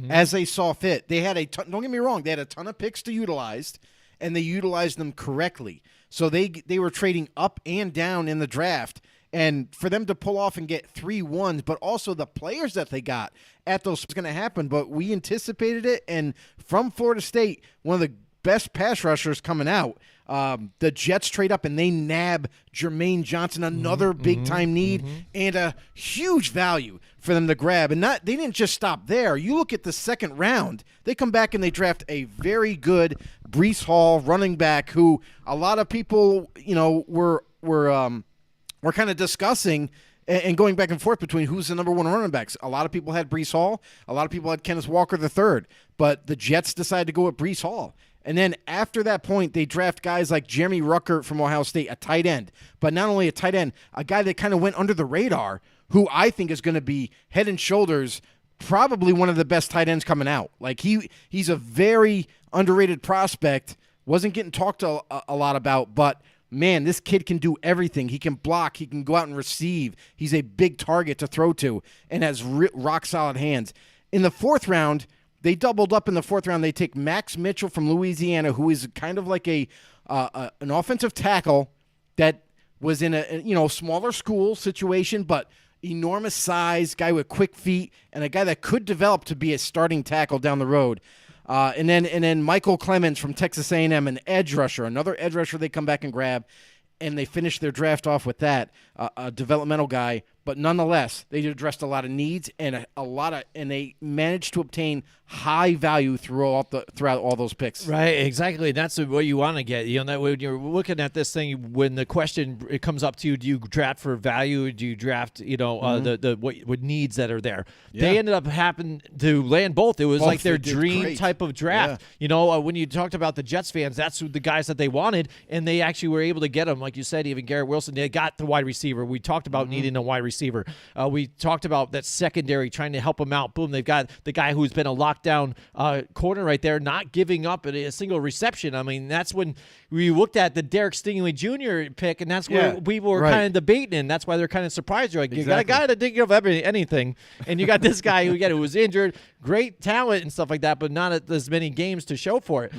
as they saw fit. They had a ton, don't get me wrong, they had a ton of picks to utilize, and they utilized them correctly. So they were trading up and down in the draft. And for them to pull off and get 3 1s, but also the players that they got at those was going to happen. But we anticipated it, and from Florida State, one of the best pass rushers coming out, the Jets trade up and they nab Jermaine Johnson, another big-time need, and a huge value for them to grab. And they didn't just stop there. You look at the second round, they come back and they draft a very good Breece Hall running back who a lot of people, we're kind of discussing and going back and forth between who's the number one running backs. A lot of people had Breece Hall. A lot of people had Kenneth Walker III. But the Jets decided to go with Breece Hall. And then after that point, they draft guys like Jeremy Ruckert from Ohio State, a tight end. But not only a tight end, a guy that kind of went under the radar, who I think is going to be head and shoulders probably one of the best tight ends coming out. Like he's a very underrated prospect. Wasn't getting talked a lot about, but man, this kid can do everything. He can block. He can go out and receive. He's a big target to throw to and has rock-solid hands. In the fourth round, they doubled up in the fourth round. They take Max Mitchell from Louisiana, who is kind of like an offensive tackle that was in a smaller school situation, but enormous size, guy with quick feet, and a guy that could develop to be a starting tackle down the road. And then Michael Clemens from Texas A&M, an edge rusher, another edge rusher they come back and grab, and they finish their draft off with that, a developmental guy. But nonetheless, they addressed a lot of needs and and they managed to obtain high value throughout all those picks. Right, exactly. That's what you want to get. That when you're looking at this thing, when the question it comes up to you, do you draft for value? Do you draft, the what needs that are there? Yeah. They ended up happening to land both. It was like their dream type of draft. Yeah. When you talked about the Jets fans, that's the guys that they wanted, and they actually were able to get them. Like you said, even Garrett Wilson, they got the wide receiver. We talked about needing a wide receiver. We talked about that secondary, trying to help them out. Boom, they've got the guy who's been a lockdown corner right there, not giving up a single reception. I mean, that's when we looked at the Derek Stingley Jr. pick, and that's where people were kind of debating, and that's why they're kind of surprised. You're like, you got a guy that didn't give up anything, and you got this guy who was injured, great talent and stuff like that, but not as many games to show for it.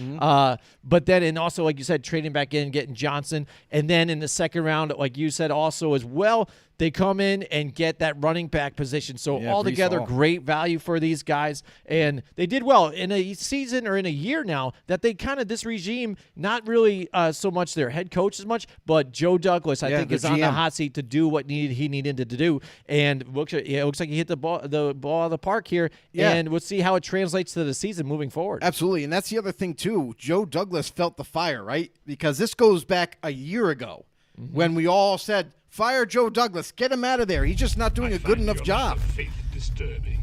But then, and also, like you said, trading back in, getting Johnson, and then in the second round, like you said also as well, they come in and get that running back position. So altogether, great value for these guys. And they did well in a season or in a year now that they kind of, this regime, not really so much their head coach as much, but Joe Douglas, I think, is GM on the hot seat to do what he needed to do. And it looks like he hit the ball out of the park here. Yeah. And we'll see how it translates to the season moving forward. Absolutely. And that's the other thing, too. Joe Douglas felt the fire, right? Because this goes back a year ago when we all said, fire Joe Douglas. Get him out of there. He's just not doing a good enough job.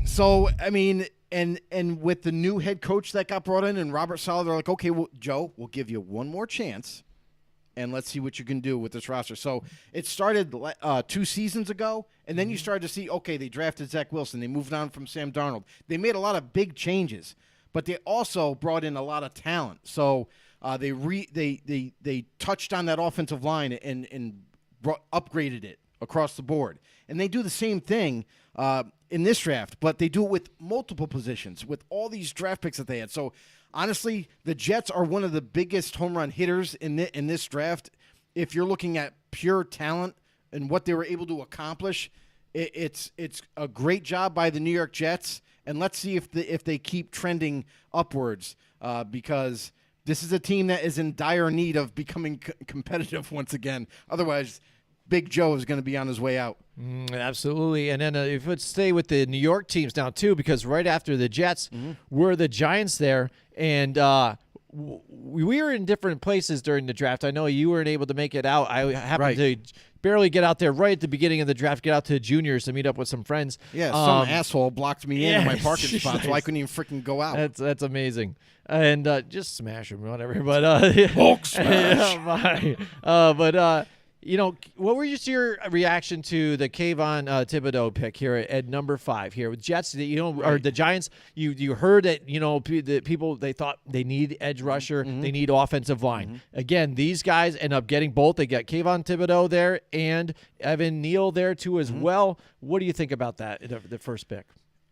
So, I mean, and with the new head coach that got brought in and Robert Saleh, they're like, okay, well, Joe, we'll give you one more chance, and let's see what you can do with this roster. So it started 2 seasons ago, and then you started to see, okay, they drafted Zach Wilson. They moved on from Sam Darnold. They made a lot of big changes, but they also brought in a lot of talent. So they touched on that offensive line and upgraded it across the board. And they do the same thing in this draft, but they do it with multiple positions, with all these draft picks that they had. So, honestly, the Jets are one of the biggest home run hitters in this draft. If you're looking at pure talent and what they were able to accomplish, it's a great job by the New York Jets. And let's see if they keep trending upwards because this is a team that is in dire need of becoming competitive once again. Otherwise, Big Joe is going to be on his way out. Absolutely. And then if let's stay with the New York teams now, too, because right after the Jets were the Giants there. And we were in different places during the draft. I know you weren't able to make it out. I happened to barely get out there right at the beginning of the draft, get out to juniors to meet up with some friends. Yeah, some asshole blocked me in my parking spot, so I couldn't even freaking go out. That's amazing. And just smash him, whatever. But Hulk smash. What was your reaction to the Kayvon Thibodeau pick here at number 5 here with Jets? Or the Giants? You heard that the people, they thought they need edge rusher, they need offensive line. Again, these guys end up getting both. They got Kayvon Thibodeau there and Evan Neal there too as well. What do you think about that? The first pick?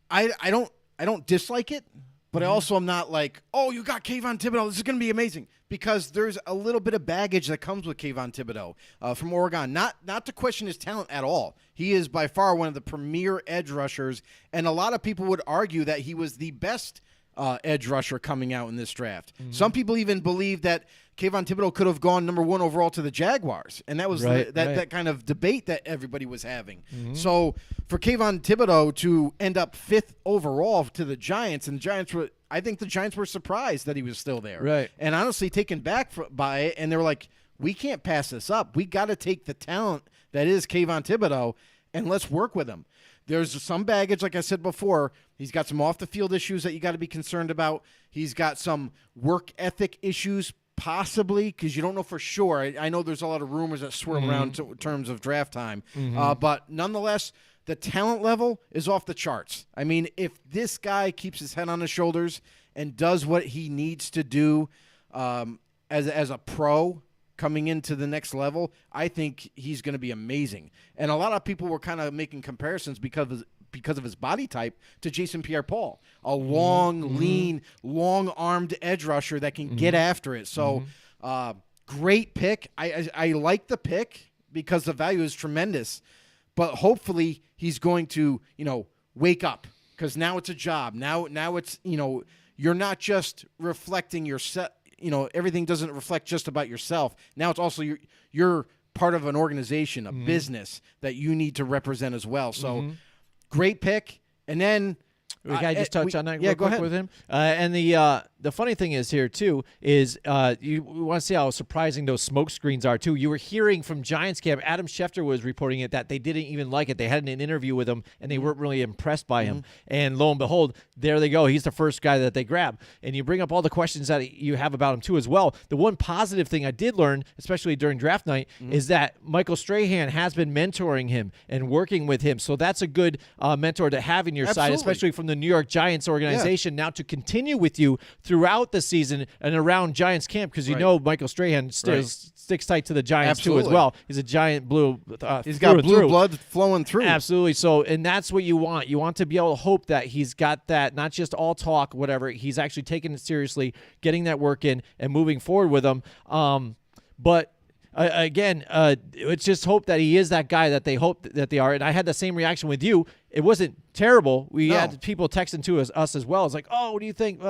I don't I don't dislike it, but I also am not like, oh, you got Kayvon Thibodeau. This is going to be amazing. Because there's a little bit of baggage that comes with Kayvon Thibodeau from Oregon. Not to question his talent at all. He is by far one of the premier edge rushers, and a lot of people would argue that he was the best edge rusher coming out in this draft. Some people even believe that Kayvon Thibodeau could have gone number 1 overall to the Jaguars, and that was that kind of debate that everybody was having. So for Kayvon Thibodeau to end up 5th overall to the Giants, and the Giants were, I think the Giants were surprised that he was still there, right? And honestly taken back by it, and they were like, we can't pass this up. We got to take the talent that is Kayvon Thibodeau, and let's work with him. There's some baggage, like I said before. He's got some off-the-field issues that you got to be concerned about. He's got some work ethic issues, possibly, because you don't know for sure. I know there's a lot of rumors that swirl around in terms of draft time. But nonetheless, the talent level is off the charts. I mean, if this guy keeps his head on his shoulders and does what he needs to do as a pro coming into the next level, I think he's going to be amazing. And a lot of people were kind of making comparisons because of his body type to Jason Pierre-Paul, a long, lean, long-armed edge rusher that can get after it. So great pick. I like the pick because the value is tremendous, but hopefully he's going to, wake up, because now it's a job. Now it's, you're not just reflecting your set. Everything doesn't reflect just about yourself. Now it's also you're part of an organization, a business that you need to represent as well. So great pick. And then we gotta just touch on that real quick quick with him. And the funny thing is here too is we want to see how surprising those smoke screens are too. You were hearing from Giants camp, Adam Schefter was reporting it, that they didn't even like it. They had an interview with him and they weren't really impressed by him. And lo and behold, there they go. He's the first guy that they grab. And you bring up all the questions that you have about him too as well. The one positive thing I did learn, especially during draft night, is that Michael Strahan has been mentoring him and working with him. So that's a good mentor to have in your side, especially from the New York Giants organization, now to continue with you throughout the season and around Giants camp, because Michael Strahan sticks tight to the Giants too as well. He's a Giant blue. He's got blue blood flowing through. Absolutely. So, and that's what you want. You want to be able to hope that he's got that, not just all talk, whatever. He's actually taking it seriously, getting that work in, and moving forward with them. But again, it's just hope that he is that guy that they hope that they are. And I had the same reaction with you. It wasn't terrible. We had people texting to us as well. It's like, oh, what do you think?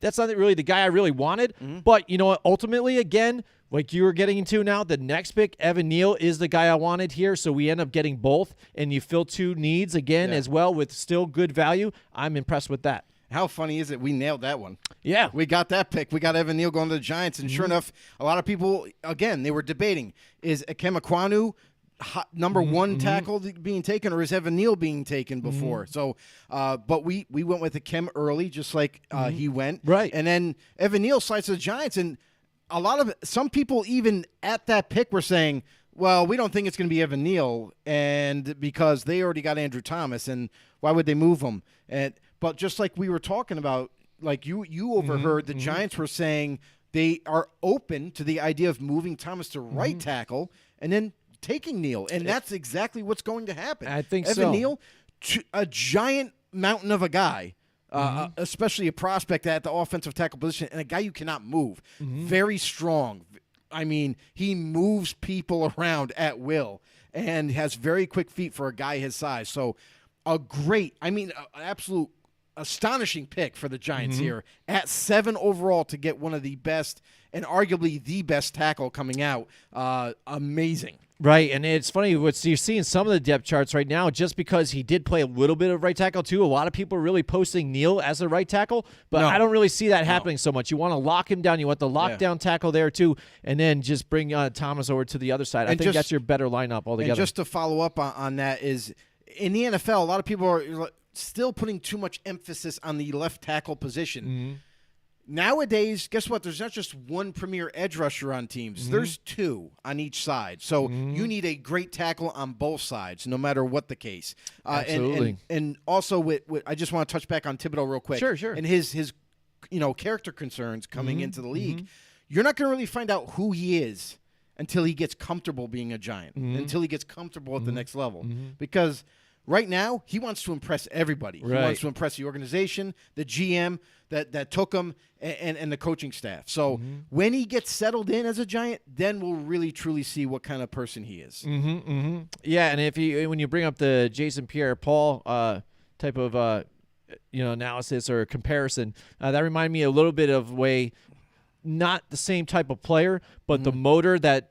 That's not really the guy I really wanted. But you know what? Ultimately, again, like you were getting into now, the next pick, Evan Neal, is the guy I wanted here. So we end up getting both, and you fill two needs again as well with still good value. I'm impressed with that. How funny is it? We nailed that one. Yeah. We got that pick. We got Evan Neal going to the Giants. And sure enough, a lot of people, again, they were debating, is Ikem Ekwonu number one tackle being taken, or is Evan Neal being taken before? So, but we went with Ikem early, just like he went. Right. And then Evan Neal slides to the Giants. And some people even at that pick were saying, well, we don't think it's going to be Evan Neal, and because they already got Andrew Thomas, and why would they move him? But just like we were talking about, like you overheard, the Giants were saying they are open to the idea of moving Thomas to right tackle and then taking Neal, and that's exactly what's going to happen. I think Evan Neal, a giant mountain of a guy, especially a prospect at the offensive tackle position, and a guy you cannot move. Very strong. I mean, he moves people around at will and has very quick feet for a guy his size. So an absolute astonishing pick for the Giants here at 7 overall to get one of the best and arguably the best tackle coming out. Amazing. Right, and it's funny, you're seeing some of the depth charts right now just because he did play a little bit of right tackle too. A lot of people are really posting Neal as a right tackle, but I don't really see that happening so much. You want to lock him down. You want the lockdown tackle there too, and then just bring Thomas over to the other side. I think that's your better lineup altogether. And just to follow up on that is, in the NFL, a lot of people are still putting too much emphasis on the left tackle position. Nowadays, guess what? There's not just one premier edge rusher on teams. There's 2 on each side. So you need a great tackle on both sides, no matter what the case. Absolutely. And also, with I just want to touch back on Thibodeau real quick. Sure. And his character concerns coming into the league. You're not going to really find out who he is until he gets comfortable being a Giant, until he gets comfortable at the next level. Because right now, he wants to impress everybody. He wants to impress the organization, the GM that took him, and the coaching staff. So when he gets settled in as a Giant, then we'll really truly see what kind of person he is. Yeah, and when you bring up the Jason Pierre-Paul type of analysis or comparison, that reminded me a little bit of not the same type of player, but the motor that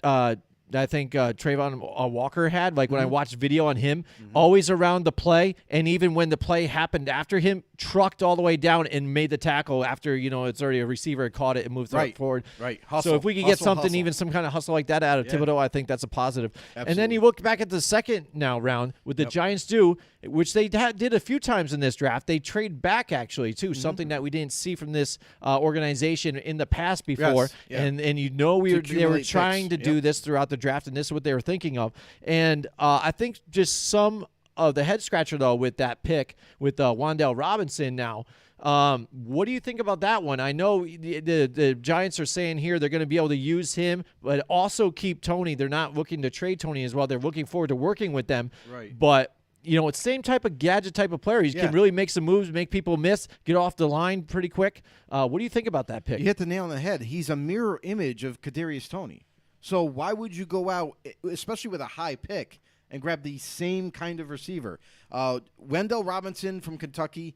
I think Trayvon Walker had. Like when I watched video on him, always around the play, and even when the play happened after him, trucked all the way down and made the tackle after it's already a receiver had caught it and moved forward. Right. Hustle, so if we could get something, even some kind of hustle like that out of Thibodeau, I think that's a positive. Absolutely. And then you look back at the second round, with the Giants do, which they did a few times in this draft. They trade back actually too, something that we didn't see from this organization in the past before. And they were trying to do this throughout the draft, and this is what they were thinking of. And I think just some of the head scratcher though with that pick with Wandel Robinson now. What do you think about that one? I know the Giants are saying here they're going to be able to use him, but also keep Tony. They're not looking to trade Tony as well. They're looking forward to working with them. Right. But it's the same type of gadget type of player. He can really make some moves, make people miss, get off the line pretty quick. What do you think about that pick? You hit the nail on the head. He's a mirror image of Kadarius Toney. So why would you go out, especially with a high pick, and grab the same kind of receiver? Wandel Robinson from Kentucky,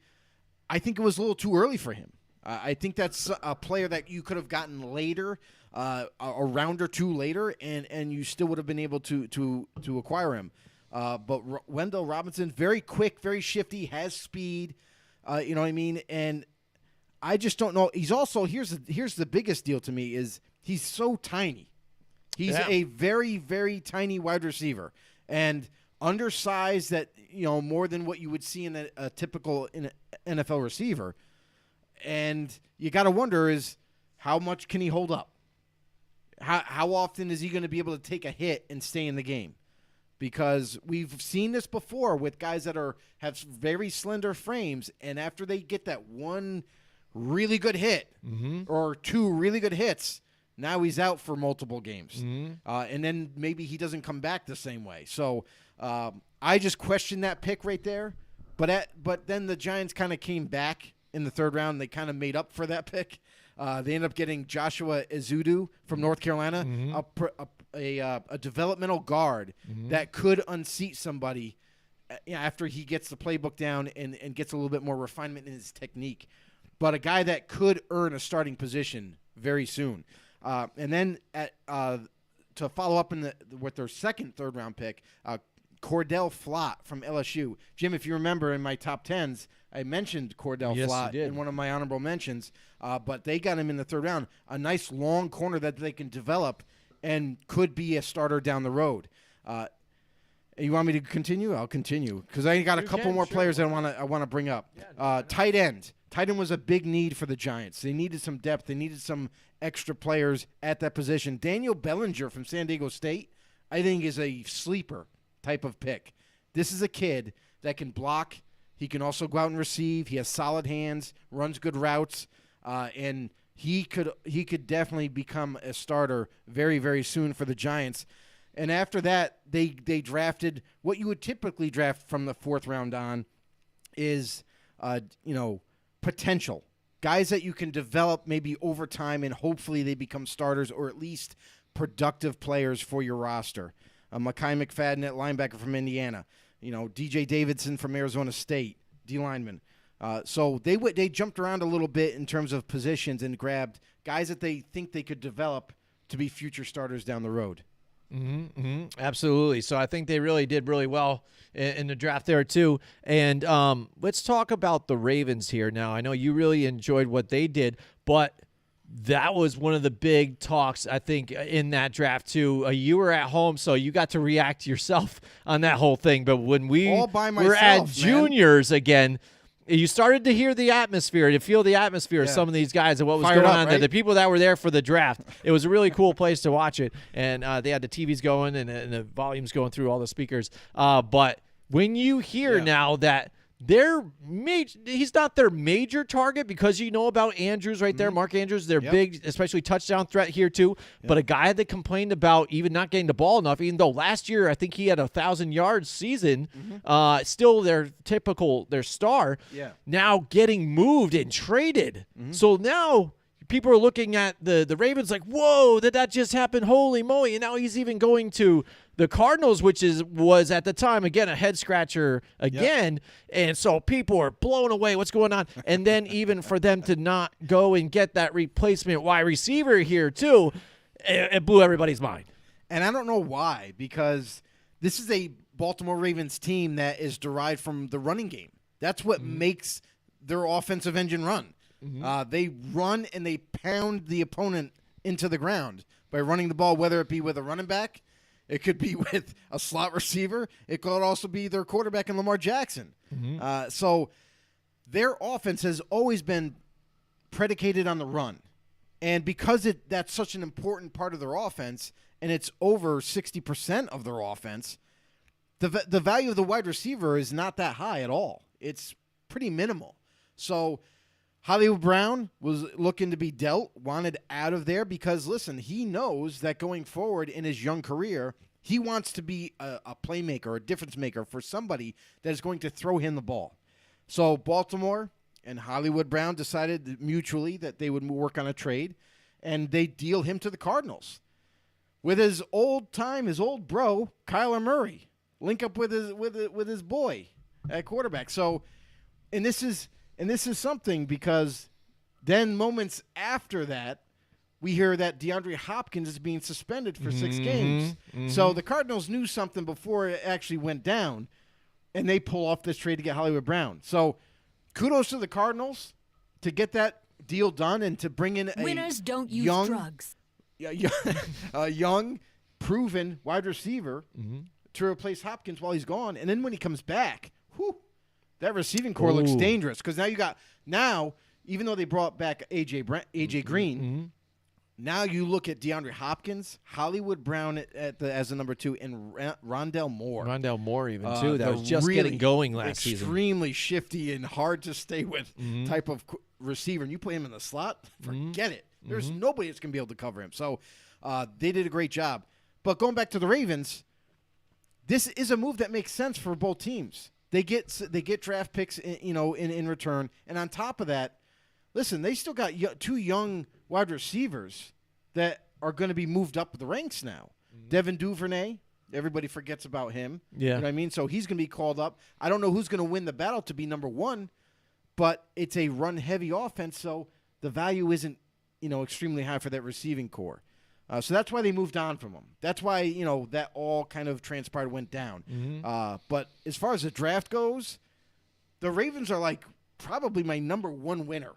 I think it was a little too early for him. I think that's a player that you could have gotten later, a round or two later, and you still would have been able to acquire him. But Wandel Robinson, very quick, very shifty, has speed. You know what I mean? And I just don't know. He's also here's the biggest deal to me is he's so tiny. He's a very, very tiny wide receiver and undersized that, more than what you would see in a typical NFL receiver. And you got to wonder is how much can he hold up? How often is he going to be able to take a hit and stay in the game? Because we've seen this before with guys that have very slender frames, and after they get that one really good hit or two really good hits, now he's out for multiple games. And then maybe he doesn't come back the same way. So I just question that pick right there. But then the Giants kind of came back in the third round. They kind of made up for that pick. They ended up getting Joshua Ezeudu from North Carolina, a developmental guard that could unseat somebody after he gets the playbook down and gets a little bit more refinement in his technique. But a guy that could earn a starting position very soon. And then to follow up with their second third-round pick, Cordell Flott from LSU. Jim, if you remember in my top 10s, I mentioned Cordell Flott in one of my honorable mentions, but they got him in the third round. A nice long corner that they can develop and could be a starter down the road. You want me to continue? I'll continue because I got a couple more players I want to bring up. Tight end. Tight end was a big need for the Giants. They needed some depth. They needed some extra players at that position. Daniel Bellinger from San Diego State, I think, is a sleeper type of pick. This is a kid that can block. He can also go out and receive. He has solid hands, runs good routes, and he could definitely become a starter very, very soon for the Giants. And after that, they drafted what you would typically draft from the fourth round on is, potential. Guys that you can develop maybe over time and hopefully they become starters or at least productive players for your roster. Mekhi McFadden at linebacker from Indiana. DJ Davidson from Arizona State, D-lineman. So they jumped around a little bit in terms of positions and grabbed guys that they think they could develop to be future starters down the road. Absolutely. So I think they really did really well in the draft there too. And let's talk about the Ravens here now. I know you really enjoyed what they did, but that was one of the big talks, I think, in that draft too. You were at home, so you got to react yourself on that whole thing. But when we were at juniors again, you started to hear the atmosphere, to feel the atmosphere of some of these guys and what was going on there. The people that were there for the draft. It was a really cool place to watch it. And they had the TVs going and the volumes going through all the speakers. But when you hear now that he's not their major target because you know about Andrews right there, Mark Andrews, their big, especially touchdown threat here too. Yep. But a guy that complained about even not getting the ball enough, even though last year I think he had a 1,000-yard season, still their star. Yeah. Now getting moved and traded. So now people are looking at the Ravens like, whoa, did that just happen? Holy moly. And now he's even going to the Cardinals, which was at the time, again, a head-scratcher again. Yep. And so people are blown away. What's going on? And then even for them to not go and get that replacement wide receiver here, too, it blew everybody's mind. And I don't know why, because this is a Baltimore Ravens team that is derived from the running game. That's what makes their offensive engine run. They run and they pound the opponent into the ground by running the ball, whether it be with a running back, it could be with a slot receiver, it could also be their quarterback in Lamar Jackson. So their offense has always been predicated on the run. And because that's such an important part of their offense, and it's over 60% of their offense, the value of the wide receiver is not that high at all. It's pretty minimal. So Hollywood Brown was looking to be dealt, wanted out of there because, listen, he knows that going forward in his young career, he wants to be a playmaker, a difference maker for somebody that is going to throw him the ball. So Baltimore and Hollywood Brown decided mutually that they would work on a trade, and they deal him to the Cardinals with his old bro, Kyler Murray, link up with his boy at quarterback. So, and this is something because then moments after that, we hear that DeAndre Hopkins is being suspended for 6 games. So the Cardinals knew something before it actually went down, and they pull off this trade to get Hollywood Brown. So kudos to the Cardinals to get that deal done and to bring in Winners don't use drugs. A young, proven wide receiver to replace Hopkins while he's gone. And then when he comes back, that receiving core looks dangerous because now even though they brought back AJ Green, now you look at DeAndre Hopkins, Hollywood Brown as the number 2, and Wandel Moore. Wandel Moore even too. That was just really getting going last season. Extremely shifty and hard to stay with type of receiver. And you put him in the slot, forget it. There's nobody that's going to be able to cover him. So they did a great job. But going back to the Ravens, this is a move that makes sense for both teams. They get draft picks, in return, and on top of that, listen, they still got 2 young wide receivers that are going to be moved up the ranks now. Devin Duvernay, everybody forgets about him. Yeah, you know what I mean. So he's going to be called up. I don't know who's going to win the battle to be number 1, but it's a run-heavy offense, so the value isn't extremely high for that receiving core. So that's why they moved on from him. That's why, that all kind of transpired, went down. But as far as the draft goes, the Ravens are like probably my number 1 winner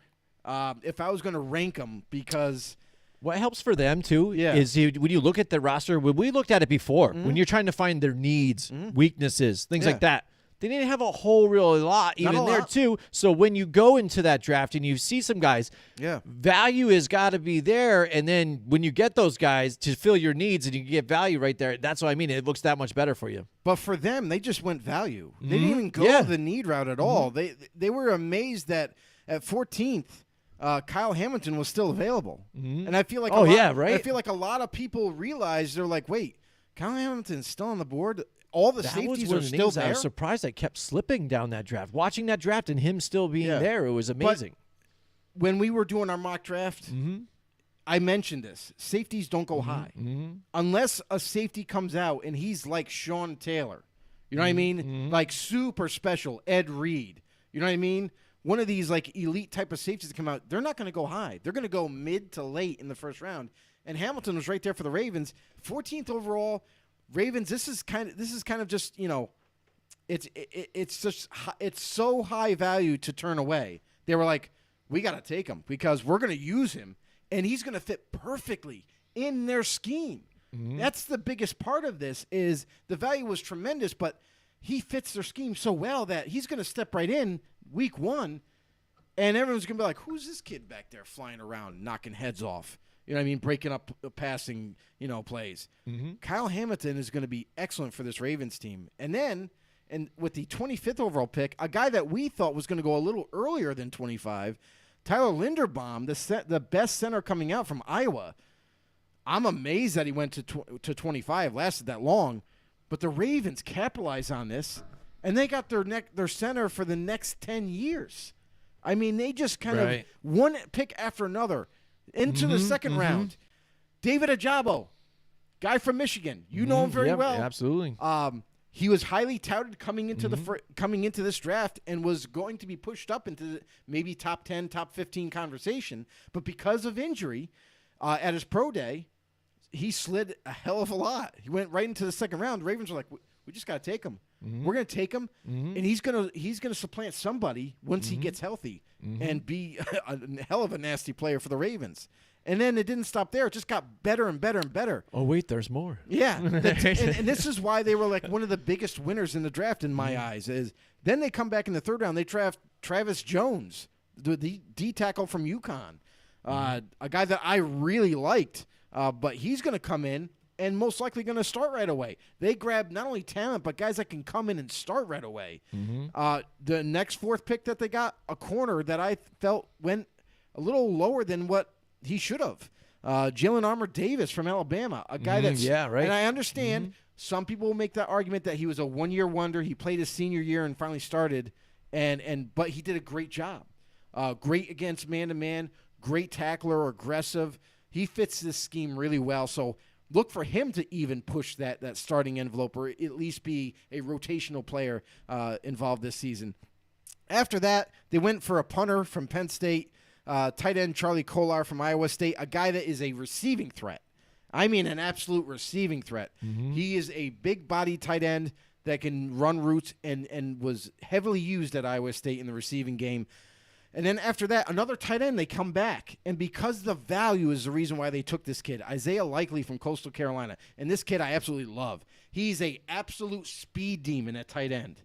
if I was going to rank them because what helps for them, too, is when you look at the roster, when we looked at it before, when you're trying to find their needs, weaknesses, things like that, they didn't have a whole real lot even there, too. So when you go into that draft and you see some guys, value has got to be there. And then when you get those guys to fill your needs and you get value right there, that's what I mean. It looks that much better for you. But for them, they just went value. They didn't even go the need route at all. They were amazed that at 14th, Kyle Hamilton was still available. And I feel like I feel like a lot of people realize they're like, wait, Kyle Hamilton's still on the board? All the safeties are still there? I was surprised I kept slipping down that draft. Watching that draft and him still being there, it was amazing. But when we were doing our mock draft, I mentioned this. Safeties don't go high. Unless a safety comes out and he's like Sean Taylor. You know what I mean? Like super special, Ed Reed. You know what I mean? One of these like elite type of safeties that come out, they're not going to go high. They're going to go mid to late in the first round. And Hamilton was right there for the Ravens. 14th overall. Ravens, this is kind of just, it's so high value to turn away. They were like, we got to take him because we're going to use him and he's going to fit perfectly in their scheme. That's the biggest part of this is the value was tremendous, but he fits their scheme so well that he's going to step right in week 1 and everyone's going to be like, who's this kid back there flying around, knocking heads off? You know what I mean? Breaking up passing, plays. Kyle Hamilton is going to be excellent for this Ravens team. And then And with the 25th overall pick, a guy that we thought was going to go a little earlier than 25, Tyler Linderbaum, the best center coming out from Iowa. I'm amazed that he went to 25, lasted that long. But the Ravens capitalized on this, and they got their center for the next 10 years. I mean, they just kind of one pick after another into the second round. David Ajabo, guy from Michigan. You know him very well. Absolutely. He was highly touted coming into coming into this draft and was going to be pushed up into maybe top 10, top 15 conversation. But because of injury at his pro day, he slid a hell of a lot. He went right into the second round. The Ravens were like, we just got to take him. We're going to take him, and he's gonna supplant somebody once he gets healthy and be a hell of a nasty player for the Ravens. And then it didn't stop there. It just got better and better and better. Oh, wait, there's more. Yeah. and this is why they were like one of the biggest winners in the draft in my eyes. Is then they come back in the third round. They draft Travis Jones, the D tackle from UConn, a guy that I really liked. But he's going to come in and most likely going to start right away. They grab not only talent, but guys that can come in and start right away. The next fourth pick that they got, a corner that I felt went a little lower than what he should have. Jalen Armour-Davis from Alabama, a guy that's and I understand some people will make that argument that he was a one-year wonder. He played his senior year and finally started, but he did a great job. Great against man-to-man, great tackler, aggressive. He fits this scheme really well. So look for him to even push that starting envelope or at least be a rotational player involved this season. After that, they went for a punter from Penn State. Tight end Charlie Kolar from Iowa State, a guy that is a receiving threat. I mean an absolute receiving threat. He is a big-body tight end that can run routes and was heavily used at Iowa State in the receiving game. And then after that, another tight end, they come back. And because the value is the reason why they took this kid, Isaiah Likely from Coastal Carolina. And this kid I absolutely love. He's a absolute speed demon at tight end.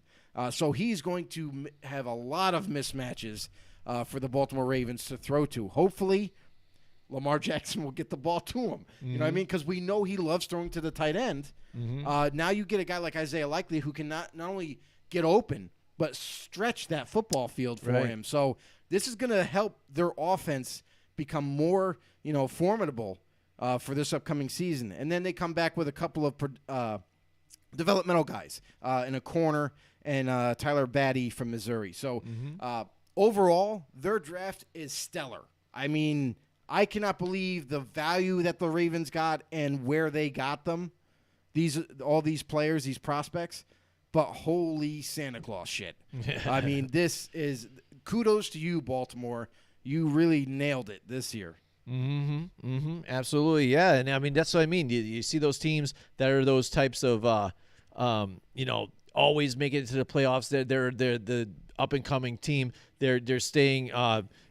So he's going to have a lot of mismatches for the Baltimore Ravens to throw to. Hopefully, Lamar Jackson will get the ball to him. You know what I mean? Because we know he loves throwing to the tight end. Now you get a guy like Isaiah Likely who can not only get open, but stretch that football field for him. So this is going to help their offense become more, formidable for this upcoming season. And then they come back with a couple of developmental guys in a corner and Tyler Batty from Missouri. So overall, their draft is stellar. I mean, I cannot believe the value that the Ravens got and where they got them. All these players, these prospects. But holy Santa Claus shit. I mean, this is kudos to you, Baltimore. You really nailed it this year. Absolutely, yeah. And I mean, that's what I mean. You see those teams that are those types of, always make it to the playoffs. They're the up and coming team. They're staying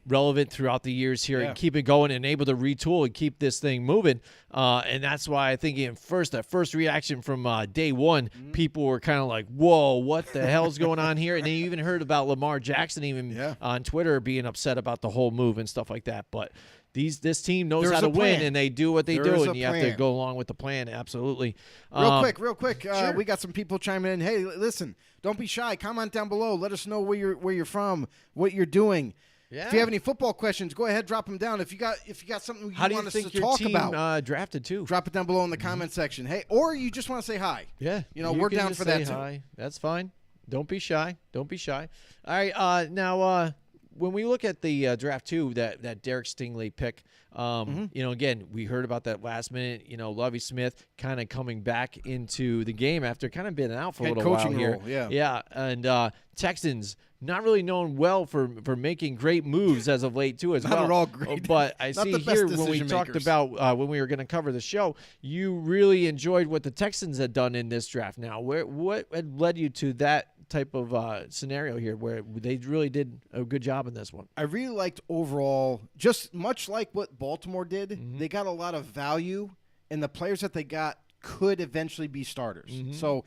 relevant throughout the years here and keep it going and able to retool and keep this thing moving. And that's why I think that first reaction from day one, people were kind of like, whoa, what the hell's going on here? And then you even heard about Lamar Jackson on Twitter being upset about the whole move and stuff like that. But this team knows how to win, and they do what they do, and you have to go along with the plan. Absolutely. Real quick. Sure. We got some people chiming in. Hey, listen, don't be shy. Comment down below. Let us know where you're from, what you're doing. Yeah. If you have any football questions, go ahead, drop them down. If you got something you want us to talk about, drafted too. Drop it down below in the comment section. Hey, or you just want to say hi. Yeah, we're down for that too. Hi. That's fine. Don't be shy. All right. Now, when we look at the draft too, that Derek Stingley pick, again, we heard about that last minute. Lovie Smith kind of coming back into the game after kind of being out for a little while here. Yeah, and Texans not really known well for making great moves as of late too, as well. Not at all great. But I see here when we talked about when we were going to cover the show, you really enjoyed what the Texans had done in this draft. Now, what had led you to that type of scenario here where they really did a good job in this one? I really liked overall, just much like what Baltimore did, they got a lot of value, and the players that they got could eventually be starters. So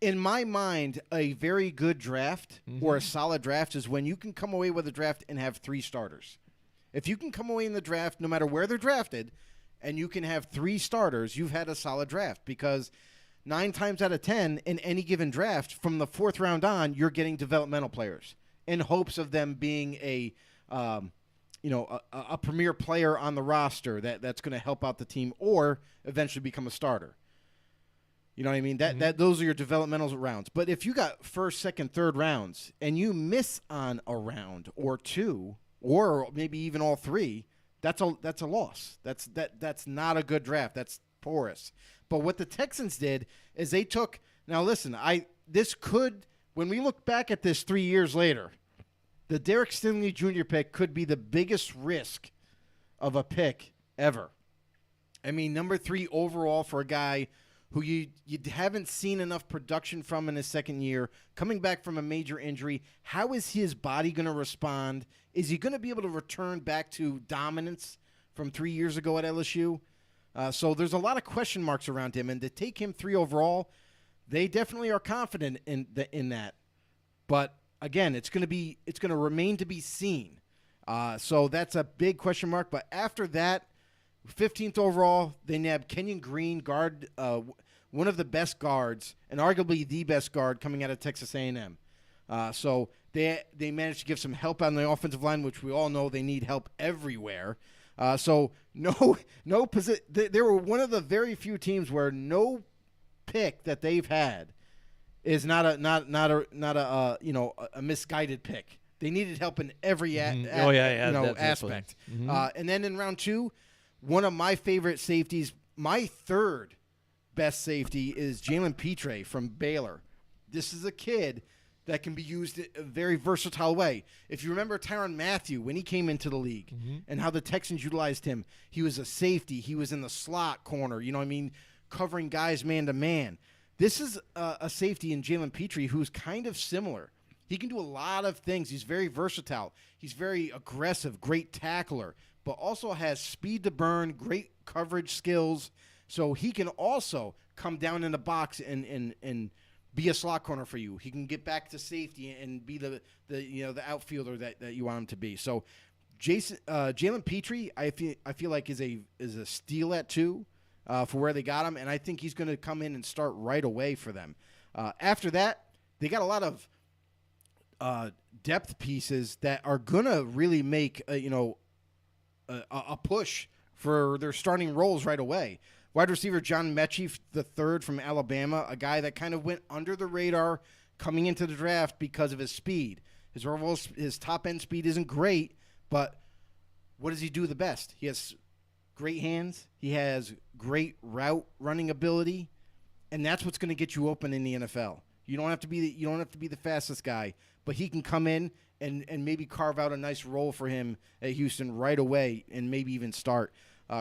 in my mind, a very good draft or a solid draft is when you can come away with a draft and have 3 starters. If you can come away in the draft, no matter where they're drafted, and you can have 3 starters, you've had a solid draft, because 9 times out of 10 in any given draft, from the 4th round on, you're getting developmental players in hopes of them being a premier player on the roster that's going to help out the team or eventually become a starter. You know what I mean? That those are your developmental rounds. But if you got 1st, 2nd, 3rd rounds and you miss on a round or 2 or maybe even all 3, that's a loss. That's not a good draft. That's porous. But what the Texans did is they took. Now listen, when we look back at this 3 years later, the Derek Stingley Jr. pick could be the biggest risk of a pick ever. I mean, number 3 overall for a guy who you haven't seen enough production from in his 2nd year, coming back from a major injury. How is his body going to respond? Is he going to be able to return back to dominance from 3 years ago at LSU? So there's a lot of question marks around him, and to take him 3 overall, they definitely are confident in that. But again, it's going to remain to be seen. So that's a big question mark. But after that, 15th overall, they nabbed Kenyon Green, guard, one of the best guards, and arguably the best guard coming out of Texas A&M. So they managed to give some help on the offensive line, which we all know they need help everywhere. So they were one of the very few teams where no pick that they've had is not a misguided pick. They needed help in every aspect. Mm-hmm. And then in round 2, one of my favorite safeties, my 3rd best safety, is Jalen Petrae from Baylor. This is a kid that can be used in a very versatile way. If you remember Tyrann Mathieu, when he came into the league and how the Texans utilized him, he was a safety. He was in the slot corner, covering guys man-to-man. This is a safety in Jalen Petrae who's kind of similar. He can do a lot of things. He's very versatile. He's very aggressive, great tackler, but also has speed to burn, great coverage skills. So he can also come down in the box and be a slot corner for you. He can get back to safety and be the outfielder that you want him to be. So Jalen Petrae, I feel like is a steal at 2 for where they got him, and I think he's going to come in and start right away for them. After that, they got a lot of depth pieces that are going to really make a push for their starting roles right away. Wide receiver John Mechie III from Alabama, a guy that kind of went under the radar coming into the draft because of his speed. His top-end speed isn't great, but what does he do the best? He has great hands. He has great route running ability, and that's what's going to get you open in the NFL. You don't have to be the fastest guy, but he can come in and maybe carve out a nice role for him at Houston right away and maybe even start.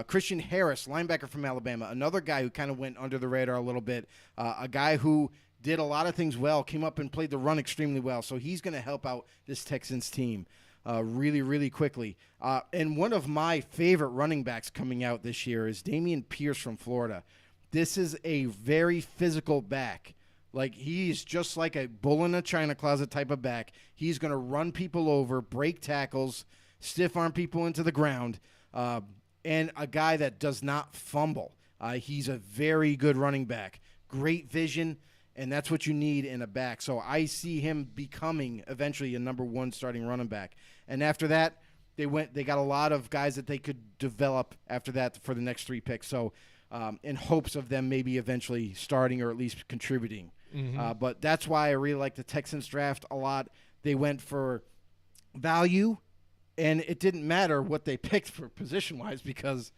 Christian Harris, linebacker from Alabama, another guy who kind of went under the radar a little bit, a guy who did a lot of things well, came up and played the run extremely well, so he's going to help out this Texans team really, really quickly. And one of my favorite running backs coming out this year is Damien Pierce from Florida. This is a very physical back. Like, he's just like a bull in a china closet type of back. He's going to run people over, break tackles, stiff-arm people into the ground, and a guy that does not fumble. He's a very good running back. Great vision, and that's what you need in a back. So I see him becoming eventually a number 1 starting running back. And after that, they got a lot of guys that they could develop after that for the next 3 picks. So in hopes of them maybe eventually starting or at least contributing. Mm-hmm. But that's why I really like the Texans draft a lot. They went for value, and it didn't matter what they picked for position-wise because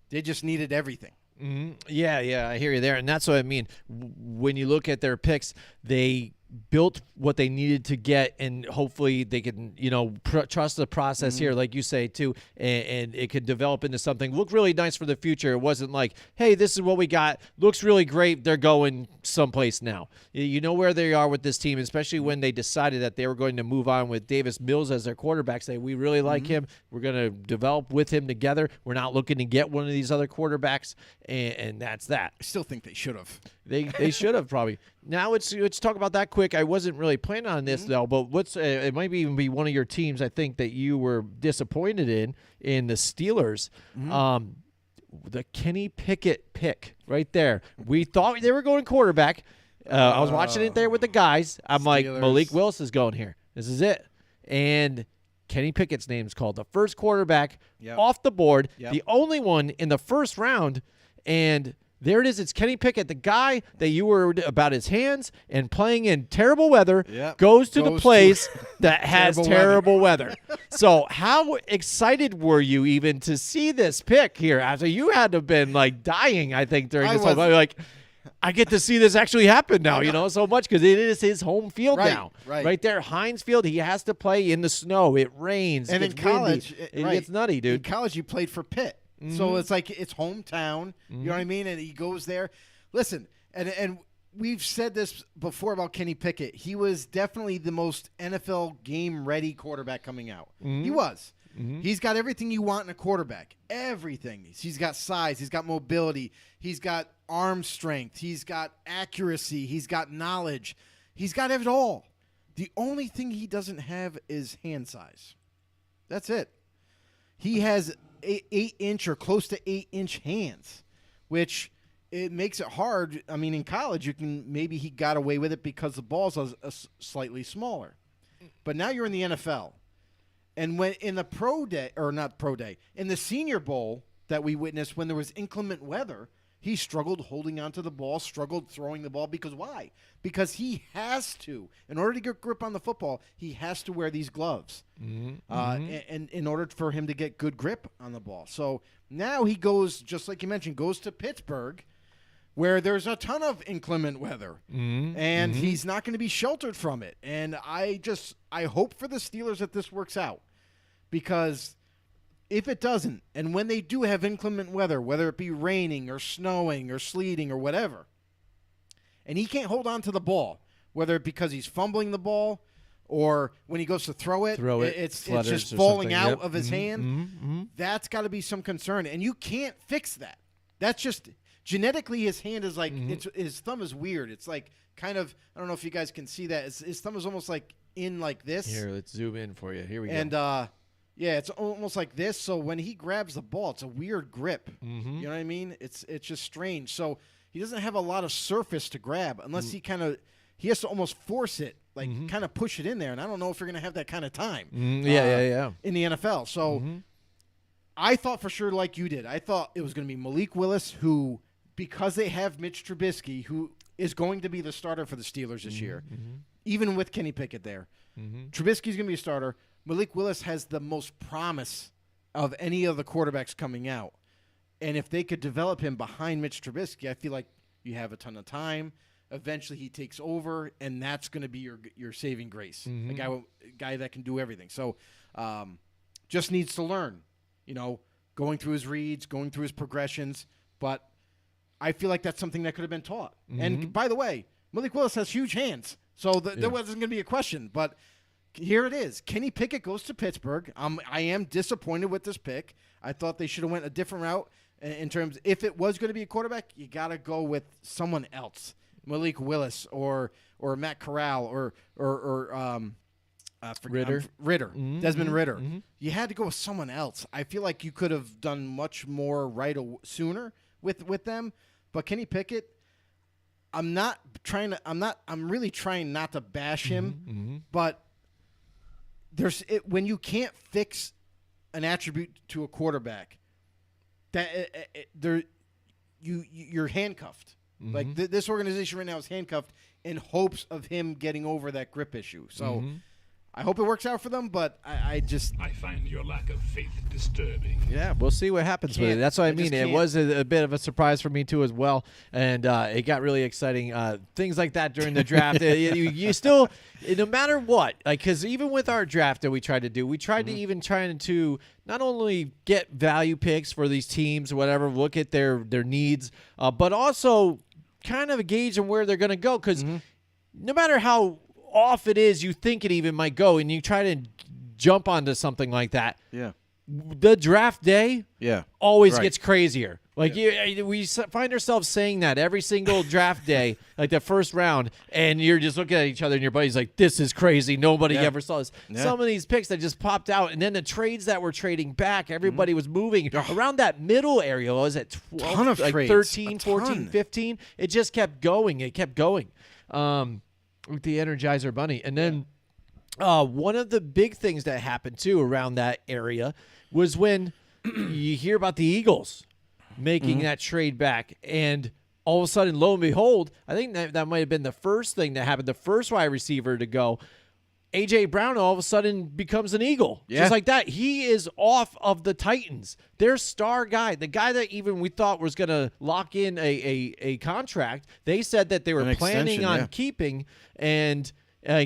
they just needed everything. Mm-hmm. Yeah, I hear you there. And that's what I mean. When you look at their picks, they built what they needed to get, and hopefully they can, trust the process here, like you say, too, and it could develop into something. Look really nice for the future. It wasn't like, hey, this is what we got. Looks really great. They're going someplace now. You know where they are with this team, especially when they decided that they were going to move on with Davis Mills as their quarterback. Say, we really like him. We're going to develop with him together. We're not looking to get one of these other quarterbacks, and that's that. I still think they should have. They should have probably. Now let's talk about that quick. I wasn't really planning on this though, but it might even be one of your teams I think that you were disappointed in the Steelers. the Kenny Pickett pick right there. We thought they were going quarterback. I was watching it there with the guys. I'm like, Malik Willis is going here. This is it. And Kenny Pickett's name is called. The first quarterback off the board, the only one in the first round. And there it is. It's Kenny Pickett, the guy that you were about his hands and playing in terrible weather, goes to the place that has terrible weather. So how excited were you even to see this pick here after you had to have been like dying, I think, during this whole time? Like, I get to see this actually happen now, so much because it is his home field now. Right there, Heinz Field. He has to play in the snow. It rains. And in college, it gets nutty, dude. In college, you played for Pitt. So it's like it's hometown. You know what I mean? And he goes there. Listen, and we've said this before about Kenny Pickett. He was definitely the most NFL game-ready quarterback coming out. He was. He's got everything you want in a quarterback. Everything. He's got size. He's got mobility. He's got arm strength. He's got accuracy. He's got knowledge. He's got it all. The only thing he doesn't have is hand size. That's it. He has 8-inch or close to 8-inch hands, which it makes it hard. I mean, in college, maybe he got away with it because the ball's slightly smaller. But now you're in the NFL. And when in the in the Senior Bowl that we witnessed when there was inclement weather, he struggled holding onto the ball, struggled throwing the ball. Because why? Because he has to. In order to get grip on the football, he has to wear these gloves. And in order for him to get good grip on the ball. So now he goes, just like you mentioned, goes to Pittsburgh, where there's a ton of inclement weather. And he's not going to be sheltered from it. And I hope for the Steelers that this works out. Because if it doesn't, and when they do have inclement weather, whether it be raining or snowing or sleeting or whatever, and he can't hold on to the ball, whether it because he's fumbling the ball or when he goes to throw it it's just falling out of his hand, that's got to be some concern. And you can't fix that. That's just genetically his hand is like, his thumb is weird. It's like kind of, I don't know if you guys can see that. His thumb is almost like in like this. Here, let's zoom in for you. Here we go. And, yeah, it's almost like this. So when he grabs the ball, it's a weird grip. You know what I mean? It's just strange. So he doesn't have a lot of surface to grab unless he has to almost force it, like kind of push it in there. And I don't know if you're going to have that kind of time. In the NFL. So I thought for sure, like you did, I thought it was going to be Malik Willis, who, because they have Mitch Trubisky, who is going to be the starter for the Steelers this year, even with Kenny Pickett there. Trubisky's going to be a starter. Malik Willis has the most promise of any of the quarterbacks coming out. And if they could develop him behind Mitch Trubisky, I feel like you have a ton of time. Eventually he takes over, and that's going to be your saving grace, a guy that can do everything. So just needs to learn, going through his reads, going through his progressions. But I feel like that's something that could have been taught. And by the way, Malik Willis has huge hands, so there wasn't going to be a question. But here it is. Kenny Pickett goes to Pittsburgh. I am disappointed with this pick. I thought they should have went a different route in terms, if it was going to be a quarterback, you got to go with someone else. Malik Willis or Matt Corral or Ritter. Desmond Ritter. You had to go with someone else. I feel like you could have done much more sooner with them. But Kenny Pickett, I'm really trying not to bash him, but when you can't fix an attribute to a quarterback, you're handcuffed. Like this organization right now is handcuffed in hopes of him getting over that grip issue. So I hope it works out for them, but I find your lack of faith disturbing. Yeah, we'll see what happens with it. That's what I mean. It was a bit of a surprise for me too as well, and it got really exciting. Things like that during the draft. you still, no matter what, like, because even with our draft that we tried to do, we tried to even try to not only get value picks for these teams or whatever, look at their needs, but also kind of gauge on where they're going to go, because no matter how off it is you think it even might go, and you try to jump onto something like that, the draft day always gets crazier. Like we find ourselves saying that every single draft day, like the first round, and you're just looking at each other and your buddy's like, this is crazy. Nobody ever saw this. Yeah. Some of these picks that just popped out, and then the trades that were trading back, everybody was moving around that middle area. Was at 12, like trades. 13, 14, 15. It just kept going. It kept going with the Energizer Bunny. And then one of the big things that happened, too, around that area was when you hear about the Eagles making that trade back, and all of a sudden, lo and behold, I think that might have been the first thing that happened, the first wide receiver to go. A.J. Brown all of a sudden becomes an Eagle. Yeah. Just like that. He is off of the Titans. Their star guy, the guy that even we thought was going to lock in a contract, they said that they were planning on keeping and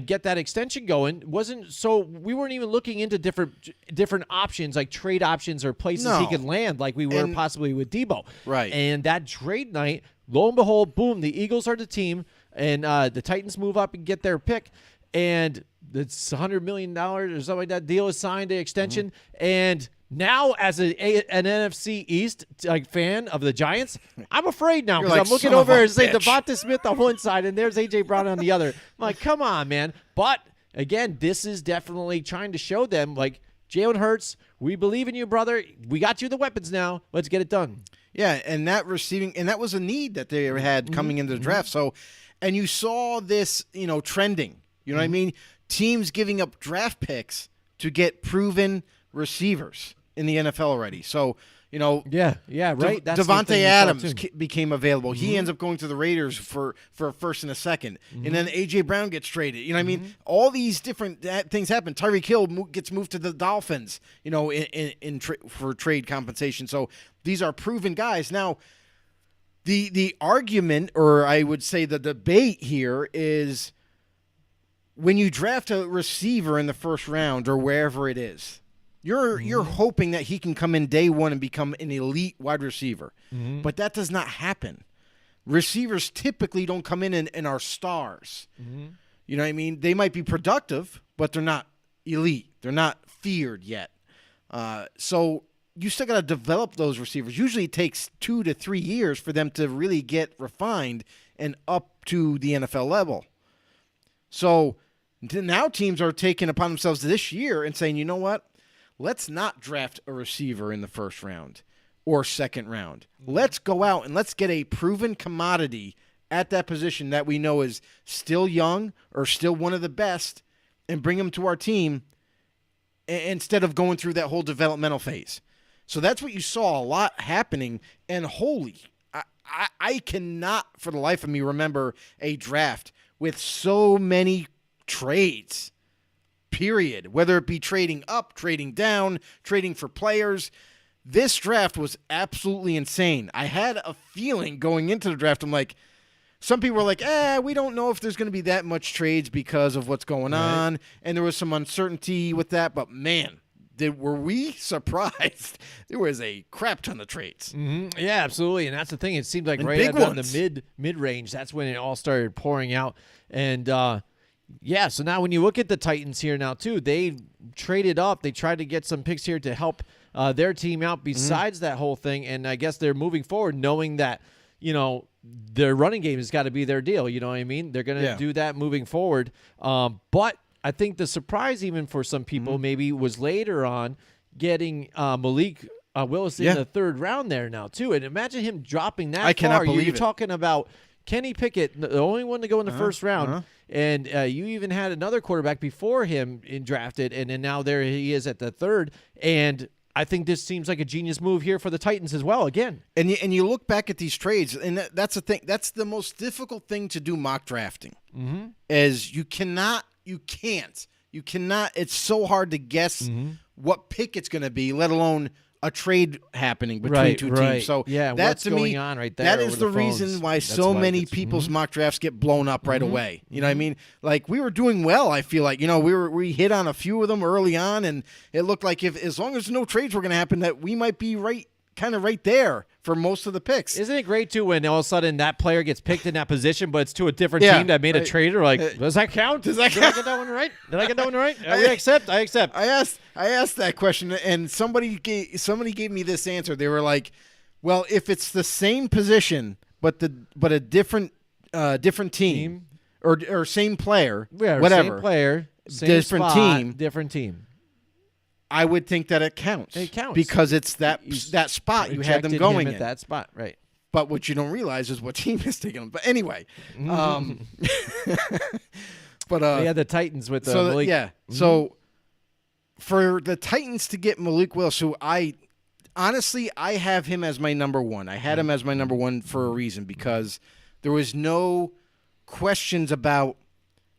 get that extension going. We weren't even looking into different options, like trade options or places he could land, like we were possibly with Debo. Right. And that trade night, lo and behold, boom, the Eagles are the team, and the Titans move up and get their pick, and it's $100 million or something like that. Deal is signed, the extension, and now as an NFC East fan of the Giants, I'm afraid now because I'm looking over and say Devonta Smith on one side and there's A.J. Brown on the other. I'm like, come on, man. But, again, this is definitely trying to show them, like, Jalen Hurts, we believe in you, brother. We got you the weapons now. Let's get it done. Yeah, and that was a need that they had coming into the draft. So, and you saw this, trending. You know what I mean? Teams giving up draft picks to get proven receivers in the NFL already. So, yeah, right. Devonte Adams became available. He ends up going to the Raiders for a first and a second. And then A.J. Brown gets traded. You know what I mean? All these different things happen. Tyreek Hill gets moved to the Dolphins, for trade compensation. So these are proven guys. Now, the argument, or I would say the debate here is when you draft a receiver in the first round or wherever it is, you're hoping that he can come in day one and become an elite wide receiver. But that does not happen. Receivers typically don't come in and are stars. You know what I mean? They might be productive, but they're not elite. They're not feared yet. So you still got to develop those receivers. Usually it takes 2 to 3 years for them to really get refined and up to the NFL level. So now teams are taking upon themselves this year and saying, you know what? Let's not draft a receiver in the first round or second round. Let's go out and let's get a proven commodity at that position that we know is still young or still one of the best and bring them to our team instead of going through that whole developmental phase. So that's what you saw a lot happening. And I cannot for the life of me remember a draft with so many trades. Period. Whether it be trading up, trading down, trading for players. This draft was absolutely insane. I had a feeling going into the draft, I'm like, some people were like, we don't know if there's going to be that much trades because of what's going on. And there was some uncertainty with that. But, man, were we surprised? There was a crap ton of trades. Yeah, absolutely. And that's the thing. It seemed like right around the mid-range, that's when it all started pouring out. And, yeah, so now when you look at the Titans here now, too, they traded up. They tried to get some picks here to help their team out besides that whole thing. And I guess they're moving forward knowing that, their running game has got to be their deal. You know what I mean? They're going to do that moving forward. But I think the surprise even for some people maybe was later on getting Malik Willis in the third round there now, too. And imagine him dropping that far. I cannot believe You're talking about Kenny Pickett, the only one to go in the first round. And you even had another quarterback before him drafted, and then now there he is at the third. And I think this seems like a genius move here for the Titans as well, again. And you look back at these trades, and that's the thing. That's the most difficult thing to do mock drafting, is you can't. It's so hard to guess what pick it's going to be, let alone a trade happening between two teams. So what's going on right there? That is the reason why so many people's mock drafts get blown up right away. You know what I mean? Like we were doing well. I feel like we hit on a few of them early on, and it looked like as long as no trades were going to happen, that we might be right there for most of the picks. Isn't it great too when all of a sudden that player gets picked in that position, but it's to a different team that made a trade? Or like, does that count? Did I get that one right? I accept. I asked that question, and somebody gave me this answer. They were like, Well, if it's the same position but a different team or same player, whatever. Same player, same different spot, team. different team. I would think that it counts. It counts because it's that spot you had them Rejected going him in. at that spot, right? But what you don't realize is what team is taking them. But anyway, but they had the Titans with the so Malik. yeah. So for the Titans to get Malik Willis, who I have him as my number one. I had him as my number one for a reason because there was no questions about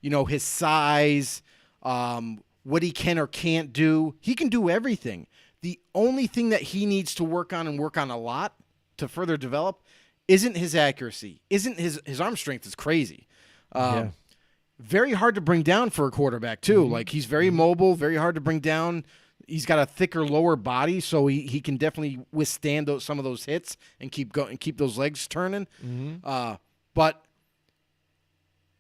his size, what he can or can't do. He can do everything. The only thing that he needs to work on a lot to further develop isn't his accuracy, isn't his arm strength is crazy. Very hard to bring down for a quarterback too. Like he's very mobile, very hard to bring down. He's got a thicker lower body, so he can definitely withstand some of those hits and keep those legs turning. But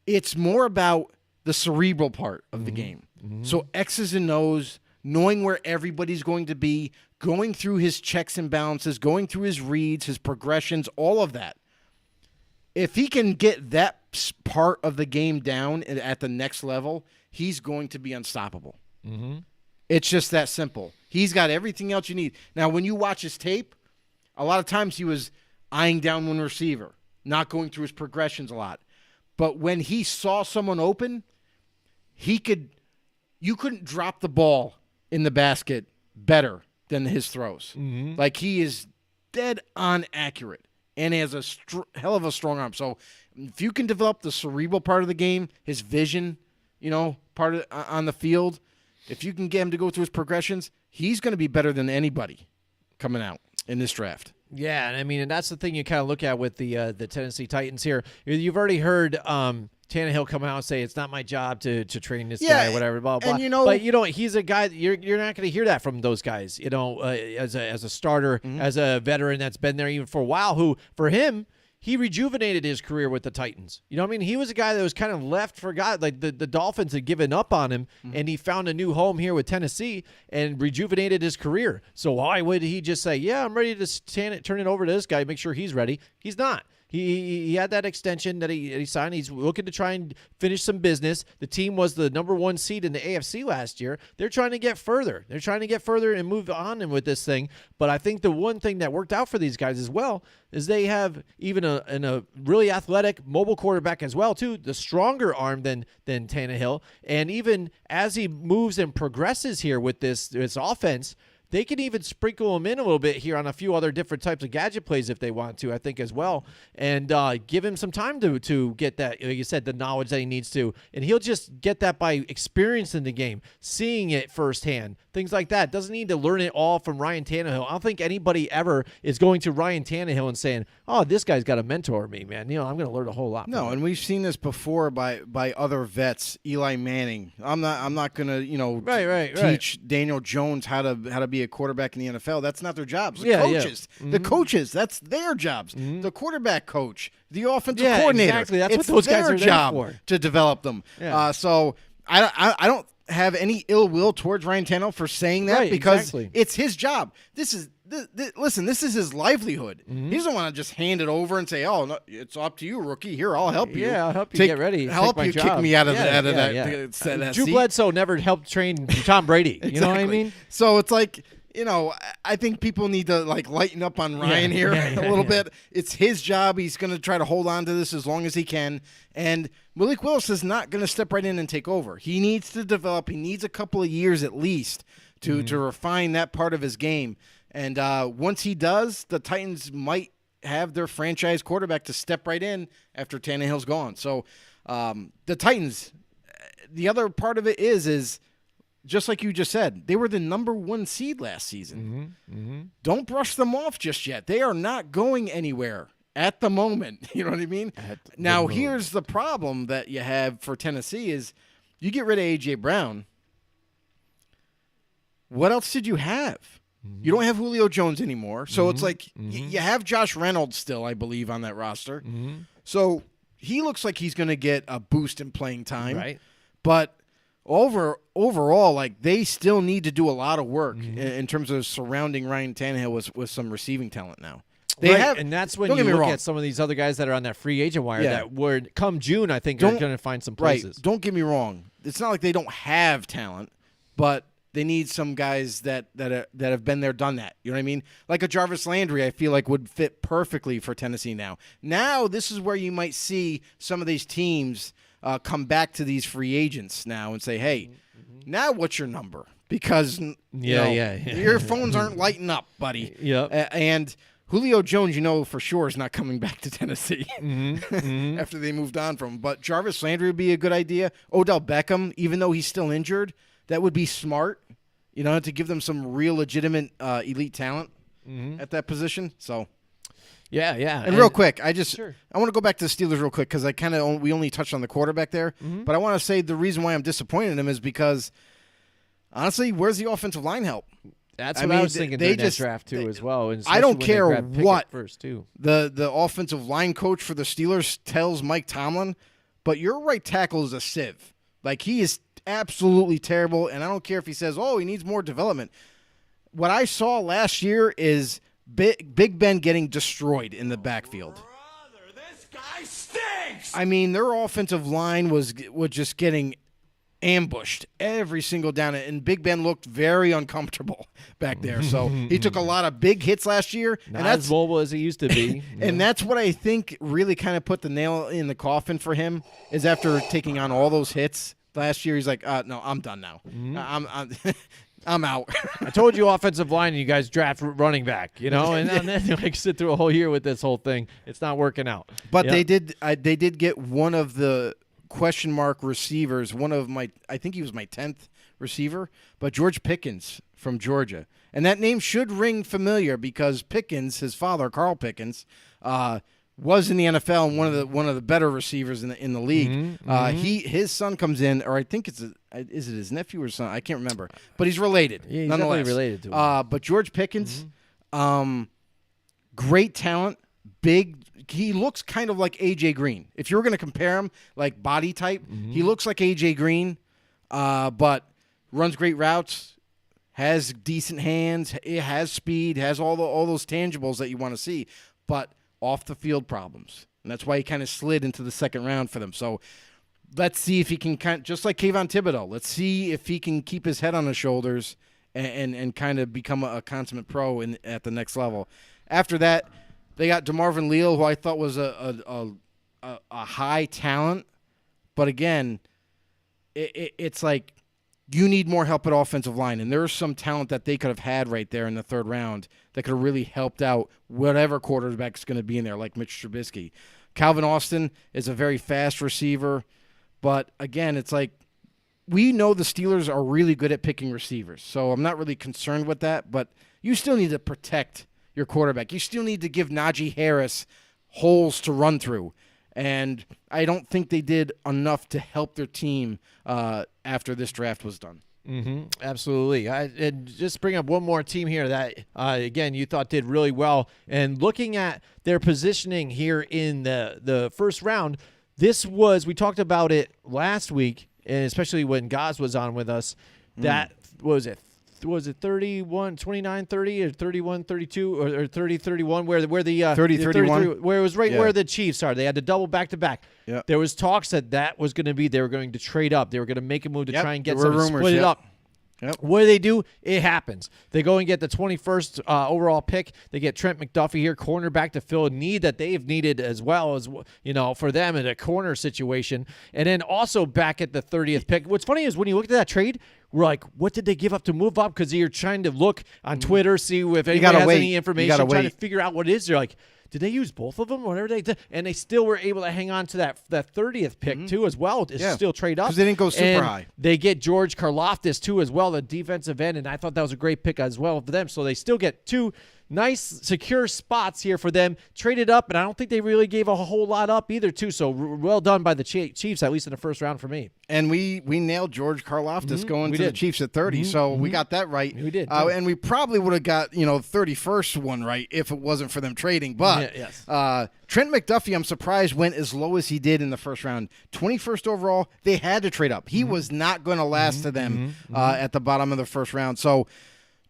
it's more about the cerebral part of the game. So X's and O's, knowing where everybody's going to be, going through his checks and balances, going through his reads, his progressions, all of that. If he can get that part of the game down at the next level, he's going to be unstoppable. It's just that simple. He's got everything else you need. Now, when you watch his tape, a lot of times he was eyeing down one receiver, not going through his progressions a lot. But when he saw someone open, you couldn't drop the ball in the basket better than his throws. Like he is dead on accurate and he has a hell of a strong arm. So if you can develop the cerebral part of the game, his vision, part of on the field, if you can get him to go through his progressions, he's going to be better than anybody coming out in this draft. Yeah, and that's the thing you kind of look at with the Tennessee Titans here. You've already heard Tannehill come out and say it's not my job to train this guy or whatever, blah blah. And but he's a guy you're not going to hear that from those guys. As a starter, as a veteran that's been there even for a while. Who for him, he rejuvenated his career with the Titans. He was a guy that was kind of left forgot. Like the Dolphins had given up on him, and he found a new home here with Tennessee and rejuvenated his career. So why would he just say, "Yeah, I'm ready to turn it over to this guy, make sure he's ready"? He's not. He had that extension that he signed. He's looking to try and finish some business. The team was the number one seed in the AFC last year. They're trying to get further. They're trying to get further and move on with this thing. But I think the one thing that worked out for these guys as well is they have even a really athletic mobile quarterback as well too, the stronger arm than Tannehill. And even as he moves and progresses here with this offense, they can even sprinkle him in a little bit here on a few other different types of gadget plays if they want to, I think, as well. And give him some time to get that, like you said, the knowledge that he needs to. And he'll just get that by experiencing the game, seeing it firsthand, things like that. Doesn't need to learn it all from Ryan Tannehill. I don't think anybody ever is going to Ryan Tannehill and saying, oh, this guy's got to mentor me, man. I'm going to learn a whole lot. No, and we've seen this before by other vets. Eli Manning. I'm not going to teach Daniel Jones how to be a quarterback in the NFL. That's not their jobs. The coaches. The coaches, that's their jobs. The quarterback coach, the offensive coordinator. Exactly. That's it's what those guys are there job for. To develop them. Yeah. So I don't have any ill will towards Ryan Tannehill for saying that because it's his job. Listen, this is his livelihood. He doesn't want to just hand it over and say, "Oh, no, it's up to you, rookie. Here, I'll help you. Yeah, I'll help you get ready. Help you kick me out of that Drew seat." Bledsoe never helped train Tom Brady. You know what I mean? So it's like, I think people need to lighten up on Ryan here a little bit. It's his job. He's going to try to hold on to this as long as he can. And Malik Willis is not going to step right in and take over. He needs to develop. He needs a couple of years at least to refine that part of his game. And once he does, the Titans might have their franchise quarterback to step right in after Tannehill's gone. So the Titans, the other part of it is just like you just said, they were the number one seed last season. Don't brush them off just yet. They are not going anywhere at the moment. You know what I mean? Now, here's the problem that you have for Tennessee is you get rid of A.J. Brown. What else did you have? You don't have Julio Jones anymore. So it's like you have Josh Reynolds still, I believe, on that roster. So he looks like he's going to get a boost in playing time. Right. But overall, they still need to do a lot of work in terms of surrounding Ryan Tannehill with some receiving talent now. They right, have, and that's when don't you get me look wrong. at some of these other guys that are on that free agent wire Yeah. that were come June, I think, are going to find some places. Right. Don't get me wrong. It's not like they don't have talent, but they need some guys that have been there, done that. You know what I mean? Like a Jarvis Landry, I feel like would fit perfectly for Tennessee now. Now, this is where you might see some of these teams come back to these free agents now and say, hey, now what's your number? Because your phones aren't lighting up, buddy. Yep. And Julio Jones, for sure is not coming back to Tennessee after they moved on from him. But Jarvis Landry would be a good idea. Odell Beckham, even though he's still injured, that would be smart, to give them some real legitimate elite talent at that position. So, yeah. And real quick, I want to go back to the Steelers real quick because we only touched on the quarterback there. But I want to say the reason why I'm disappointed in him is because, honestly, where's the offensive line help? That's what I was thinking during that draft too, as well. And I don't care what first too. The offensive line coach for the Steelers tells Mike Tomlin, but your right tackle is a sieve. Like, he is absolutely terrible, and I don't care if he says, he needs more development. What I saw last year is Big Ben getting destroyed in the backfield. Brother, this guy stinks! I mean, their offensive line was just getting ambushed every single down, and Big Ben looked very uncomfortable back there. So he took a lot of big hits last year. Not and that's as mobile as he used to be. And that's what I think really kind of put the nail in the coffin for him, is after taking on all those hits last year, he's like, no, I'm done now. I'm out. I told you offensive line, and you guys draft running back, and then sit through a whole year with this whole thing. It's not working out. But they did get one of the question mark receivers, I think he was my 10th receiver, but George Pickens from Georgia. And that name should ring familiar because Pickens, his father, Carl Pickens, was in the NFL and one of the better receivers in the league. His son comes in, or I think is it his nephew or son? I can't remember, but he's related. Yeah, he's nonetheless. definitely related to him. But George Pickens, great talent, big. He looks kind of like A.J. Green. If you were going to compare him, like body type, he looks like A.J. Green, but runs great routes, has decent hands, has speed, has all those tangibles that you want to see, but off the field problems. And that's why he kind of slid into the second round for them. So let's see if he can just like Kayvon Thibodeau, let's see if he can keep his head on his shoulders and kind of become a consummate pro at the next level. After that, they got DeMarvin Leal, who I thought was a high talent, but again, it's like you need more help at offensive line, and there's some talent that they could have had right there in the third round that could have really helped out whatever quarterback's going to be in there, like Mitch Trubisky. Calvin Austin is a very fast receiver, but again, it's like we know the Steelers are really good at picking receivers, so I'm not really concerned with that, but you still need to protect your quarterback. You still need to give Najee Harris holes to run through. And I don't think they did enough to help their team after this draft was done. Absolutely. And just bring up one more team here that, again, you thought did really well. And looking at their positioning here in the first round, we talked about it last week, and especially when Gaz was on with us, that was it 31 29 30 or 31 32 or 30 31 where the 30 31 where it was right where the Chiefs are. They had to double back to back. There was talks that was going to be, they were going to trade up, they were going to make a move to try and get some split it up. What do they do? It happens. They go and get the 21st overall pick. They get Trent McDuffie here, cornerback, to fill a need that they've needed as well, as for them in a corner situation. And then also back at the 30th pick. What's funny is when you look at that trade, we're like, what did they give up to move up? Because you're trying to look on Twitter, see if anybody has any information, trying to figure out what it is. You're like, did they use both of them? Whatever they did. And they still were able to hang on to that 30th pick, too, as well. To still trade up. Because they didn't go super high. They get George Karlaftis, too, as well, the defensive end. And I thought that was a great pick as well for them. So they still get two nice, secure spots here for them. Traded up, and I don't think they really gave a whole lot up either, too. So well done by the Chiefs, at least in the first round for me. And we nailed George Karlaftis going to the Chiefs at 30, so we got that right. We did. And we probably would have got 31st one right if it wasn't for them trading. But Trent McDuffie, I'm surprised, went as low as he did in the first round. 21st overall, they had to trade up. He was not going to last to them at the bottom of the first round. So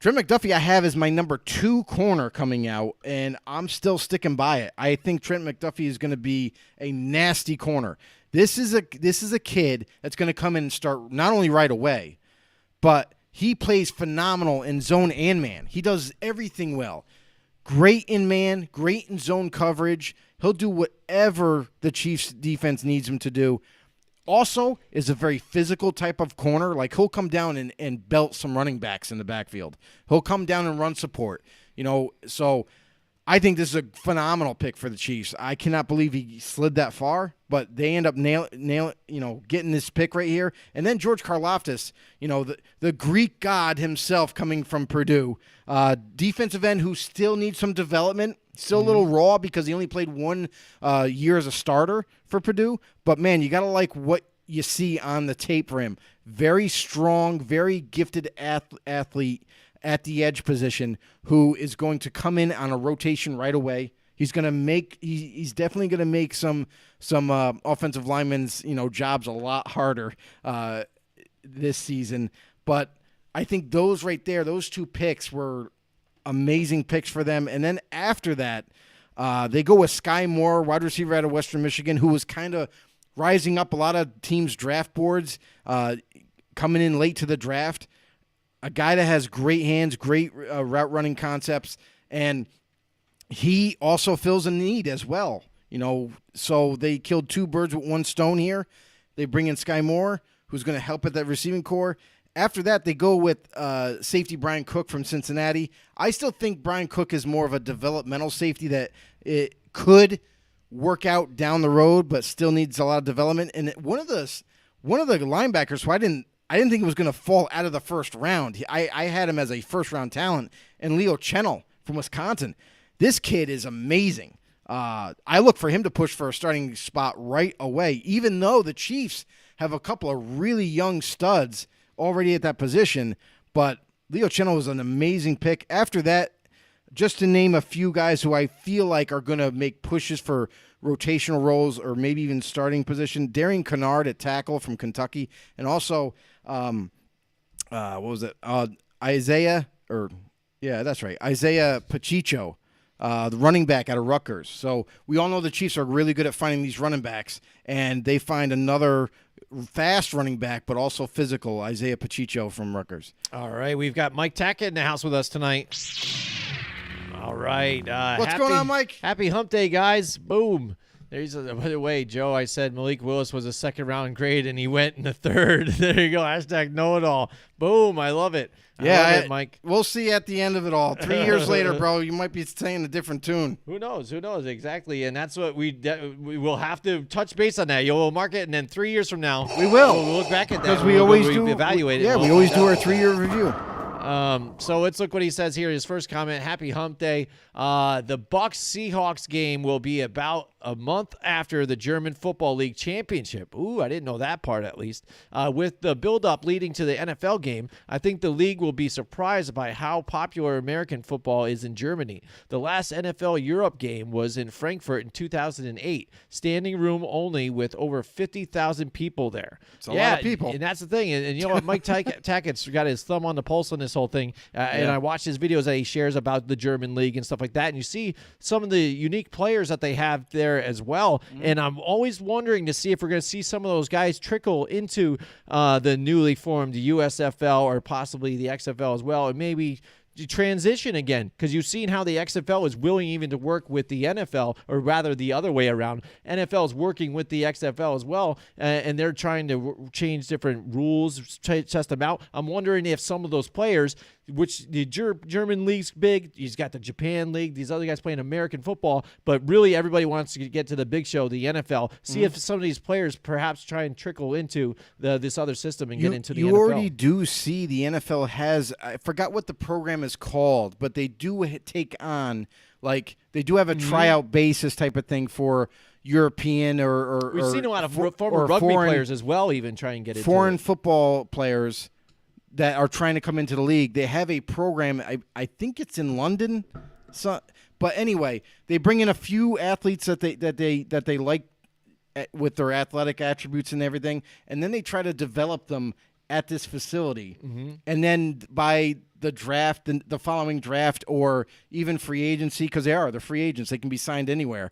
Trent McDuffie I have as my number 2 corner coming out, and I'm still sticking by it. I think Trent McDuffie is going to be a nasty corner. This is a kid that's going to come in and start not only right away, but he plays phenomenal in zone and man. He does everything well. Great in man, great in zone coverage. He'll do whatever the Chiefs defense needs him to do. Also is a very physical type of corner. Like, he'll come down and belt some running backs in the backfield. He'll come down and run support. So I think this is a phenomenal pick for the Chiefs. I cannot believe he slid that far, but they end up getting this pick right here. And then George Karlaftis, the Greek god himself coming from Purdue, defensive end who still needs some development, still a little raw because he only played 1 year as a starter for Purdue. But, man, you got to like what you see on the tape for him. Very strong, very gifted athlete at the edge position who is going to come in on a rotation right away. He's definitely going to make some offensive linemen's jobs a lot harder this season. But I think those right there, those 2 picks were amazing picks for them. And then after that, they go with Skye Moore, wide receiver out of Western Michigan, who was kind of rising up a lot of teams' draft boards, coming in late to the draft. A guy that has great hands, great route running concepts, and he also fills a need as well. So they killed 2 birds with 1 stone here. They bring in Skye Moore, who's going to help at that receiving core. After that, they go with safety Brian Cook from Cincinnati. I still think Brian Cook is more of a developmental safety that it could work out down the road, but still needs a lot of development. And one of the linebackers who I didn't think he was going to fall out of the first round. I had him as a first-round talent, and Leo Chennell from Wisconsin. This kid is amazing. I look for him to push for a starting spot right away, even though the Chiefs have a couple of really young studs already at that position. But Leo Chennell was an amazing pick. After that, just to name a few guys who I feel like are going to make pushes for rotational roles or maybe even starting position, Darian Kennard at tackle from Kentucky, and also Isaiah Pacheco, the running back out of Rutgers. So we all know the Chiefs are really good at finding these running backs, and they find another fast running back, but also physical, Isaiah Pacheco from Rutgers. All right, we've got Mike Tackett in the house with us tonight. All right. What's going on, Mike? Happy hump day, guys. Boom. By the way, Joe, I said Malik Willis was a second-round grade, and he went in the 3rd. There you go. # know-it-all. Boom. I love it. I love it, Mike. We'll see at the end of it all. 3 years later, bro, you might be saying a different tune. Who knows? Exactly. And that's what we will have to touch base on that. You'll mark it, and then 3 years from now, we will. We'll look back at that. Because we always do. Evaluate it. Yeah, we always do our 3-year review. So let's look what he says here. His first comment, happy hump day. The Bucs-Seahawks game will be about a month after the German Football League Championship. Ooh, I didn't know that part at least. With the build-up leading to the NFL game, I think the league will be surprised by how popular American football is in Germany. The last NFL Europe game was in Frankfurt in 2008. Standing room only with over 50,000 people there. It's a lot of people. And that's the thing. And you know what? Mike Tackett's got his thumb on the pulse on this whole thing. And I watch his videos that he shares about the German league and stuff like that. And you see some of the unique players that they have there as well. And I'm always wondering to see if we're going to see some of those guys trickle into the newly formed USFL or possibly the XFL as well, and maybe transition again, because you've seen how the XFL is willing even to work with the NFL, or rather the other way around. NFL is working with the XFL as well, and they're trying to change different rules, test them out. I'm wondering if some of those players, which the German league's big, he's got the Japan league, these other guys playing American football, but really everybody wants to get to the big show, the NFL. See if some of these players perhaps try and trickle into this other system and get into the NFL. You already do see the NFL has, I forgot what the program is called, but they do take on, like, they do have a tryout basis type of thing for European or we've seen a lot of former rugby players as well even try and get into foreign football players that are trying to come into the league. They have a program, I think it's in London. So, but anyway, they bring in a few athletes that they like with their athletic attributes and everything, and then they try to develop them at this facility, and then by the draft, the following draft, or even free agency, because they're free agents, they can be signed anywhere.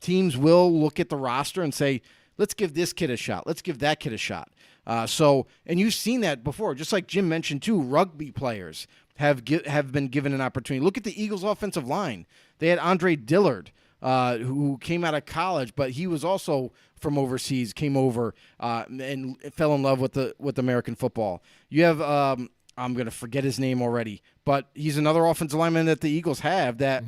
Teams will look at the roster and say, let's give this kid a shot. Let's give that kid a shot. And you've seen that before, just like Jim mentioned too. Rugby players have been given an opportunity. Look at the Eagles' offensive line. They had Andre Dillard, who came out of college, but he was also from overseas, came over and fell in love with American football. You have I'm going to forget his name already, but he's another offensive lineman that the Eagles have that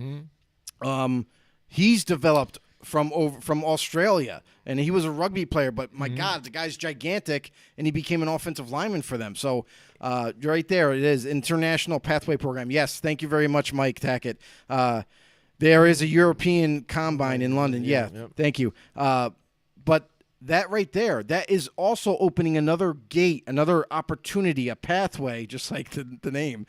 he's developed from Australia, and he was a rugby player, but my God, the guy's gigantic, and he became an offensive lineman for them. So right there it is, International Pathway Program. Yes, thank you very much, Mike Tackett. There is a European Combine in London. Yep. Thank you. But that right there, that is also opening another gate, another opportunity, a pathway, just like the name,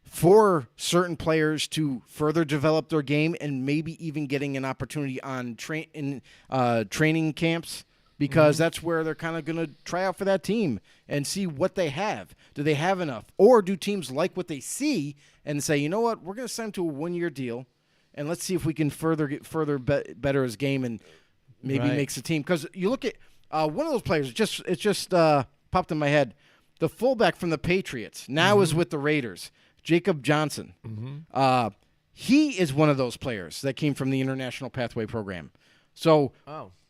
for certain players to further develop their game and maybe even getting an opportunity on training camps, because that's where they're kind of going to try out for that team and see what they have. Do they have enough? Or do teams like what they see and say, you know what, we're going to sign him to a 1-year deal, and let's see if we can better his game and maybe makes a team. Because you look at one of those players, it just popped in my head. The fullback from the Patriots now is with the Raiders, Jacob Johnson. He is one of those players that came from the International Pathway Program. So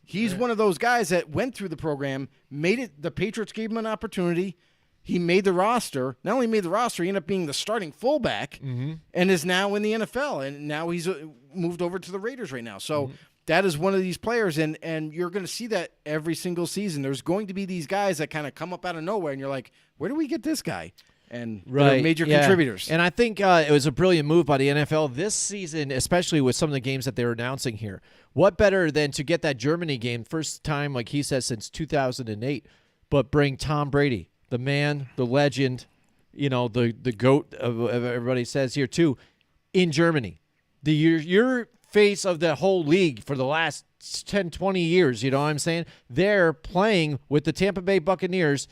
he's one of those guys that went through the program, made it. The Patriots gave him an opportunity. He made the roster. Not only made the roster, he ended up being the starting fullback and is now in the NFL. And now he's moved over to the Raiders right now. So that is one of these players, and you're going to see that every single season. There's going to be these guys that kind of come up out of nowhere, and you're like, where do we get this guy? And they're major contributors. And I think it was a brilliant move by the NFL this season, especially with some of the games that they're announcing here. What better than to get that Germany game, first time, like he says, since 2008, but bring Tom Brady, the man, the legend, the GOAT of everybody says here too, in Germany. Your face of the whole league for the last 10, 20 years, you know what I'm saying? They're playing with the Tampa Bay Buccaneers,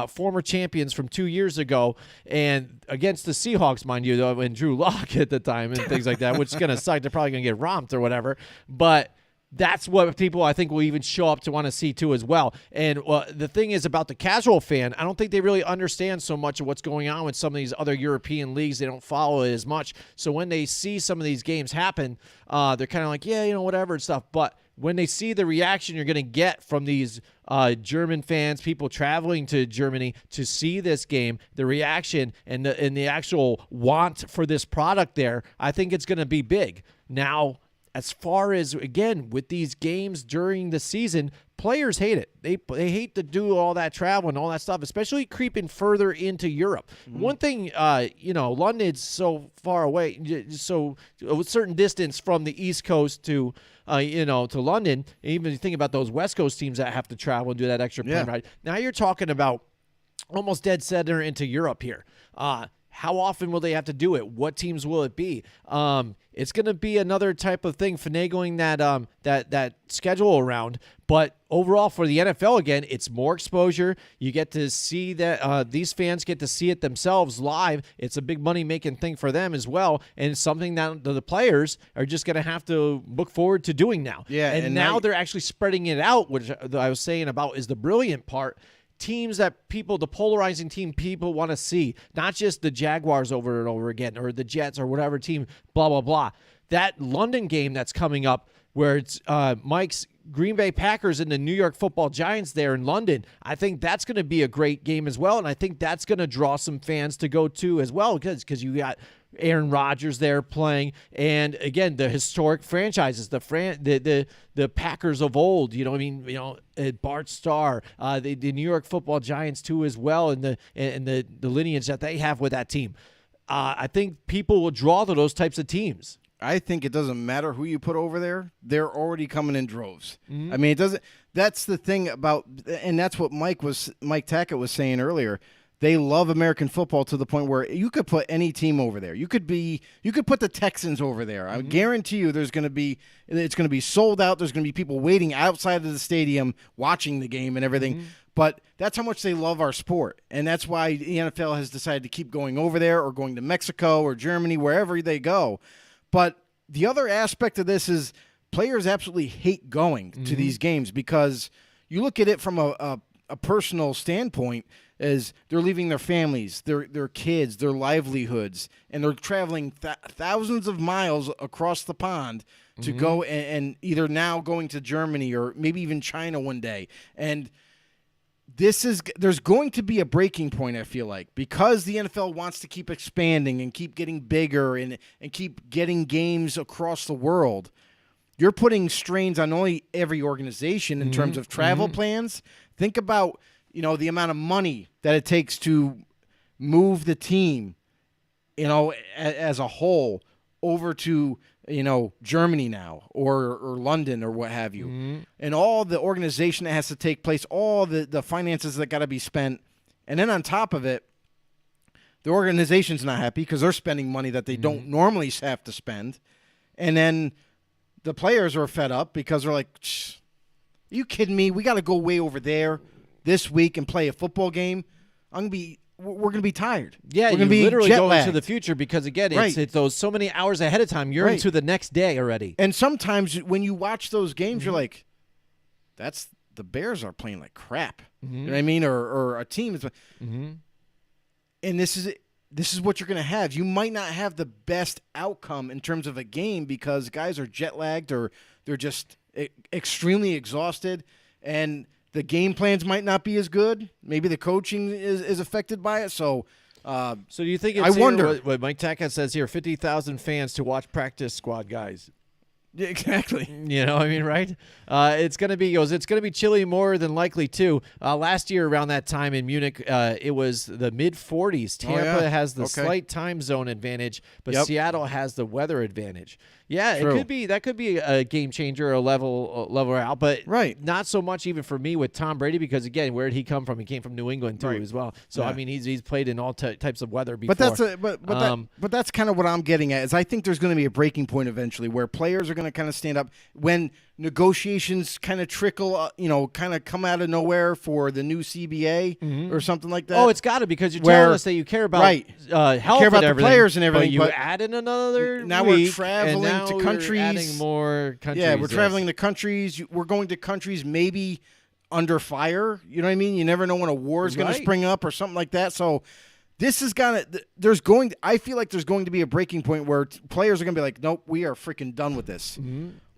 former champions from 2 years ago, and against the Seahawks, mind you, though, and Drew Lock at the time and things like that, which is going to suck. They're probably going to get romped or whatever. But that's what people, I think, will even show up to want to see, too, as well. And the thing is about the casual fan, I don't think they really understand so much of what's going on with some of these other European leagues. They don't follow it as much. So when they see some of these games happen, they're kind of like, yeah, whatever and stuff. But when they see the reaction you're going to get from these German fans, people traveling to Germany to see this game, the reaction and the actual want for this product there, I think it's going to be big. Now, as far as, again, with these games during the season, players hate it. They hate to do all that travel and all that stuff, especially creeping further into Europe. One thing, London's so far away, so a certain distance from the East Coast to London. Even if you think about those West Coast teams that have to travel and do that extra plane ride. Now you're talking about almost dead center into Europe here. How often will they have to do it? What teams will it be? It's going to be another type of thing, finagling that schedule around. But overall, for the NFL, again, it's more exposure. You get to see that these fans get to see it themselves live. It's a big money-making thing for them as well, and it's something that the players are just going to have to look forward to doing now. Yeah, and now they're actually spreading it out, which I was saying about is the brilliant part. Teams that the polarizing team people want to see, not just the Jaguars over and over again, or the Jets or whatever team, blah, blah, blah. That London game that's coming up where it's Mike's Green Bay Packers and the New York Football Giants there in London, I think that's going to be a great game as well, and I think that's going to draw some fans to go to as well, because you got Aaron Rodgers there playing, and again the historic franchises, the Packers of old, Bart Starr, the New York Football Giants too as well, and the lineage that they have with that team. I think people will draw to those types of teams. I think it doesn't matter who you put over there; they're already coming in droves. I mean, it doesn't. That's the thing about, and that's what Mike Tackett was saying earlier. They love American football to the point where you could put any team over there. You could put the Texans over there. I guarantee you it's going to be sold out. There's going to be people waiting outside of the stadium watching the game and everything. But that's how much they love our sport. And that's why the NFL has decided to keep going over there or going to Mexico or Germany, wherever they go. But the other aspect of this is players absolutely hate going to these games because you look at it from a personal standpoint as they're leaving their families, their kids, their livelihoods, and they're traveling thousands of miles across the pond to go and either now going to Germany or maybe even China one day. And there's going to be a breaking point, I feel like, because the NFL wants to keep expanding and keep getting bigger and keep getting games across the world. You're putting strains on only every organization in terms of travel plans. Think about, the amount of money that it takes to move the team, as a whole over to, Germany now or London or what have you. And all the organization that has to take place, all the finances that got to be spent. And then on top of it, the organization's not happy because they're spending money that they don't normally have to spend. And then the players are fed up because they're like, are you kidding me? We got to go way over there this week and play a football game. We're going to be tired. Yeah, we're you be literally jet go lagged. into the future because, again, it's those so many hours ahead of time. You're into the next day already. And sometimes when you watch those games, you're like, the Bears are playing like crap. You know what I mean? Or a team is. And this is what you're going to have. You might not have the best outcome in terms of a game because guys are jet lagged or they're just extremely exhausted, and the game plans might not be as good. Maybe the coaching is affected by it. So do you think it's I wonder what Mike Tackett says here, 50,000 fans to watch practice squad guys? Yeah, exactly. Right? It's going to be chilly more than likely, too. Last year around that time in Munich, it was the mid-40s. Tampa has the slight time zone advantage, but Seattle has the weather advantage. Yeah, True. that could be a game changer, a level out, but not so much even for me with Tom Brady because, again, where did he come from? He came from New England, too, as well. So, he's played in all types of weather before. But that's kind of what I'm getting at is I think there's going to be a breaking point eventually where players are going to kind of stand up when negotiations kind of trickle, kind of come out of nowhere for the new CBA or something like that. Oh, it's got to because you're telling us that you care about health, care about and the players and everything. But you add in another now week, we're traveling and now to countries. You're adding more countries. Yeah, we're traveling to countries. We're going to countries maybe under fire. You know what I mean? You never know when a war is going to spring up or something like that. So. This is I feel like there's going to be a breaking point where players are going to be like, nope, we are freaking done with this.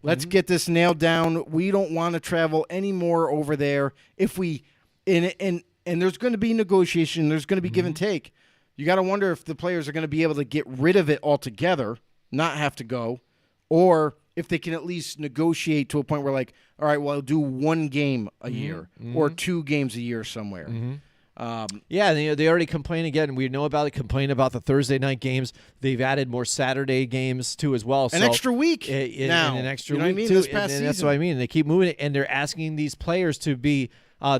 Let's get this nailed down. We don't want to travel anymore over there. If we and there's going to be negotiation, there's going to be give and take. You got to wonder if the players are going to be able to get rid of it altogether, not have to go, or if they can at least negotiate to a point where like, all right, well, I'll do one game a year or 2 games a year somewhere. They already complain again. We know about it. Complain about the Thursday night games. They've added more Saturday games too as well. An extra week now. An extra week what I mean? too. This past season. That's what I mean. They keep moving it, and they're asking these players to be.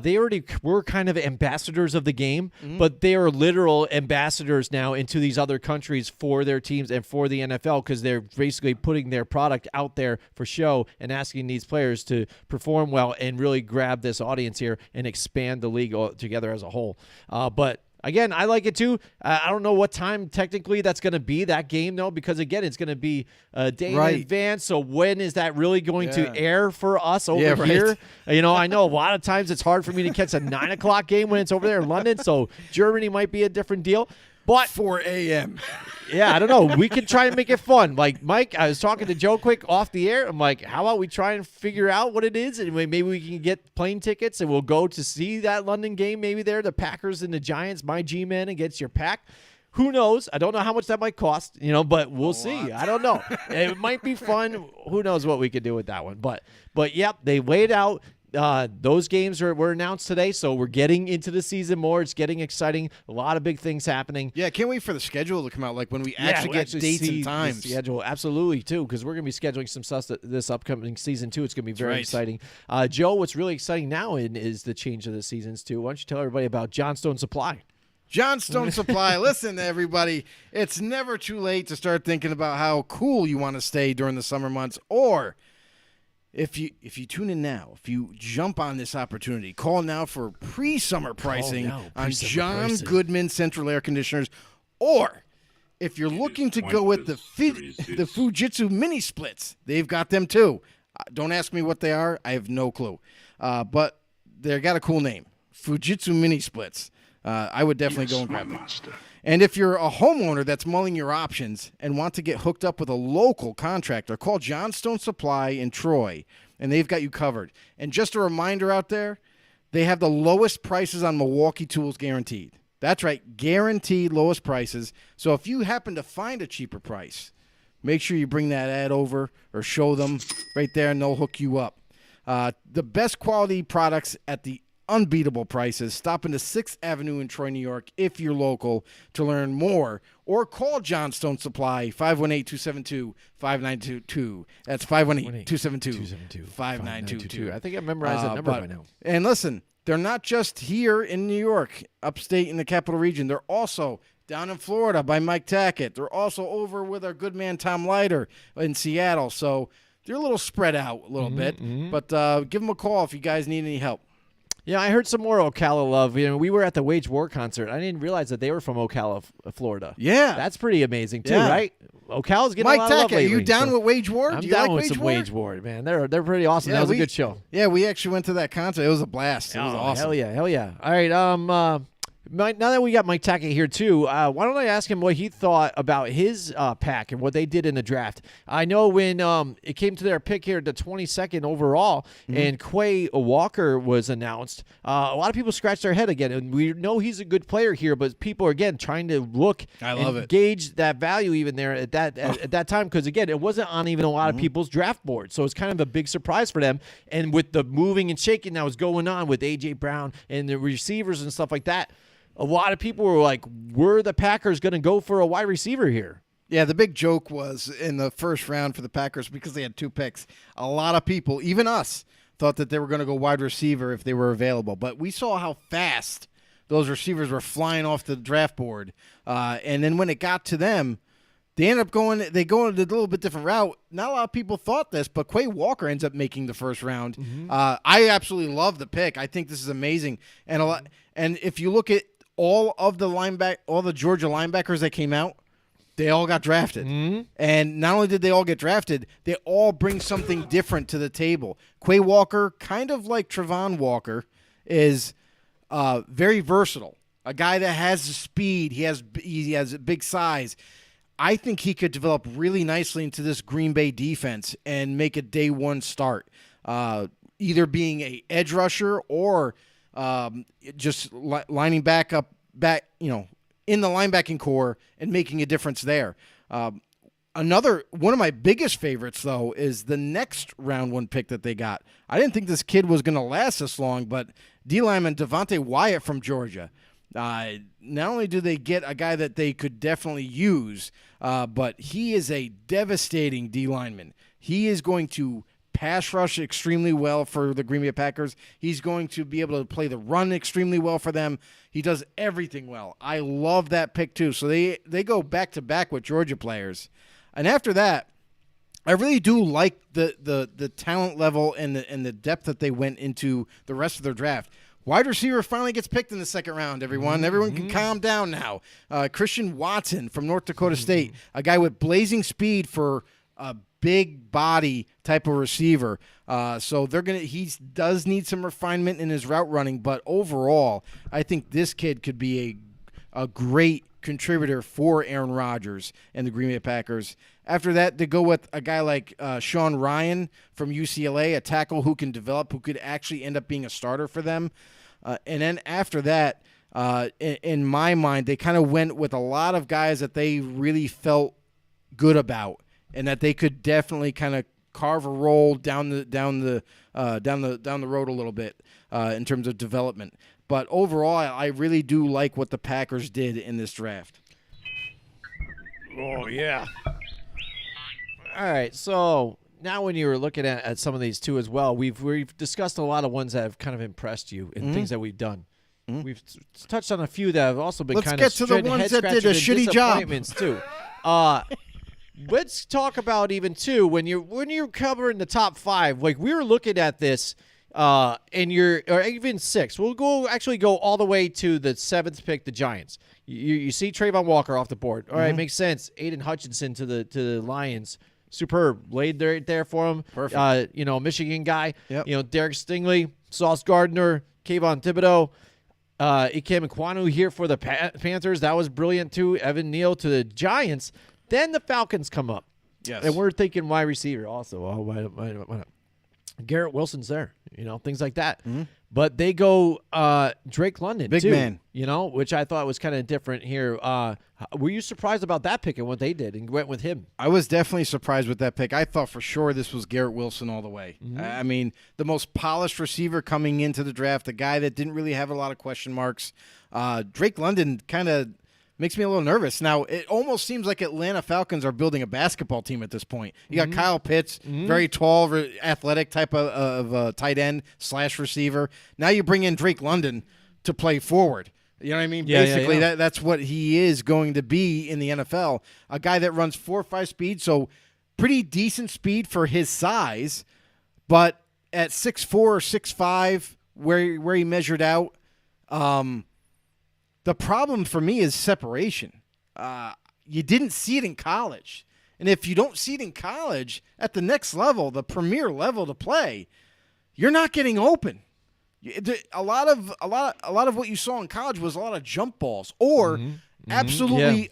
They already were kind of ambassadors of the game, but they are literal ambassadors now into these other countries for their teams and for the NFL because they're basically putting their product out there for show and asking these players to perform well and really grab this audience here and expand the league together as a whole. But again, I like it too. I don't know what time technically that's going to be, that game, though, because, again, it's going to be a day in advance. So when is that really going to air for us over here? I know a lot of times it's hard for me to catch a 9 o'clock game when it's over there in London. So Germany might be a different deal. But 4 a.m. Yeah, I don't know. We can try and make it fun. Like, Mike, I was talking to Joe quick off the air. I'm like, how about we try and figure out what it is? And maybe we can get plane tickets and we'll go to see that London game. Maybe there, the Packers and the Giants, my G-Men against your Pack. Who knows? I don't know how much that might cost, but we'll see. I don't know. It might be fun. Who knows what we could do with that one. But yep, they laid out. Those games were announced today, so we're getting into the season more. It's getting exciting. A lot of big things happening. Yeah, can't wait for the schedule to come out, like when we actually get dates and times. The schedule, absolutely, too, because we're going to be scheduling some stuff this upcoming season, too. It's going to be very exciting. Joe, what's really exciting now is the change of the seasons, too. Why don't you tell everybody about Johnstone Supply? Johnstone Supply. Listen, everybody, it's never too late to start thinking about how cool you want to stay during the summer months, or If you tune in now, if you jump on this opportunity, call now for pre-summer pricing on John Goodman Central Air Conditioners, or if you're looking to go with the Fujitsu mini splits, they've got them too. Don't ask me what they are. I have no clue. But they've got a cool name, Fujitsu mini splits. I would definitely go and grab them. And if you're a homeowner that's mulling your options and want to get hooked up with a local contractor, call Johnstone Supply in Troy, and they've got you covered. And just a reminder out there, they have the lowest prices on Milwaukee tools guaranteed. That's right, guaranteed lowest prices. So if you happen to find a cheaper price, make sure you bring that ad over or show them right there, and they'll hook you up. The best quality products at the unbeatable prices. Stop into 6th Avenue in Troy, New York, if you're local, to learn more, or call Johnstone Supply, 518-272-5922. That's 518-272-5922. I think I memorized that number by now. And listen, they're not just here in New York, upstate in the capital region. They're also down in Florida by Mike Tackett. They're also over with our good man Tom Leiter in Seattle. So they're a little spread out a little bit. But give them a call if you guys need any help. Yeah, I heard some more Ocala love. We were at the Wage War concert. I didn't realize that they were from Ocala, Florida. Yeah. That's pretty amazing, too, right? Ocala's getting Mike a lot of love Tackett, lately. you down with Wage War? I'm Do you down like with some War? Wage War, man. They're pretty awesome. That was a good show. Yeah, we actually went to that concert. It was a blast. It was awesome. Hell yeah. All right, now that we got Mike Tackett here, too, why don't I ask him what he thought about his pack and what they did in the draft? I know when it came to their pick here, the 22nd overall, and Quay Walker was announced, a lot of people scratched their head again. And we know he's a good player here, but people are, again, trying to look and gauge that value even there at that time because, again, it wasn't on even a lot of people's draft boards. So it's kind of a big surprise for them. And with the moving and shaking that was going on with A.J. Brown and the receivers and stuff like that, a lot of people were like, were the Packers going to go for a wide receiver here? Yeah, the big joke was in the first round for the Packers because they had 2 picks. A lot of people, even us, thought that they were going to go wide receiver if they were available. But we saw how fast those receivers were flying off the draft board. And then when it got to them, they ended up going a little bit different route. Not a lot of people thought this, but Quay Walker ends up making the first round. I absolutely love the pick. I think this is amazing. And if you look at all the Georgia linebackers that came out, they all got drafted. And not only did they all get drafted, they all bring something different to the table. Quay Walker, kind of like Trevon Walker, is very versatile. A guy that has speed. He has a big size. I think he could develop really nicely into this Green Bay defense and make a day one start, either being a edge rusher or just lining back in the linebacking core and making a difference there. Another one of my biggest favorites, though, is the next round 1 pick that they got. I didn't think this kid was going to last this long, but D lineman Devonte Wyatt from Georgia. Not only do they get a guy that they could definitely use, but he is a devastating D lineman. He is going to pass rush extremely well for the Green Bay Packers. He's going to be able to play the run extremely well for them. He does everything well. I love that pick too. So they go back-to-back with Georgia players. And after that, I really do like the talent level and the depth that they went into the rest of their draft. Wide receiver finally gets picked in the second round, everyone. Everyone can calm down now. Christian Watson from North Dakota State, a guy with blazing speed for a big body type of receiver. So he does need some refinement in his route running, but overall, I think this kid could be a great contributor for Aaron Rodgers and the Green Bay Packers. After that, they go with a guy like Sean Ryan from UCLA, a tackle who can develop, who could actually end up being a starter for them. And then after that, in my mind, they kind of went with a lot of guys that they really felt good about and that they could definitely kind of carve a roll down the road a little bit in terms of development. But overall, I really do like what the Packers did in this draft. Oh, yeah. All right, so now when you were looking at some of these too as well, we've discussed a lot of ones that have kind of impressed you and things that we've done. We've touched on a few that have also been Let's kind get of to the ones that did a shitty job too. let's talk about even too when you're covering the top 5. Like we were looking at this, and or even 6. We'll go all the way to the 7th pick, the Giants. You see Trayvon Walker off the board. All right, makes sense. Aiden Hutchinson to the Lions. Superb. Laid right there for him. Perfect. Michigan guy. Yep. Derek Stingley, Sauce Gardner, Kayvon Thibodeau, Ikem Ekwonu here for the Panthers. That was brilliant too. Evan Neal to the Giants. Then the Falcons come up. Yes. And we're thinking wide receiver also. Oh, why not? Garrett Wilson's there. Things like that. Mm-hmm. But they go Drake London, big too, man. Which I thought was kind of different here. Were you surprised about that pick and what they did and went with him? I was definitely surprised with that pick. I thought for sure this was Garrett Wilson all the way. Mm-hmm. I mean, the most polished receiver coming into the draft, a guy that didn't really have a lot of question marks. Drake London kind of makes me a little nervous. Now, it almost seems like Atlanta Falcons are building a basketball team at this point. You got Kyle Pitts, very tall, athletic type of tight end / receiver. Now you bring in Drake London to play forward. You know what I mean? Yeah, Basically, yeah. that's what he is going to be in the NFL. A guy that runs 4.5 speed, so pretty decent speed for his size, but at 6'4", 6'5", where he measured out, the problem for me is separation. You didn't see it in college. And if you don't see it in college, at the next level, the premier level to play, you're not getting open. A lot of what you saw in college was a lot of jump balls or absolute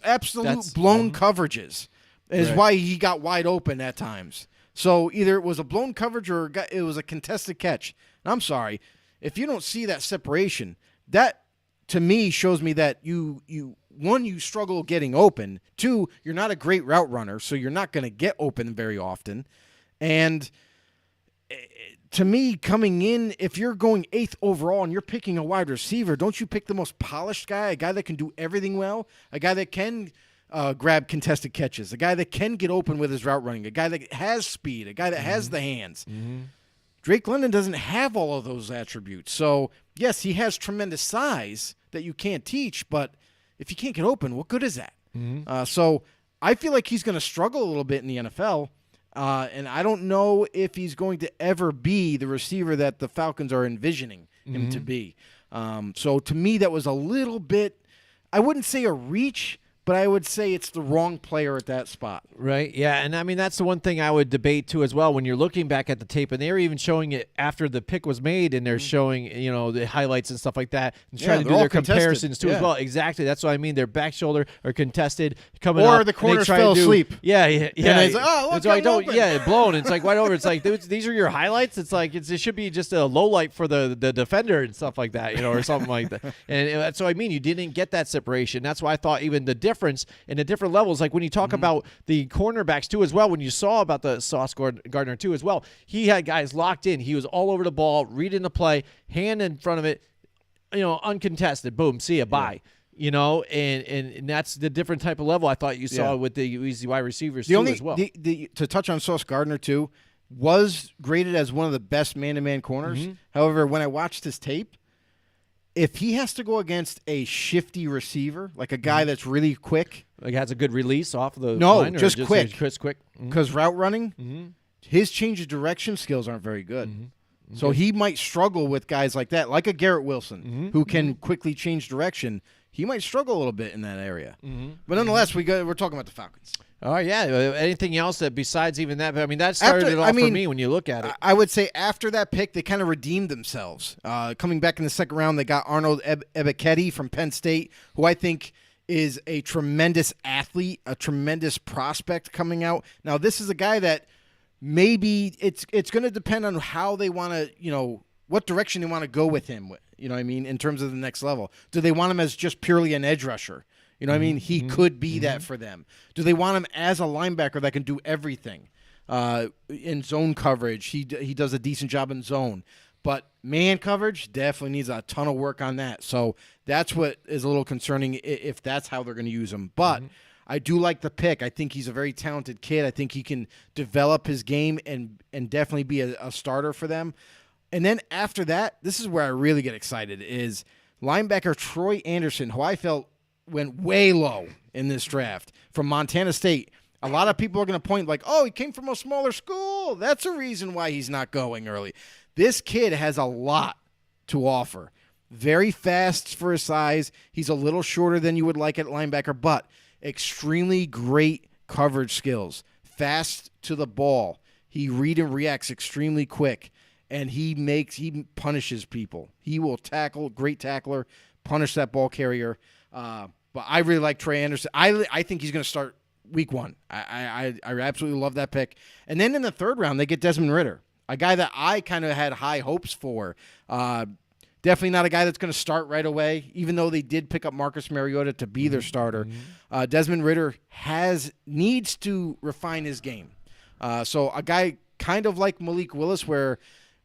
blown coverages is why he got wide open at times. So either it was a blown coverage or it was a contested catch. And I'm sorry, if you don't see that separation, that to me shows me that you struggle getting open. 2, you're not a great route runner, so you're not going to get open very often. And to me, coming in, if you're going 8th overall and you're picking a wide receiver, don't you pick the most polished guy, a guy that can do everything well, a guy that can grab contested catches, a guy that can get open with his route running, a guy that has speed, a guy that has the hands. Drake London doesn't have all of those attributes. So, yes, he has tremendous size that you can't teach, but if you can't get open, what good is that? So I feel like he's going to struggle a little bit in the NFL, and I don't know if he's going to ever be the receiver that the Falcons are envisioning him to be. So to me, that was a little bit, I wouldn't say a reach, but I would say it's the wrong player at that spot. Right, yeah, and I mean, that's the one thing I would debate, too, as well, when you're looking back at the tape, and they're even showing it after the pick was made, and they're showing, the highlights and stuff like that, and trying to do their comparisons, too, as well. Exactly, that's what I mean. Their back shoulder or contested coming up. Or the corners fell asleep. Yeah. And it's like, oh, look, I'm open. Yeah, blown. It's like wide over. It's like, these are your highlights? It's like, it should be just a low light for the defender and stuff like that, or something like that. And that's what I mean. You didn't get that separation. That's why I thought even the difference in the different levels, like when you talk about the cornerbacks too as well, when you saw about the Sauce Gardner too as well, he had guys locked in. He was all over the ball, reading the play, hand in front of it, uncontested. Boom, see ya, bye. And that's the different type of level I thought you saw with the easy wide receivers as well. To touch on Sauce Gardner too, was graded as one of the best man-to-man corners. However, when I watched his tape, if he has to go against a shifty receiver, like a guy that's really quick. Like has a good release off the line? No, just quick. Just quick. Because route running, his change of direction skills aren't very good. So he might struggle with guys like that, like a Garrett Wilson, who can quickly change direction. He might struggle a little bit in that area. But nonetheless, we're talking about the Falcons. Oh, yeah. Anything else that besides even that? I mean, that started it off for me when you look at it. I would say after that pick, they kind of redeemed themselves. Coming back in the second round, they got Arnold Ebiketie from Penn State, who I think is a tremendous athlete, a tremendous prospect coming out. Now, this is a guy that maybe it's going to depend on how they want to, what direction they want to go with him, you know what I mean, in terms of the next level. Do they want him as just purely an edge rusher? You know what I mean? He could be that for them. Do they want him as a linebacker that can do everything? In zone coverage, he does a decent job in zone. But man coverage definitely needs a ton of work on that. So that's what is a little concerning if that's how they're going to use him. But I do like the pick. I think he's a very talented kid. I think he can develop his game and definitely be a starter for them. And then after that, this is where I really get excited, is linebacker Troy Anderson, who I felt went way low in this draft from Montana State. A lot of people are going to point like, oh, he came from a smaller school. That's a reason why he's not going early. This kid has a lot to offer. Very fast for his size. He's a little shorter than you would like at linebacker, but extremely great coverage skills. Fast to the ball. He read and reacts extremely quick, and he punishes people. He will tackle, great tackler, punish that ball carrier. But I really like Trey Anderson. I think he's going to start week 1. I absolutely love that pick. And then in the 3rd round, they get Desmond Ritter, a guy that I kind of had high hopes for. Definitely not a guy that's going to start right away, even though they did pick up Marcus Mariota to be their starter. Desmond Ritter needs to refine his game. So a guy kind of like Malik Willis, where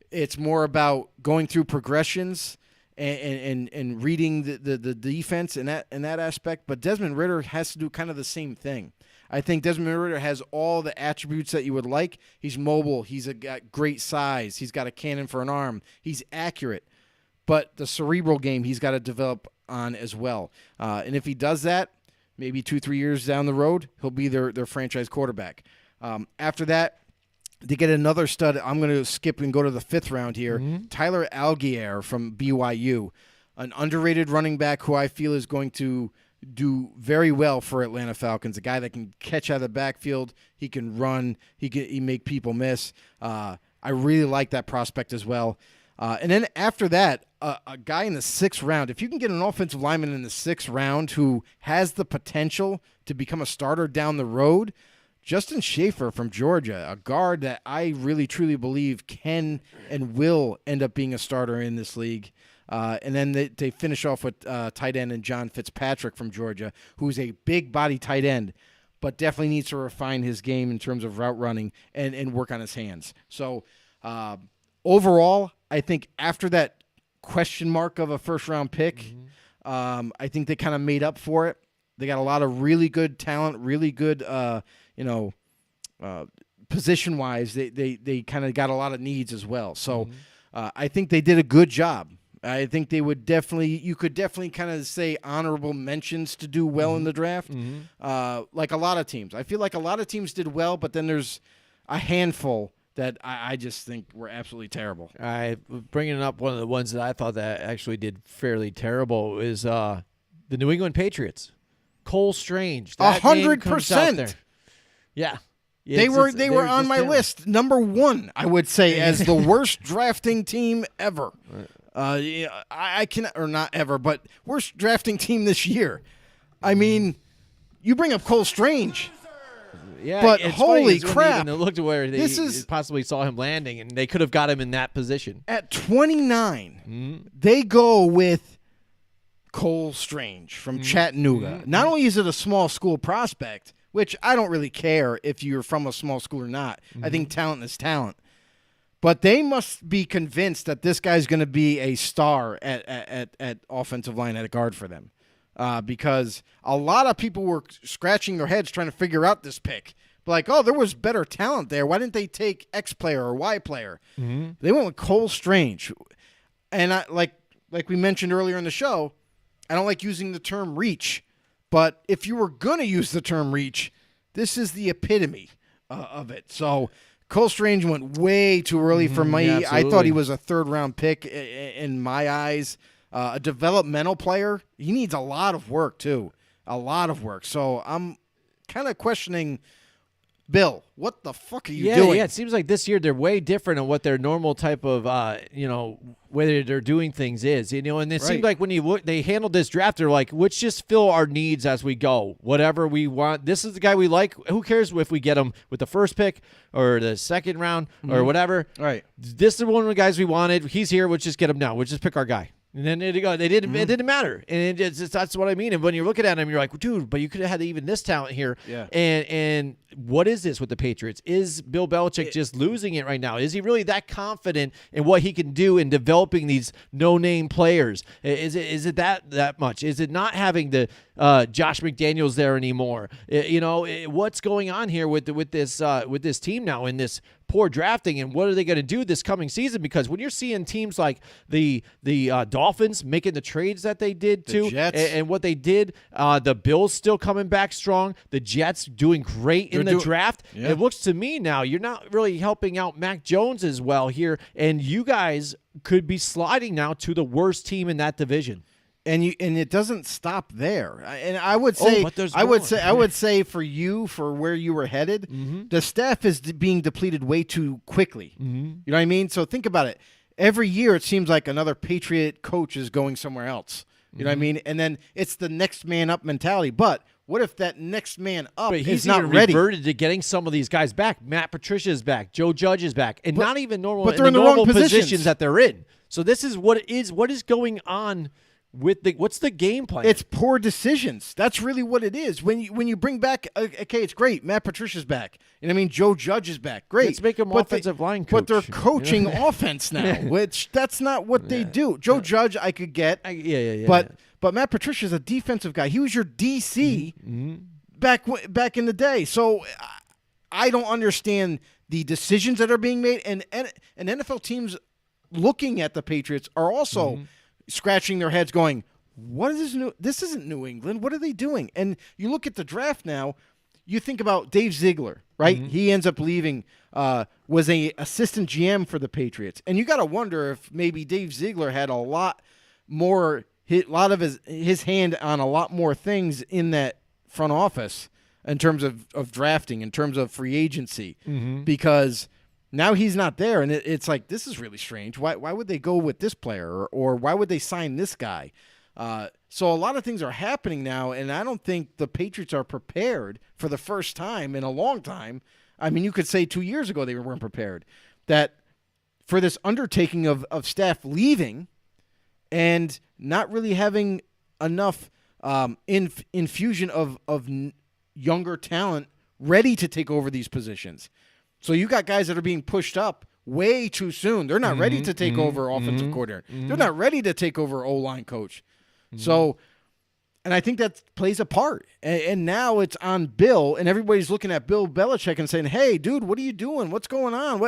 it's more about going through progressions and reading the defense in that aspect. But Desmond Ritter has to do kind of the same thing. I think Desmond Ritter has all the attributes that you would like. He's mobile. He's got great size. He's got a cannon for an arm. He's accurate. But the cerebral game he's got to develop on as well. And if he does that, maybe 2-3 years down the road, he'll be their franchise quarterback. After that, to get another stud, I'm going to skip and go to the 5th round here. Tyler Algier from BYU, an underrated running back who I feel is going to do very well for Atlanta Falcons. A guy that can catch out of the backfield. He can run. He make people miss. I really like that prospect as well. And then after that, a guy in the 6th round. If you can get an offensive lineman in the 6th round who has the potential to become a starter down the road, Justin Shafer from Georgia, a guard that I really truly believe can and will end up being a starter in this league. And then they finish off with tight end and John Fitzpatrick from Georgia, who's a big body tight end, but definitely needs to refine his game in terms of route running and work on his hands. So overall, I think after that question mark of a first-round pick, I think they kind of made up for it. They got a lot of really good talent, really good, position-wise. They kind of got a lot of needs as well. So I think they did a good job. I think you could definitely kind of say honorable mentions to do well in the draft, like a lot of teams. I feel like a lot of teams did well, but then there's a handful that I just think were absolutely terrible. Bringing up one of the ones that I thought that actually did fairly terrible is the New England Patriots. Cole Strange. 100%. Yeah. They were on my list. Number 1, I would say, as the worst drafting team ever. I cannot, or not ever, but worst drafting team this year. I mean, you bring up Cole Strange. Yeah, but holy crap! They looked where they possibly saw him landing, and they could have got him in that position. At 29, they go with Cole Strange from Chattanooga. Not only is it a small school prospect, which I don't really care if you're from a small school or not. I think talent is talent. But they must be convinced that this guy's going to be a star at offensive line at a guard for them. Because a lot of people were scratching their heads trying to figure out this pick. Like, oh, there was better talent there. Why didn't they take X player or Y player? They went with Cole Strange. And like we mentioned earlier in the show, I don't like using the term reach. But if you were going to use the term reach, this is the epitome of it. So Cole Strange went way too early for me. Yeah, I thought he was a 3rd-round pick in my eyes. A developmental player, he needs a lot of work, too. A lot of work. So I'm kind of questioning, Bill, what the fuck are you doing? Yeah, it seems like this year they're way different on what their normal type of, whether they're doing things is. And it seemed like when you look, they handled this draft, they're like, let's just fill our needs as we go. Whatever we want. This is the guy we like. Who cares if we get him with the first pick or the 2nd round or whatever? Right. This is one of the guys we wanted. He's here. Let's just get him now. Let's just pick our guy. And then it didn't matter. And that's what I mean. And when you're looking at him, you're like, dude, but you could have had even this talent here. Yeah. And what is this with the Patriots? Is Bill Belichick just losing it right now? Is he really that confident in what he can do in developing these no-name players? Is it that much? Is it not having the Josh McDaniels there anymore? What's going on here with this team now in this poor drafting, and what are they going to do this coming season? Because when you're seeing teams like the Dolphins making the trades that they did too, and what they did, the Bills still coming back strong, the Jets doing great in the draft. Yeah. It looks to me now you're not really helping out Mac Jones as well here, and you guys could be sliding now to the worst team in that division. And it doesn't stop there. And I would say, I would say for where you were headed, the staff is being depleted way too quickly. You know what I mean? So think about it. Every year it seems like another Patriot coach is going somewhere else. You know what I mean? And then it's the next man up mentality. But what if that next man up is not ready? Reverted to getting some of these guys back. Matt Patricia is back. Joe Judge is back, and not even normal. But they're in the wrong positions that they're in. So this is what is going on. What's the game plan? It's poor decisions. That's really what it is. When you bring back, okay, it's great. Matt Patricia's back. You know what I mean? Joe Judge is back. Great. Let's make him offensive line coach. But they're coaching offense now, which that's not what they do. Joe Judge, I could get. But Matt Patricia's a defensive guy. He was your DC back in the day. So I don't understand the decisions that are being made. And NFL teams looking at the Patriots are also scratching their heads going, what is this new? This isn't New England. What are they doing? And you look at the draft now, you think about Dave Ziegler, right? He ends up leaving, was a assistant GM for the Patriots. And you got to wonder if maybe Dave Ziegler had a lot of his hand on a lot more things in that front office in terms of drafting, in terms of free agency, because now he's not there, and it's like, this is really strange. Why would they go with this player, or why would they sign this guy? So a lot of things are happening now, and I don't think the Patriots are prepared for the first time in a long time. I mean, you could say 2 years ago they weren't prepared. That for this undertaking of staff leaving and not really having enough infusion of younger talent ready to take over these positions. So you got guys that are being pushed up way too soon. They're not ready to take over offensive coordinator. They're not ready to take over O-line coach. So, and I think that plays a part. And now it's on Bill, and everybody's looking at Bill Belichick and saying, hey, dude, what are you doing? What's going on?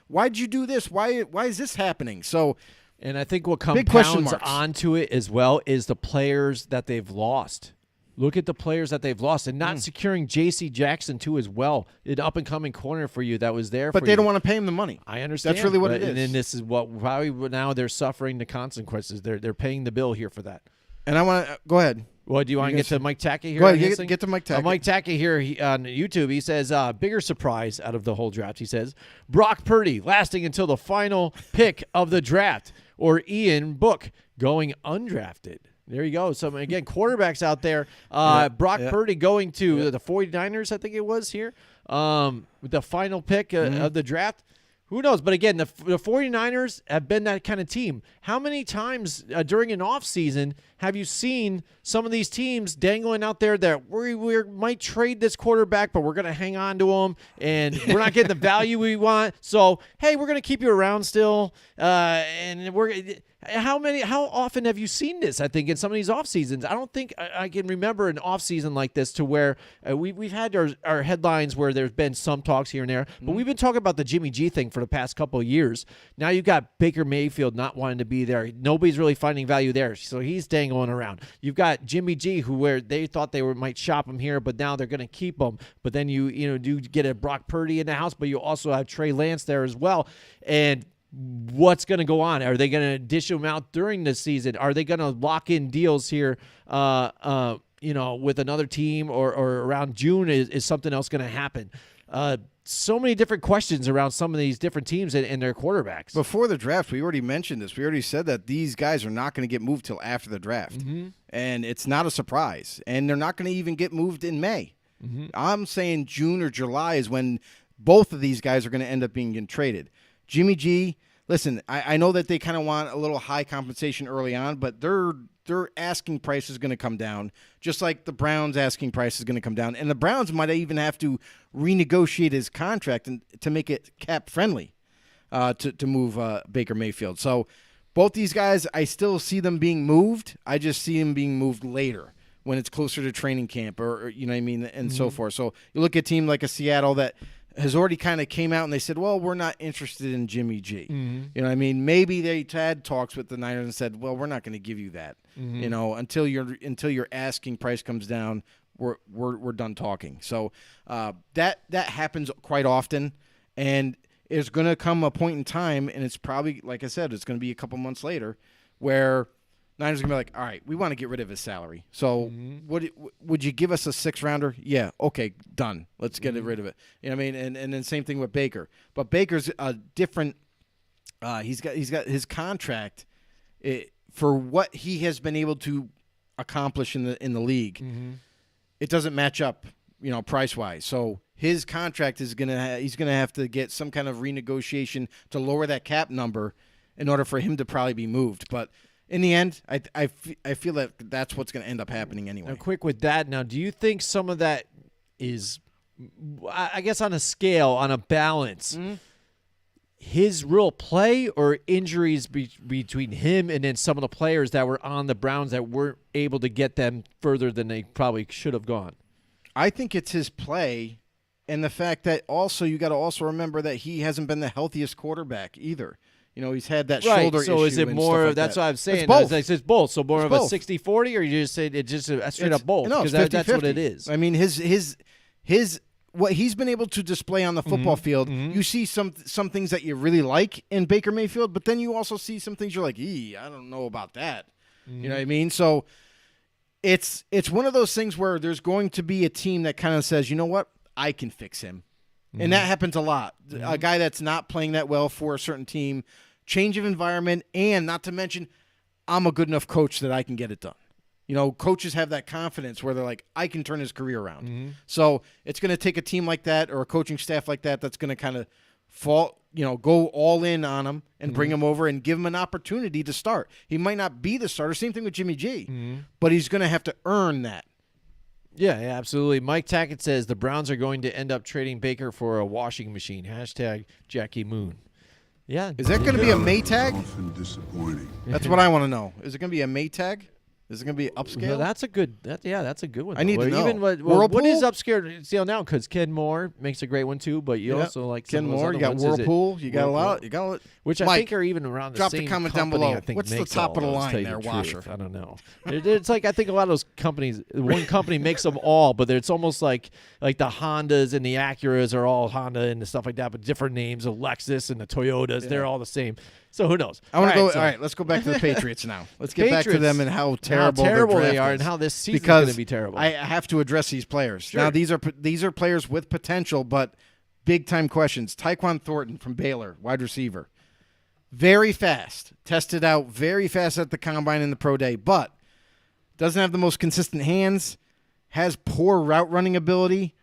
Why'd you do this? Why is this happening? So, and I think what compounds onto it as well is the players that they've lost. Look at the players that they've lost, and not securing J.C. Jackson, too, as well. An up-and-coming corner for you that was there But they don't want to pay him the money. I understand. That's really what it is. And then this is why now they're suffering the consequences. They're paying the bill here for that. And I want to – go ahead. Well, do you want to get to Mike Tackett here? Go ahead, get to Mike Tackett. Mike Tackett here on YouTube, he says, bigger surprise out of the whole draft, he says, Brock Purdy lasting until the final pick of the draft, or Ian Book going undrafted. There you go. So, again, quarterbacks out there. Brock Purdy going to the 49ers, I think it was here, with the final pick of the draft. Who knows? But, again, the 49ers have been that kind of team. How many times during an offseason have you seen some of these teams dangling out there that we might trade this quarterback, but we're going to hang on to him, and we're not getting the value we want. So, hey, we're going to keep you around still, and how often have you seen this, I think, in some of these off seasons? I don't think I can remember an off season like this to where we've had our headlines where there's been some talks here and there, but we've been talking about the Jimmy G thing for the past couple of years. Now you've got Baker Mayfield not wanting to be there. Nobody's really finding value there, so he's dangling around. You've got Jimmy G, where they thought they might shop him here, but now they're going to keep him. But then you do get a Brock Purdy in the house, but you also have Trey Lance there as well. And what's going to go on? Are they going to dish them out during the season? Are they going to lock in deals here, with another team or around June? Is something else going to happen? So many different questions around some of these different teams and their quarterbacks. Before the draft, we already mentioned this. We already said that these guys are not going to get moved till after the draft. And it's not a surprise. And they're not going to even get moved in May. I'm saying June or July is when both of these guys are going to end up being traded. Jimmy G, listen, I know that they kind of want a little high compensation early on, but their asking price is going to come down, just like the Browns' asking price is going to come down. And the Browns might even have to renegotiate his contract to make it cap-friendly to move Baker Mayfield. So both these guys, I still see them being moved. I just see them being moved later when it's closer to training camp or you know what I mean, and so forth. So you look at a team like a Seattle that has already kind of came out and they said, well, we're not interested in Jimmy G. Mm-hmm. You know what I mean? Maybe they had talks with the Niners and said, well, we're not going to give you that. Mm-hmm. You know, until your asking price comes down, we're done talking. So that happens quite often, and there's going to come a point in time, and it's probably, like I said, it's going to be a couple months later, where Niners are going to be like, all right, we want to get rid of his salary. So would you give us a 6th-rounder? Yeah, okay, done. Let's get rid of it. You know what I mean? And then same thing with Baker. But Baker's a different he's got his contract for what he has been able to accomplish in the league. Mm-hmm. It doesn't match up, you know, price-wise. So his contract is he's going to have to get some kind of renegotiation to lower that cap number in order for him to probably be moved. But in the end, I feel that that's what's going to end up happening anyway. Now, quick with that. Now, do you think some of that is, I guess, on a scale, on a balance, his real play or injuries between him and then some of the players that were on the Browns that weren't able to get them further than they probably should have gone? I think it's his play, and the fact that also you got to also remember that he hasn't been the healthiest quarterback either. You know, he's had that shoulder issue. So is it and more? stuff like That's that. what I'm saying. It's both. It's both. So more It's of both. a 60-40, or you just say it's just a straight up both? No, Because it's 50-50. that's what it is. I mean, his what he's been able to display on the football field, you see some things that you really like in Baker Mayfield, but then you also see some things you're like, I don't know about that. You know what I mean? So it's one of those things where there's going to be a team that kind of says, you know what, I can fix him. And that happens a lot. A guy that's not playing that well for a certain team, change of environment, and not to mention, I'm a good enough coach that I can get it done. You know, coaches have that confidence where they're like, I can turn his career around. So it's going to take a team like that or a coaching staff like that that's going to kind of go all in on him and bring him over and give him an opportunity to start. He might not be the starter. Same thing with Jimmy G, but he's going to have to earn that. Yeah, absolutely. Mike Tackett says the Browns are going to end up trading Baker for a washing machine. # Jackie Moon. Yeah. Is that going to be a Maytag? Often disappointing. That's what I want to know. Is it going to be a Maytag? Is it going to be upscale? Well, that's a good. That's a good one. I need to know. Even what is upscale? See now because Ken Moore makes a great one too. But you also like Ken some of those Moore. other You got ones. Whirlpool. You got a lot. You got which Mike, I think are even around the drop same the comment company, down below. I think What's the makes top all of the those, line tell you there, the Washer? truth. I don't know. It's like I think a lot of those companies. One company makes them all, but it's almost like the Hondas and the Acuras are all Honda and stuff like that, but different names. The Lexus and the Toyotas, they're all the same. So who knows? I want to go. So all right, let's go back to the Patriots now. Let's get back to Patriots, them and how terrible, they their draft are is. and how this season is Because going to be terrible. I have to address these players. Sure. Now, these are players with potential, but big-time questions. Tyquan Thornton from Baylor, wide receiver. Very fast. Tested out very fast at the Combine and the Pro Day, but doesn't have the most consistent hands, has poor route running ability,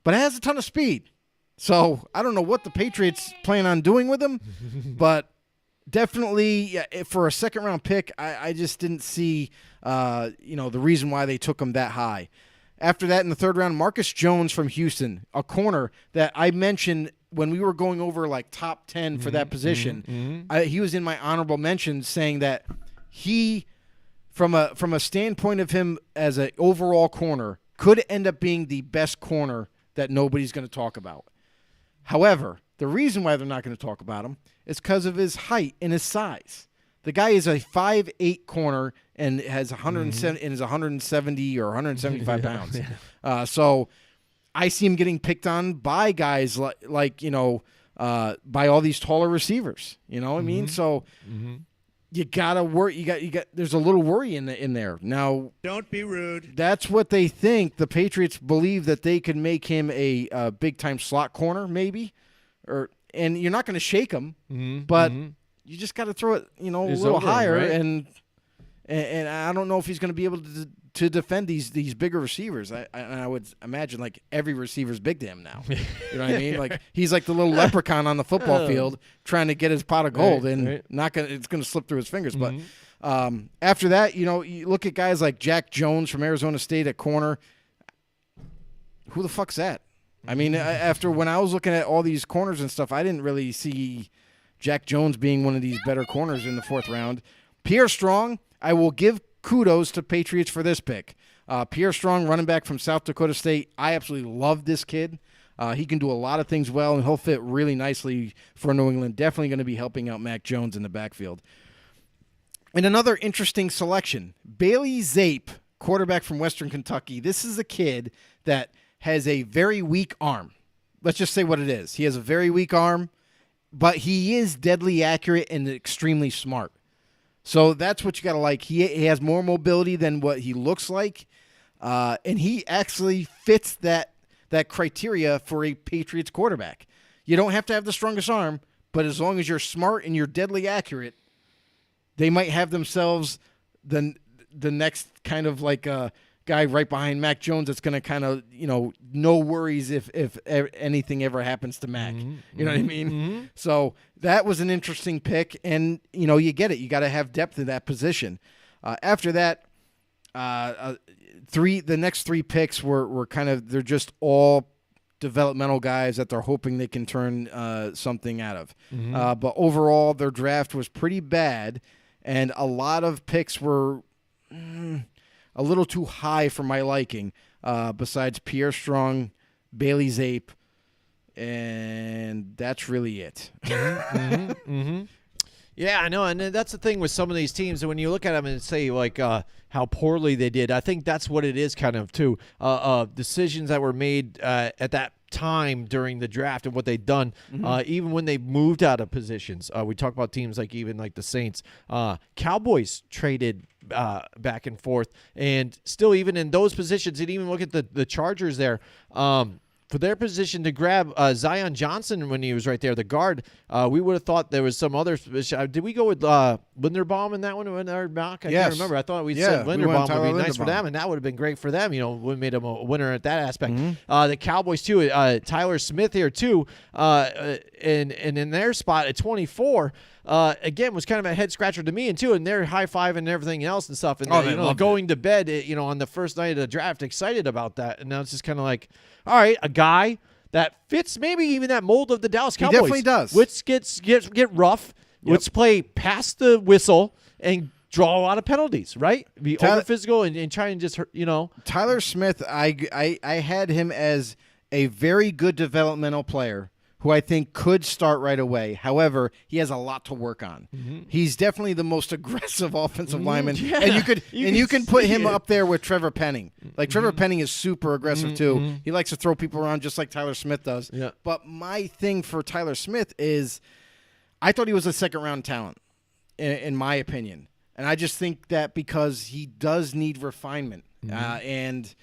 but has a ton of speed. So I don't know what the Patriots plan on doing with him, but definitely for a second-round pick, I just didn't see the reason why they took him that high. After that, in the 3rd round, Marcus Jones from Houston, a corner that I mentioned when we were going over like top 10 for that position. He was in my honorable mentions, saying that he, from a standpoint of him as an overall corner, could end up being the best corner that nobody's going to talk about. However, the reason why they're not going to talk about him is because of his height and his size. The guy is a 5'8" corner and has 170 and is 170 or 175 pounds. So I see him getting picked on by guys like by all these taller receivers. You know what I mean? So you gotta worry. You got. There's a little worry in there now. Don't be rude. That's what they think. The Patriots believe that they could make him a big time slot corner, maybe, and you're not going to shake him, but you just got to throw it, a little higher, right? and I don't know if he's going to be able to defend these bigger receivers. I would imagine like every receiver's big to him now. You know what I mean? Like he's like the little leprechaun on the football field trying to get his pot of gold, and it's going to slip through his fingers. But after that, you look at guys like Jack Jones from Arizona State at corner. Who the fuck's that? I mean, after when I was looking at all these corners and stuff, I didn't really see Jack Jones being one of these better corners in the 4th round. Pierre Strong, I will give kudos to Patriots for this pick. Pierre Strong, running back from South Dakota State. I absolutely love this kid. He can do a lot of things well, and he'll fit really nicely for New England. Definitely going to be helping out Mac Jones in the backfield. And another interesting selection, Bailey Zape, quarterback from Western Kentucky. This is a kid that has a very weak arm. Let's just say what it is. He has a very weak arm, but he is deadly accurate and extremely smart. So that's what you got to like. He has more mobility than what he looks like, and he actually fits that criteria for a Patriots quarterback. You don't have to have the strongest arm, but as long as you're smart and you're deadly accurate, they might have themselves the next kind of like guy right behind Mac Jones that's going to kind of, no worries if anything ever happens to Mac. You know what I mean? Mm-hmm. So that was an interesting pick, and, you get it. You got to have depth in that position. After that, the next three picks were kind of, they're just all developmental guys that they're hoping they can turn something out of. Mm-hmm. But overall, their draft was pretty bad, and a lot of picks were a little too high for my liking, besides Pierre Strong, Bailey Zape, and that's really it. Mm-hmm. Mm-hmm. Yeah, I know, and that's the thing with some of these teams. And when you look at them and say like how poorly they did, I think that's what it is kind of too. Decisions that were made at that time during the draft and what they'd done, even when they moved out of positions. We talk about teams like even like the Saints. Cowboys traded back and forth, and still even in those positions, and even look at the Chargers there. For their position to grab Zion Johnson when he was right there, the guard, we would have thought there was some other position. Did we go with Linderbaum in that one in our mock? I can't remember. I thought we said Linderbaum would be nice for them, and that would have been great for them. We made him a winner at that aspect. Mm-hmm. The Cowboys, too, Tyler Smith here, too, and in their spot at 24, again, was kind of a head scratcher to me, and they're high fiving and everything else and stuff. And going to bed, on the first night of the draft, excited about that. And now it's just kind of like, all right, a guy that fits maybe even that mold of the Dallas Cowboys. He definitely does. Let's get rough. Yep. Let's play past the whistle and draw a lot of penalties, right? Be over physical and try and just hurt, Tyler Smith, I had him as a very good developmental player who I think could start right away. However, he has a lot to work on. Mm-hmm. He's definitely the most aggressive offensive lineman, and you can put him up there with Trevor Penning. Like Trevor Penning is super aggressive too. He likes to throw people around just like Tyler Smith does. Yeah. But my thing for Tyler Smith is, I thought he was a second-round talent, in my opinion, and I just think that because he does need refinement, and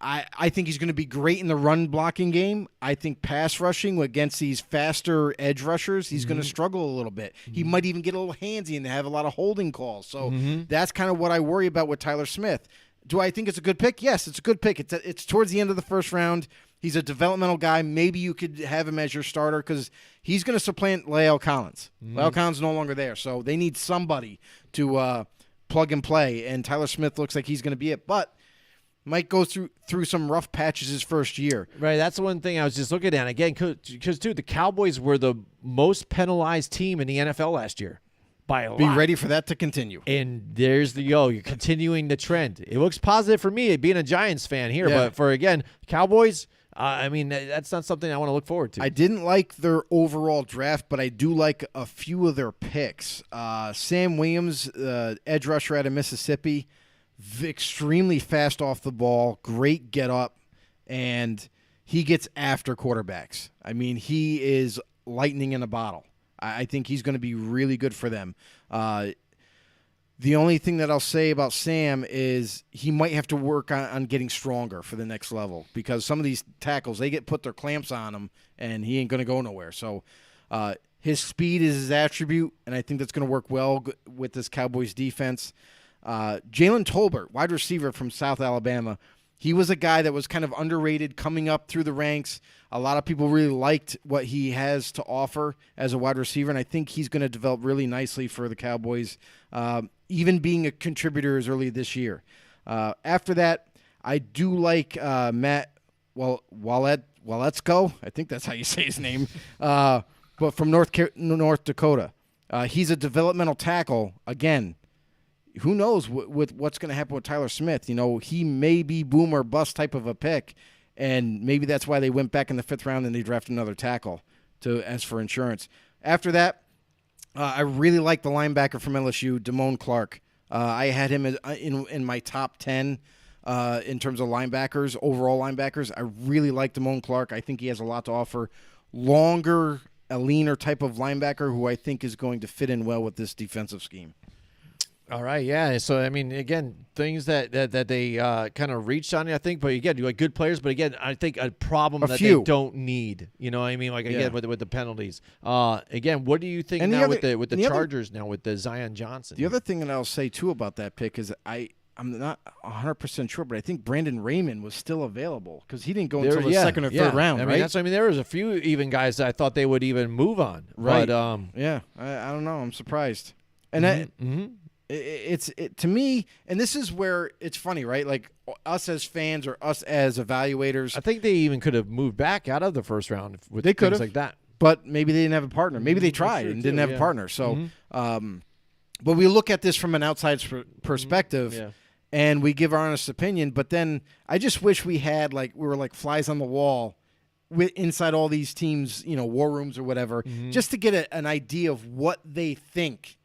I think he's going to be great in the run blocking game. I think pass rushing against these faster edge rushers, he's going to struggle a little bit. He might even get a little handsy and have a lot of holding calls. So that's kind of what I worry about with Tyler Smith. Do I think it's a good pick? Yes, it's a good pick. It's towards the end of the first round. He's a developmental guy. Maybe you could have him as your starter because he's going to supplant La'el Collins. La'el Collins is no longer there, so they need somebody to plug and play, and Tyler Smith looks like he's going to be it. But might go through some rough patches his first year. Right, that's the one thing I was just looking at. Again, because, the Cowboys were the most penalized team in the NFL last year by a lot. Be ready for that to continue. And there's you're continuing the trend. It looks positive for me being a Giants fan here, but for, again, Cowboys, that's not something I want to look forward to. I didn't like their overall draft, but I do like a few of their picks. Sam Williams, edge rusher out of Mississippi, extremely fast off the ball, great get up, and he gets after quarterbacks. I mean, he is lightning in a bottle. I think he's going to be really good for them. The only thing that I'll say about Sam is he might have to work on getting stronger for the next level because some of these tackles, they put their clamps on him, and he ain't going to go nowhere. So his speed is his attribute, and I think that's going to work well with this Cowboys defense. Jalen Tolbert, wide receiver from South Alabama, he was a guy that was kind of underrated coming up through the ranks. A lot of people really liked what he has to offer as a wide receiver, and I think he's going to develop really nicely for the Cowboys, even being a contributor as early this year. After that, I do like Matt Waletsko. I think that's how you say his name, but from North Dakota. He's a developmental tackle, again. Who knows with what's going to happen with Tyler Smith? He may be boom or bust type of a pick, And maybe that's why they went back in the 5th round and they drafted another tackle as for insurance. After that, I really like the linebacker from LSU, Damon Clark. I had him in my top 10 in terms of linebackers, overall linebackers. I really like Damon Clark. I think he has a lot to offer. Longer, a leaner type of linebacker who I think is going to fit in well with this defensive scheme. All right, yeah. So, I mean, again, things that they kind of reached on, I think. But, again, you like good players. But, again, I think a problem that they don't need. You know what I mean? Like, again, with the penalties. Again, what do you think now with the Chargers now with the Zion Johnson? The other thing that I'll say, too, about that pick is I'm not 100% sure, but I think Brandon Raymond was still available because he didn't go until the second or third round, I mean, right? That's, I mean, there was a few even guys that I thought they would even move on. Right. But, I don't know. I'm surprised. And It's to me, and this is where it's funny, right? Like us as fans or us as evaluators. I think they even could have moved back out of the first round with things like that. But maybe they didn't have a partner. Maybe they tried and didn't have a partner. So, but we look at this from an outside perspective, and we give our honest opinion. But then I just wish we were like flies on the wall inside all these teams, war rooms or whatever, just to get an idea of what they think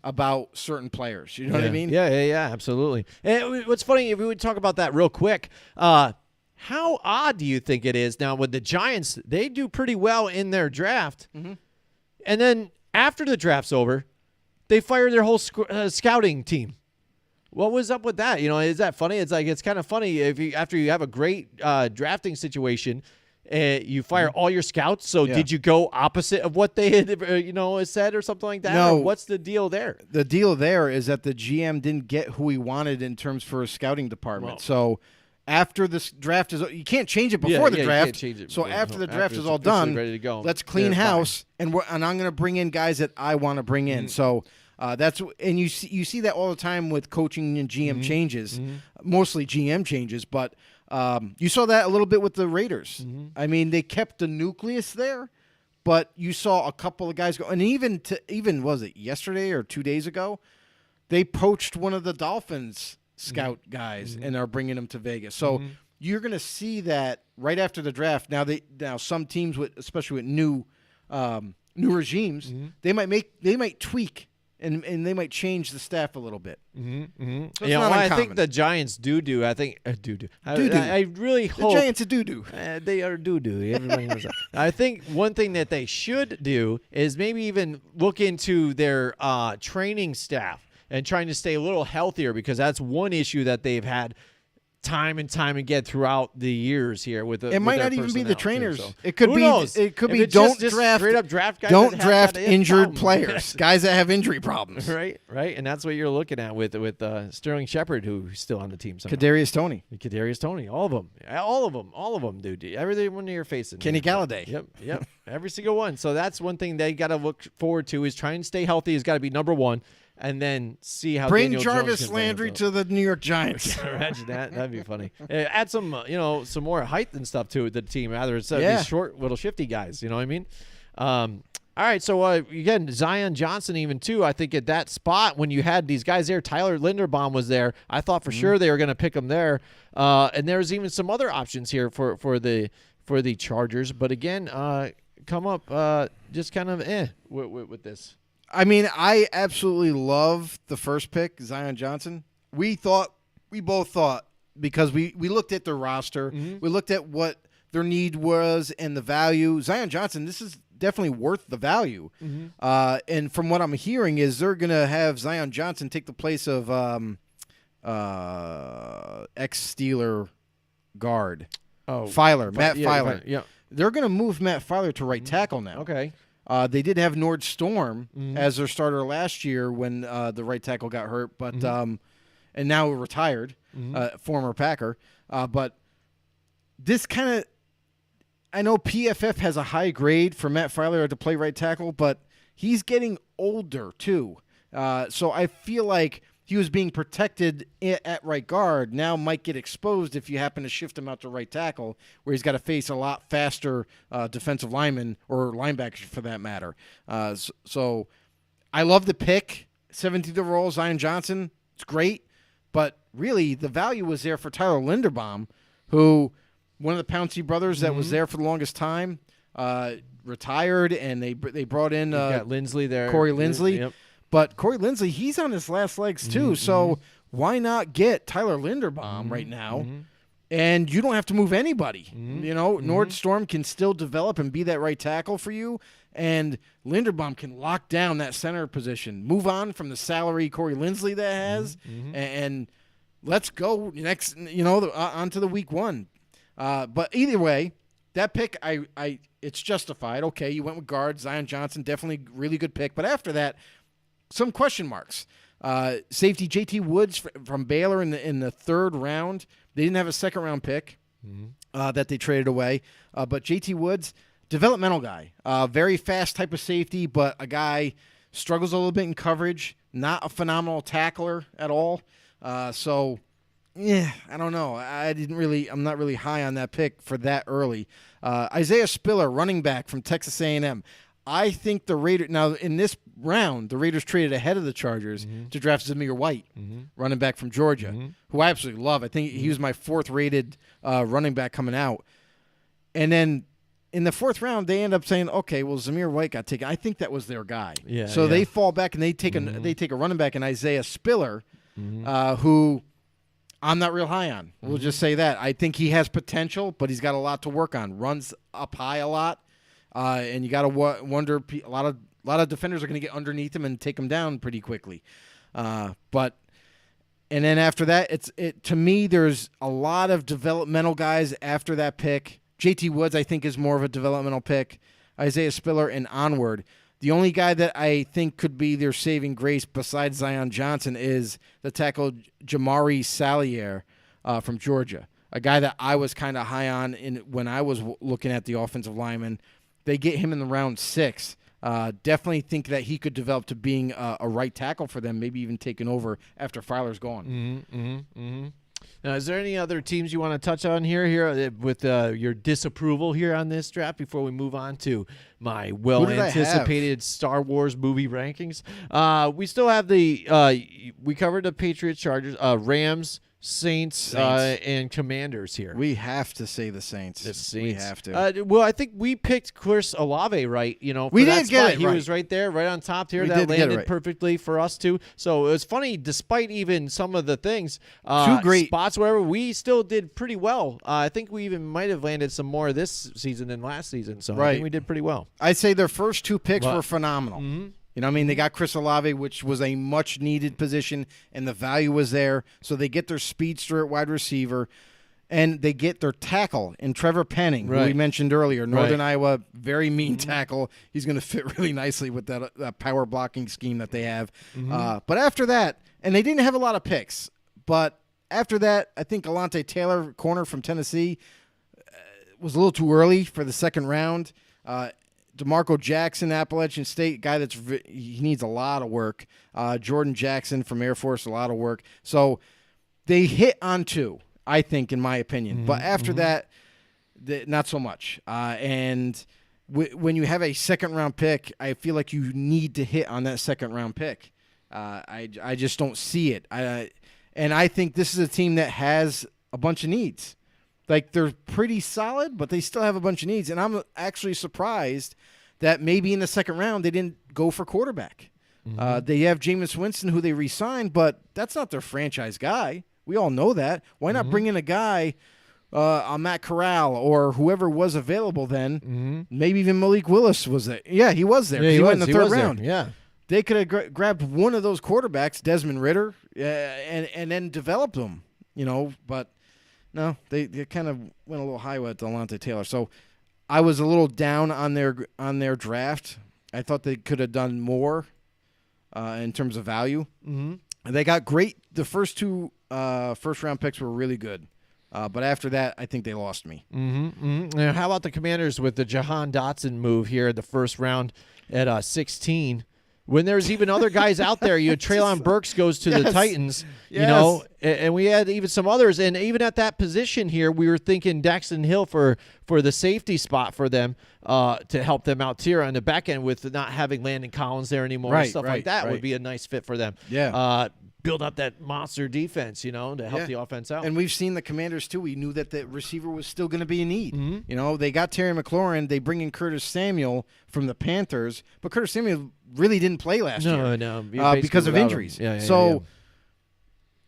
about certain players. You know what I mean? Yeah, absolutely. And what's funny, if we would talk about that real quick, how odd do you think it is now with the Giants? They do pretty well in their draft, and then after the draft's over, they fire their whole scouting team. What was up with that? Is that funny? It's kind of funny after you have a great drafting situation. You fire all your scouts. So did you go opposite of what they had, said or something like that? No. Or what's the deal there? The deal there is that the GM didn't get who he wanted in terms for a scouting department. Well. So after this draft you can't change it before the draft. You can't change it so before, after the draft it's is all done, ready to go. let's clean They're house, and I'm going to bring in guys that I want to bring in. So you see that all the time with coaching and GM changes, mostly GM changes, but. You saw that a little bit with the Raiders. I mean, they kept the nucleus there, but you saw a couple of guys go. And even was it yesterday or 2 days ago, they poached one of the Dolphins scout guys and are bringing him to Vegas. So you're going to see that right after the draft. Now some teams especially with new regimes, they might tweak. And they might change the staff a little bit. So I think the Giants do. I think do. I really hope the Giants do. They are do. Everybody knows that. I think one thing that they should do is maybe even look into their training staff and trying to stay a little healthier, because that's one issue that they've had time and time again throughout the years here with the. It might not even be the trainers. Too, so. It could Who be. knows? It could be. Don't straight up draft guys. Don't draft injured problems. players, guys that have injury problems. Right, and that's what you're looking at with Sterling Shepard, who's still on the team. Kadarius Toney, all of them, dude. Every one you're facing. Kenny Galladay. Yep, every single one. So that's one thing they got to look forward to is trying to stay healthy. Has got to be number one. And then see how bring Daniel Jarvis Jones Landry to the New York Giants. Imagine that. That'd be funny. Add some, some more height and stuff to the team. Rather instead of these short, little shifty guys. You know what I mean? All right. So again, Zion Johnson, even too. I think at that spot when you had these guys there, Tyler Linderbaum was there. I thought for sure they were going to pick him there. And there's even some other options here for the Chargers. But again, come up just kind of with this. I mean, I absolutely love the first pick, Zion Johnson. We both thought, because we looked at their roster, we looked at what their need was and the value. Zion Johnson, this is definitely worth the value. And from what I'm hearing is they're going to have Zion Johnson take the place of ex-Steeler guard. Matt Filer. Yeah. They're going to move Matt Filer to right tackle now. Okay. They did have Nord Storm as their starter last year when the right tackle got hurt, but and now retired, former Packer. But this kind of, I know PFF has a high grade for Matt Filer to play right tackle, but he's getting older too. So I feel like he was being protected at right guard, now might get exposed if you happen to shift him out to right tackle, where he's got to face a lot faster defensive linemen or linebackers for that matter. So I love the pick, 17th overall, Zion Johnson. It's great, but really the value was there for Tyler Linderbaum, who one of the Pouncey brothers that was there for the longest time, retired, and they brought in got Lindsley there. Corey Lindsley. Yep. But Corey Lindsley, he's on his last legs too. So why not get Tyler Linderbaum right now? And you don't have to move anybody. You know, Nordstrom can still develop and be that right tackle for you. And Linderbaum can lock down that center position. Move on from the salary Corey Lindsley that has, and let's go next. You know, on to the week one. But either way, that pick, it's justified. Okay, you went with guard Zion Johnson, definitely really good pick. But after that, some question marks. Safety J.T. Woods from Baylor in the third round. They didn't have a second-round pick that they traded away. But J.T. Woods, developmental guy. Very fast type of safety, but a guy struggles a little bit in coverage. Not a phenomenal tackler at all. So, yeah, I don't know. I'm not really high on that pick for that early. Isaiah Spiller, running back from Texas A&M. I think the Raiders – now, in this round, the Raiders traded ahead of the Chargers to draft Zamir White, running back from Georgia, who I absolutely love. I think he was my fourth-rated running back coming out. And then in the fourth round, they end up saying, okay, well, Zamir White got taken. I think that was their guy. So they fall back and they take a running back in Isaiah Spiller, who I'm not real high on. We'll just say that. I think he has potential, but he's got a lot to work on. Runs up high a lot. And you got to wonder, a lot of defenders are going to get underneath him and take him down pretty quickly. And then after that, to me, there's a lot of developmental guys after that pick. J.T. Woods, I think, is more of a developmental pick. Isaiah Spiller and onward. The only guy that I think could be their saving grace besides Zion Johnson is the tackle Jamari Sallier from Georgia, a guy that I was kind of high on when I was looking at the offensive lineman. They get him in the round 6. Definitely think that he could develop to being a right tackle for them, maybe even taking over after Filer's gone. Now, is there any other teams you want to touch on here with your disapproval here on this draft before we move on to my well-anticipated Star Wars movie rankings? We still have we covered the Patriots, Chargers, Rams, Saints. And Commanders here. We have to say the Saints. We have to. Well, I think we picked Chris Olave right. You know, we did get it. He was right there, right on top here. That landed perfectly for us too. So it was funny, despite even some of the things, two great spots wherever we still did pretty well. I think we even might have landed some more this season than last season. So I think we did pretty well. I'd say their first two picks were phenomenal. You know what I mean? They got Chris Olave, which was a much-needed position, and the value was there. So they get their speedster at wide receiver, and they get their tackle in Trevor Penning, who we mentioned earlier. Northern Iowa, very mean tackle. He's going to fit really nicely with that power blocking scheme that they have. But after that, and they didn't have a lot of picks, but after that, I think Alontae Taylor, corner from Tennessee, was a little too early for the second round. DeMarco Jackson, Appalachian State, guy he needs a lot of work. Jordan Jackson from Air Force, a lot of work. So they hit on two, I think, in my opinion. But after that, not so much. And when you have a second-round pick, I feel like you need to hit on that second-round pick. I just don't see it. And I think this is a team that has a bunch of needs. Like, they're pretty solid, but they still have a bunch of needs. And I'm actually surprised that maybe in the second round they didn't go for quarterback. They have Jameis Winston, who they re-signed, but that's not their franchise guy. We all know that. Why not bring in a guy, Matt Corral or whoever was available then? Maybe even Malik Willis was there. Yeah, he was there. Yeah, he went in the third round. Yeah. They could have grabbed one of those quarterbacks, Desmond Ritter, and then developed them, but – no, they kind of went a little high with Alontae Taylor. So I was a little down on their draft. I thought they could have done more in terms of value. And they got great. The first two first-round picks were really good. But after that, I think they lost me. Now, how about the Commanders with the Jahan Dotson move here in the first round at 16? When there's even other guys out there, Treylon Burks goes to the Titans, and we had even some others. And even at that position here, we were thinking Daxton Hill for the safety spot for them to help them out here on the back end with not having Landon Collins there anymore and stuff like that would be a nice fit for them. build up that monster defense, to help the offense out. And we've seen the Commanders, too. We knew that the receiver was still going to be in need. They got Terry McLaurin. They bring in Curtis Samuel from the Panthers. But Curtis Samuel really didn't play last year. No. Because of injuries. Yeah.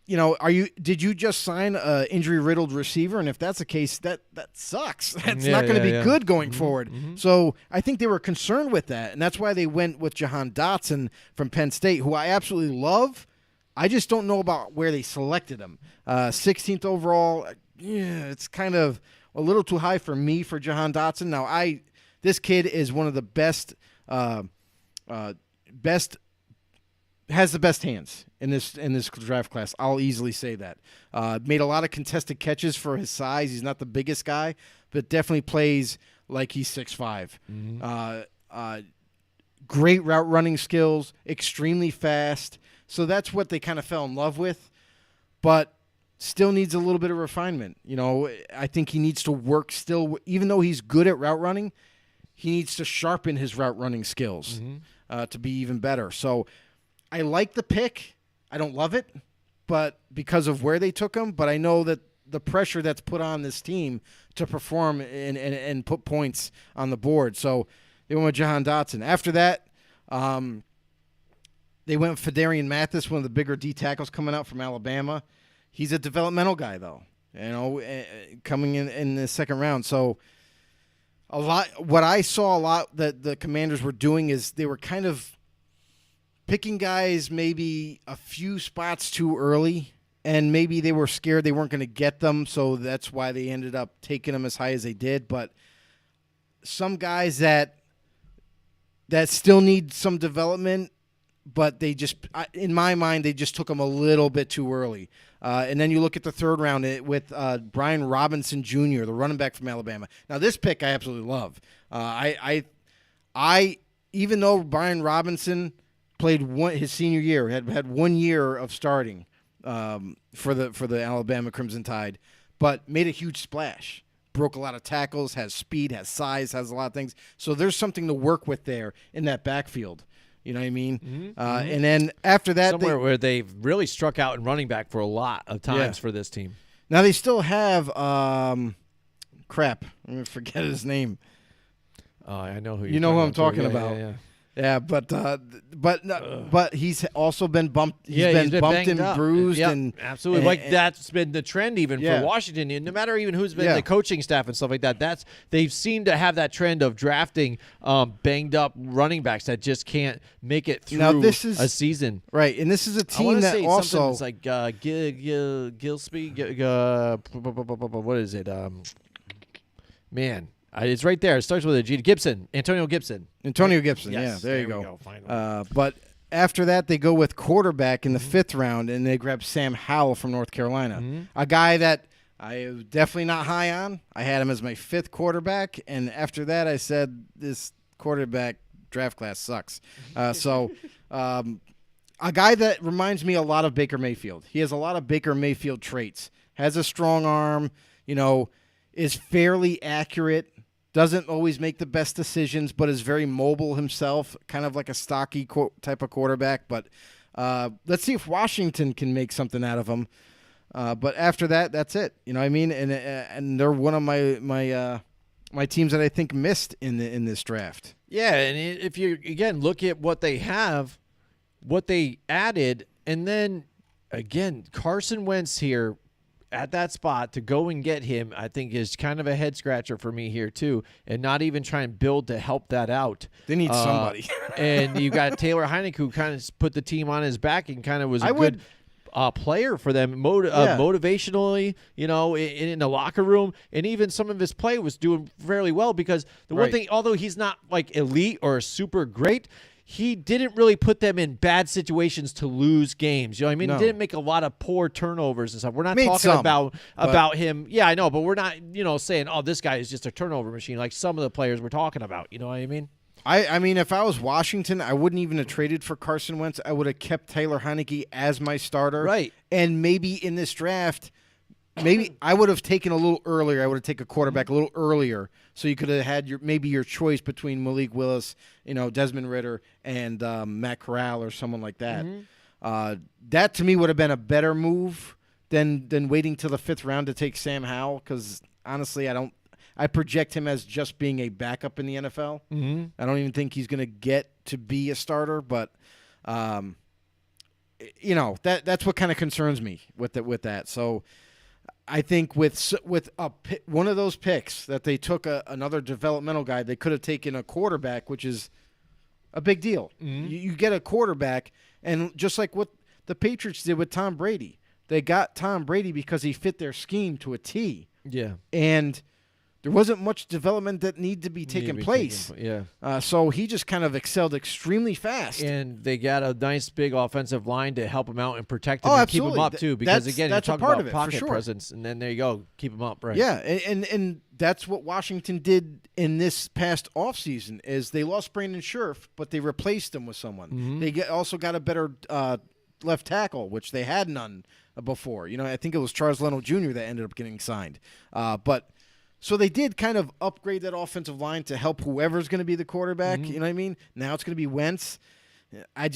Did you just sign an injury-riddled receiver? And if that's the case, that sucks. That's not going to be good going forward. So I think they were concerned with that, and that's why they went with Jahan Dotson from Penn State, who I absolutely love. I just don't know about where they selected him. 16th overall, it's kind of a little too high for me for Jahan Dotson. Now, this kid is one of the best has the best hands in this draft class. I'll easily say that. Made a lot of contested catches for his size. He's not the biggest guy, but definitely plays like he's 6'5". Great route running skills, extremely fast. So that's what they kind of fell in love with, but still needs a little bit of refinement. I think he needs to work still. Even though he's good at route running, he needs to sharpen his route running skills to be even better. So I like the pick. I don't love it, but because of where they took him. But I know that the pressure that's put on this team to perform and put points on the board. So they went with Jahan Dotson. After that, they went with Fedarian Mathis, one of the bigger D tackles coming out from Alabama. He's a developmental guy, though, coming in the second round. So what I saw a lot that the Commanders were doing is they were kind of picking guys maybe a few spots too early, and maybe they were scared they weren't going to get them, so that's why they ended up taking them as high as they did. But some guys that still need some development, but they just, in my mind, they just took them a little bit too early. And then you look at the third round with Brian Robinson Jr., the running back from Alabama. Now, this pick I absolutely love. I even though Brian Robinson played his senior year, had 1 year of starting for the Alabama Crimson Tide, but made a huge splash. Broke a lot of tackles, has speed, has size, has a lot of things. So there's something to work with there in that backfield. You know what I mean? And then after that, where they've really struck out in running back for a lot of times for this team. Now they still have crap. I'm gonna forget his name. I know who you know who I'm talking about. Yeah, but he's also been bumped. He's been bumped and bruised, and absolutely. Like that's been the trend even for Washington. And no matter even who's been the coaching staff and stuff like that, they've seemed to have that trend of drafting banged up running backs that just can't make it through a season. Right, and this is a team that also it's like Gillespie. What is it? Man. It's right there. It starts with a G. Antonio Gibson. Yes, there you go. But after that, they go with quarterback in the fifth round, and they grab Sam Howell from North Carolina, a guy that I was definitely not high on. I had him as my fifth quarterback, and after that, I said this quarterback draft class sucks. A guy that reminds me a lot of Baker Mayfield. He has a lot of Baker Mayfield traits. Has a strong arm, is fairly accurate. Doesn't always make the best decisions, but is very mobile himself, kind of like a stocky type of quarterback. But let's see if Washington can make something out of him. But after that, that's it. You know what I mean? And they're one of my teams that I think missed in this draft. Yeah, and if you, again, look at what they have, what they added, and then, again, Carson Wentz here, at that spot to go and get him, I think is kind of a head scratcher for me here too, and not even try and build to help that out. They need somebody. And you got Taylor Heinicke, who kind of put the team on his back and kind of was a good player for them, motivationally, in the locker room, and even some of his play was doing fairly well because the one thing, although he's not like elite or super great, he didn't really put them in bad situations to lose games. You know what I mean? No. He didn't make a lot of poor turnovers and stuff. We're not Made talking some, about him. Yeah, I know, but we're not, saying, oh, this guy is just a turnover machine like some of the players we're talking about. You know what I mean? I mean, if I was Washington, I wouldn't even have traded for Carson Wentz. I would have kept Taylor Heinicke as my starter. Right. And maybe in this draft, maybe I would have taken a little earlier. I would have taken a quarterback a little earlier, so you could have had your choice between Malik Willis, Desmond Ritter, and Matt Corral or someone like that. That to me would have been a better move than waiting till the 5th round to take Sam Howell, because honestly, I project him as just being a backup in the NFL. Mm-hmm. I don't even think he's going to get to be a starter, but that's what kind of concerns me with that. So I think with one of those picks that they took another developmental guy, they could have taken a quarterback, which is a big deal. Mm-hmm. You get a quarterback, and just like what the Patriots did with Tom Brady, they got Tom Brady because he fit their scheme to a T. Yeah. And there wasn't much development that needed to be taking place. So he just kind of excelled extremely fast. And they got a nice big offensive line to help him out and protect him and keep him up too. Because again, you're talking about pocket presence, and then there you go, keep him up, right? Yeah, and that's what Washington did in this past offseason is they lost Brandon Scherf, but they replaced him with someone. Mm-hmm. They also got a better left tackle, which they had none before. I think it was Charles Leno Jr. that ended up getting signed. So they did kind of upgrade that offensive line to help whoever's going to be the quarterback. Mm-hmm. You know what I mean? Now it's going to be Wentz. I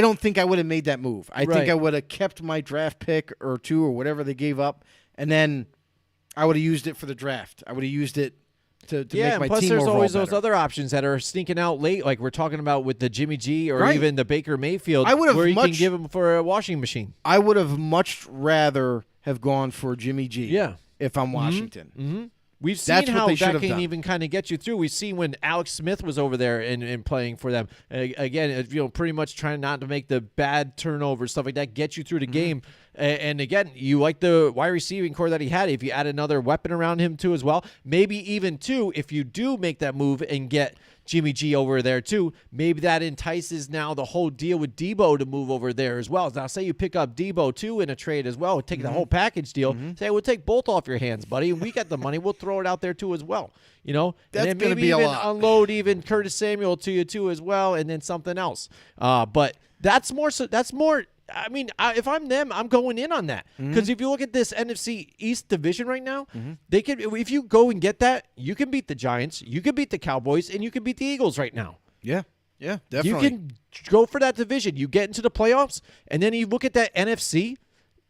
don't think I would have made that move. I think I would have kept my draft pick or 2 or whatever they gave up, and then I would have used it for the draft. I would have used it to make my plus team there's overall always better. those other options that are sneaking out late, like we're talking about with the Jimmy G or even the Baker Mayfield, where you can give him for a washing machine. I would have much rather have gone for Jimmy G. Yeah. If I'm Washington. Mm-hmm. We've seen how that can even kind of get you through. We've seen when Alex Smith was over there and playing for them. Again, pretty much trying not to make the bad turnovers, stuff like that, get you through the game. And again, you like the wide receiving core that he had. If you add another weapon around him too as well, maybe even 2, if you do make that move and get Jimmy G over there too, maybe that entices now the whole deal with Debo to move over there as well. Now, say you pick up Debo too in a trade as well, take the whole package deal. Say, we'll take both off your hands, buddy, and we got the money. We'll throw it out there too as well. That's and then going to maybe be a even lot. unload even Curtis Samuel to you too as well, and then something else. But that's more. I mean, if I'm them, I'm going in on that because if you look at this NFC East division right now, they can. If you go and get that, you can beat the Giants, you can beat the Cowboys, and you can beat the Eagles right now. Yeah, definitely. You can go for that division. You get into the playoffs, and then you look at that NFC,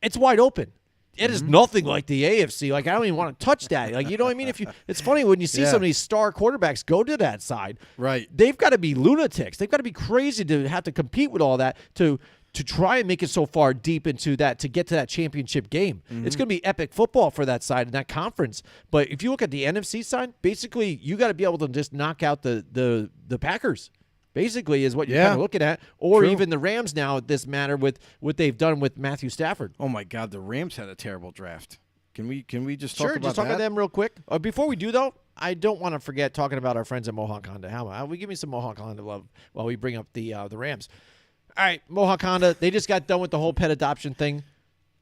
it's wide open. It is nothing like the AFC. Like I don't even want to touch that. Like you know what I mean? It's funny when you see some of these star quarterbacks go to that side. Right. They've got to be lunatics. They've got to be crazy to have to compete with all that to try and make it so far deep into that to get to that championship game. It's going to be epic football for that side in that conference. But if you look at the NFC side, basically you got to be able to just knock out the Packers. Basically is what you're kind of looking at, or even the Rams now at this matter with what they've done with Matthew Stafford. Oh my God, the Rams had a terrible draft. Can we just talk sure, about just talk that? about them real quick. Before we do though, I don't want to forget talking about our friends at Mohawk Honda. How we give me some Mohawk Honda love while we bring up the Rams. All right, Mohawk Honda. They just got done with the whole pet adoption thing.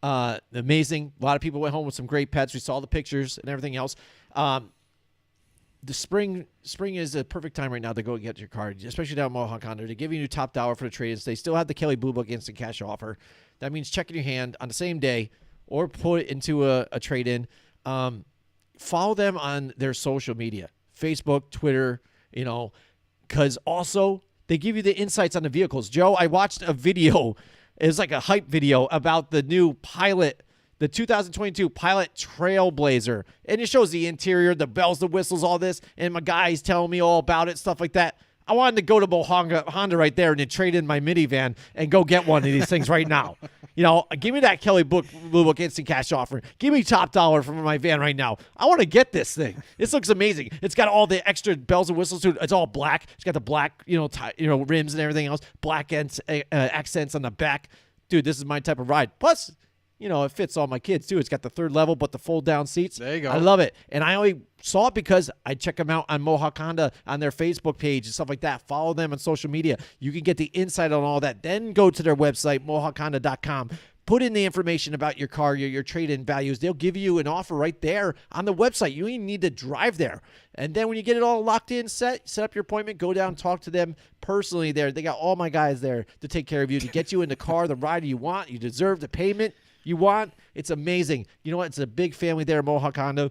Amazing. A lot of people went home with some great pets. We saw the pictures and everything else. The spring is a perfect time right now to go get your car, especially down at Mohawk Honda. They're giving you top dollar for the trade-ins. They still have the Kelly Blue Book instant cash offer. That means checking your hand on the same day or put it into a trade-in. Follow them on their social media, Facebook, Twitter, because also they give you the insights on the vehicles. Joe, I watched a video. It was like a hype video about the new Pilot, the 2022 Pilot Trailblazer. And it shows the interior, the bells, the whistles, all this. And my guy's telling me all about it, stuff like that. I wanted to go to Honda right there and then trade in my minivan and go get one of these things right now. Give me that Kelly Blue Book instant cash offer. Give me top dollar for my van right now. I want to get this thing. This looks amazing. It's got all the extra bells and whistles to it. It's all black. It's got the black, rims and everything else. Black accents on the back. Dude, this is my type of ride. Plus, it fits all my kids, too. It's got the 3rd level, but the fold-down seats. There you go. I love it. And I only saw it because I check them out on Mohawk Honda on their Facebook page and stuff like that. Follow them on social media. You can get the insight on all that. Then go to their website, mohawkhonda.com. Put in the information about your car, your trade-in values. They'll give you an offer right there on the website. You don't even need to drive there. And then when you get it all locked in, set up your appointment, go down, talk to them personally there. They got all my guys there to take care of you, to get you in the car, the ride you want. You deserve the payment you want. It's amazing. You know what? It's a big family there at Mohawk Honda.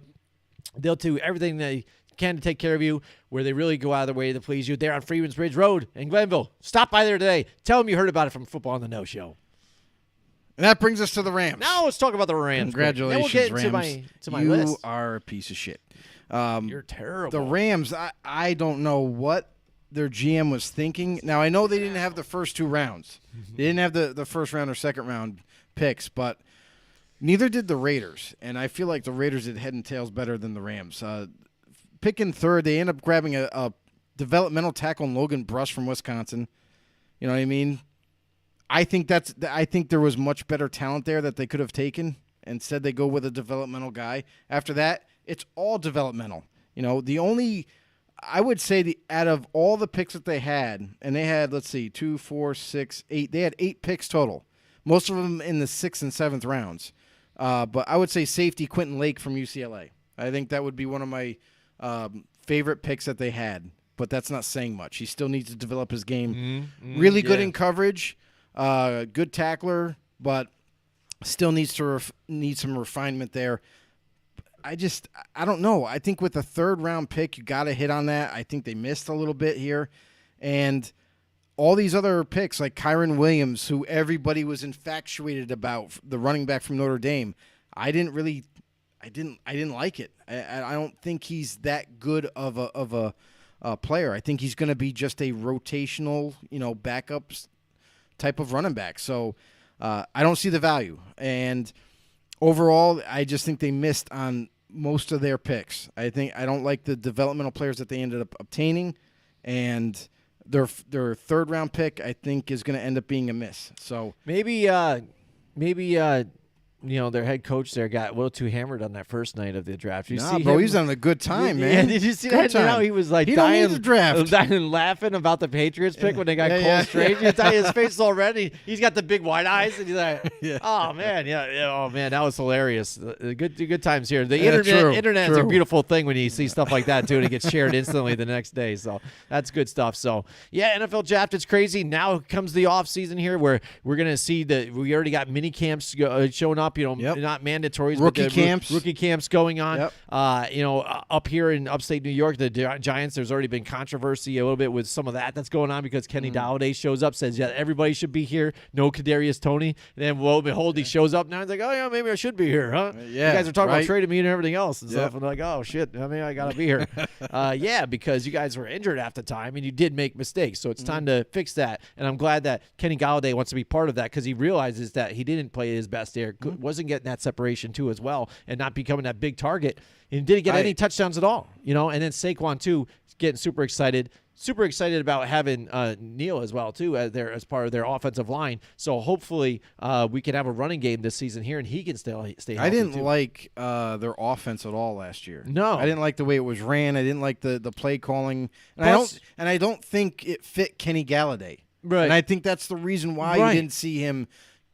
They'll do everything they can to take care of you, where they really go out of their way to please you. They're on Freeman's Bridge Road in Glenville. Stop by there today. Tell them you heard about it from Football on the No Show. And that brings us to the Rams. Now let's talk about the Rams. Congratulations, then we'll get Rams. to my you list. You are a piece of shit. You're terrible. The Rams, I don't know what their GM was thinking. Now, I know they didn't have the first 2 rounds. They didn't have the first round or second round picks, but neither did the Raiders. And I feel like the Raiders did head and tails better than the Rams. Picking third, they end up grabbing a developmental tackle in Logan Bruss from Wisconsin. You know what I mean? I think there was much better talent there that they could have taken. Instead, they go with a developmental guy. After that, it's all developmental. You know, I would say out of all the picks that they had, and they had, let's see, 2, 4, 6, 8. They had 8 picks total. Most of them in the 6th and 7th rounds. But I would say safety Quentin Lake from UCLA. I think that would be one of my favorite picks that they had. But that's not saying much. He still needs to develop his game. Really good in coverage. Good tackler, but still needs to need some refinement there. I don't know. I think with a 3rd round pick, you got to hit on that. I think they missed a little bit here. And all these other picks like Kyron Williams, who everybody was infatuated about, the running back from Notre Dame, I didn't like it. I don't think he's that good of a player. I think he's going to be just a rotational, backups type of running back. So I don't see the value. And overall, I just think they missed on most of their picks. I don't like the developmental players that they ended up obtaining, and their 3rd round pick I think is going to end up being a miss. So maybe their head coach there got a little too hammered on that first night of the draft. He was on a good time, man. Yeah, did you see that? How he was like dying laughing about the Patriots pick when they got Cole Strange. You tell you his face is already. He's got the big wide eyes, and he's like, "Oh man, oh man, that was hilarious." Good times here. The internet's a beautiful thing when you see stuff like that too, and it gets shared instantly the next day. So that's good stuff. So yeah, NFL draft is crazy. Now comes the off season here, where we're gonna see that we already got mini camps showing up. Not mandatory. Rookie camps going on. Yep. Up here in upstate New York, the Giants, there's already been controversy a little bit with some of that's going on because Kenny Golladay shows up, says, everybody should be here. No Kadarius Toney. And then, lo and behold, he shows up now. He's like, oh, yeah, maybe I should be here, huh? You guys are talking about trading me and everything else and stuff. And like, oh, shit, I got to be here. Because you guys were injured half the time and you did make mistakes. So it's time to fix that. And I'm glad that Kenny Golladay wants to be part of that because he realizes that he didn't play his best there. Wasn't getting that separation too as well, and not becoming that big target, and didn't get any touchdowns at all. And then Saquon too, getting super excited about having Neal as well too as part of their offensive line. So hopefully we can have a running game this season here, and he can stay healthy. I didn't like their offense at all last year. No, I didn't like the way it was ran. I didn't like the play calling, and I don't think it fit Kenny Golladay. Right, and I think that's the reason why you didn't see him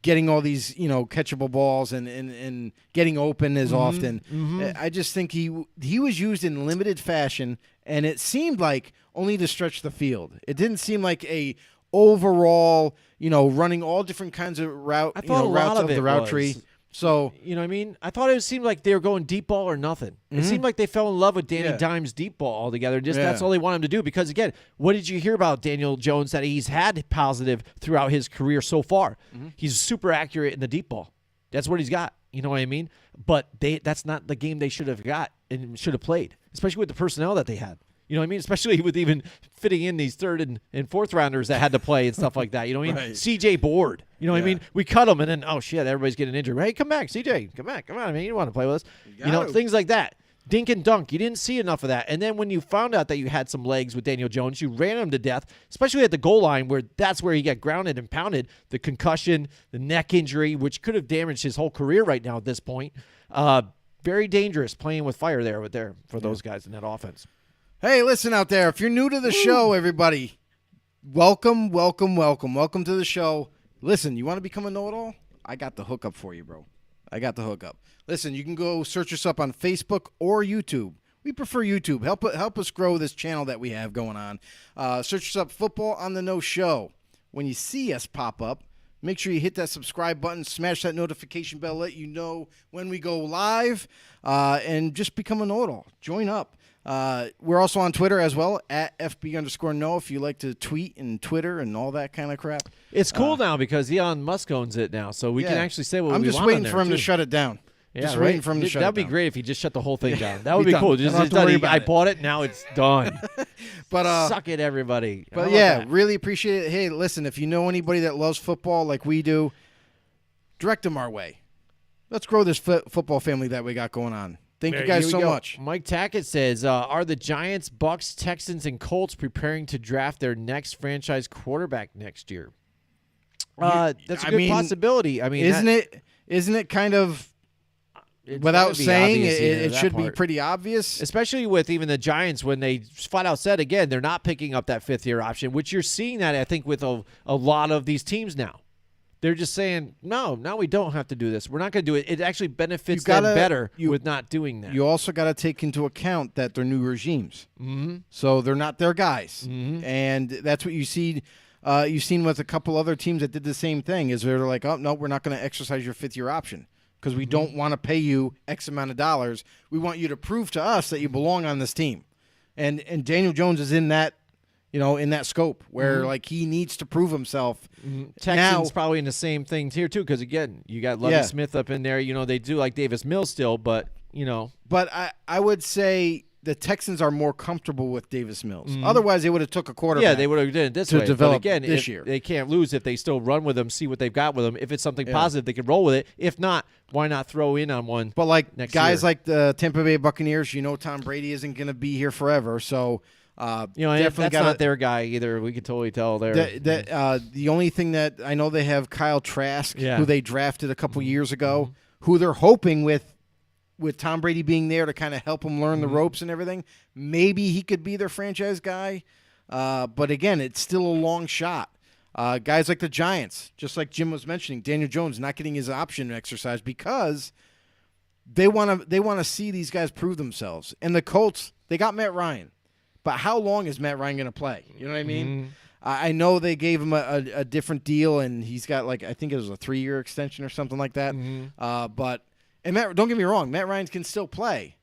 getting all these, catchable balls and getting open as often. I just think he was used in limited fashion, and it seemed like only to stretch the field. It didn't seem like a overall, running all different kinds of routes of the route tree. So you know what I mean? I thought it seemed like they were going deep ball or nothing. It seemed like they fell in love with Danny Dimes' deep ball altogether. That's all they want him to do. Because again, what did you hear about Daniel Jones that he's had positive throughout his career so far? He's super accurate in the deep ball. That's what he's got. You know what I mean? But that's not the game they should have got and should have played, especially with the personnel that they had. You know what I mean? Especially with even fitting in these 3rd and 4th rounders that had to play and stuff like that. You know what I mean? Right. CJ Board. You know what I mean? We cut him, and then, oh, shit, everybody's getting injured. Hey, come back, CJ. Come back. Come on, man. You want to play with us. Things like that. Dink and dunk. You didn't see enough of that. And then when you found out that you had some legs with Daniel Jones, you ran him to death, especially at the goal line where that's where he got grounded and pounded. The concussion, the neck injury, which could have damaged his whole career right now at this point. Very dangerous playing with fire there for those guys in that offense. Hey, listen out there. If you're new to the show, everybody, welcome to the show. Listen, you want to become a know-it-all? I got the hookup for you, bro. I got the hookup. Listen, you can go search us up on Facebook or YouTube. We prefer YouTube. Help us grow this channel that we have going on. Search us up, Football on the No Show. When you see us pop up, make sure you hit that subscribe button, smash that notification bell, let you know when we go live, and just become a know-it-all. Join up. We're also on Twitter as well, at FB_no, if you like to tweet and Twitter and all that kind of crap. It's cool now because Elon Musk owns it now, so we can actually say what we want. I'm just waiting for him to shut it down. Yeah, just right? waiting for him to shut it down. That'd be great if he just shut the whole thing down. That would be done. cool. I don't Just have it's to worry done. about I it. bought it. Now it's done. But Suck it, everybody. How But about yeah, that? really appreciate it. Hey, listen, if you know anybody that loves football like we do, direct them our way. Let's grow this football family that we got going on. Thank you guys so much. Mike Tackett says, are the Giants, Bucks, Texans, and Colts preparing to draft their next franchise quarterback next year? That's a good possibility. I mean, isn't it kind of, it's without gotta be saying, obvious, it that should be part. pretty obvious? Especially with even the Giants when they flat out said, again, they're not picking up that fifth-year option, which you're seeing that, I think, with a lot of these teams now. They're just saying, no, we don't have to do this. We're not going to do it. It actually benefits them better with not doing that. You also got to take into account that they're new regimes. Mm-hmm. So they're not their guys. Mm-hmm. And that's what you see. You've seen with a couple other teams that did the same thing, is they're like, oh, no, we're not going to exercise your fifth-year option because we don't want to pay you X amount of dollars. We want you to prove to us that you belong on this team. And Daniel Jones is in that, in that scope where like he needs to prove himself. Texans probably in the same thing here too, because again, you got Lovie Smith up in there. They do like Davis Mills still, but But I would say the Texans are more comfortable with Davis Mills. Otherwise, they would have took a quarterback. Yeah, they would have done it this to way. develop but again, this year. They can't lose if they still run with them, see what they've got with them. If it's something positive, they can roll with it. If not, why not throw in on one? But like next guys year? like the Tampa Bay Buccaneers, Tom Brady isn't going to be here forever. So definitely that's not their guy either. We can totally tell there. The only thing that I know, they have Kyle Trask, Yeah. who they drafted a couple years ago, who they're hoping with Tom Brady being there to kind of help him learn the ropes and everything, maybe he could be their franchise guy. But again, it's still a long shot. Guys like the Giants, just like Jim was mentioning, Daniel Jones not getting his option exercise because they want to see these guys prove themselves. And the Colts, they got Matt Ryan. But how long is Matt Ryan going to play? You know what I mean? I know they gave him a different deal, and he's got I think it was a 3-year extension or something like that. Don't get me wrong, Matt Ryan can still play,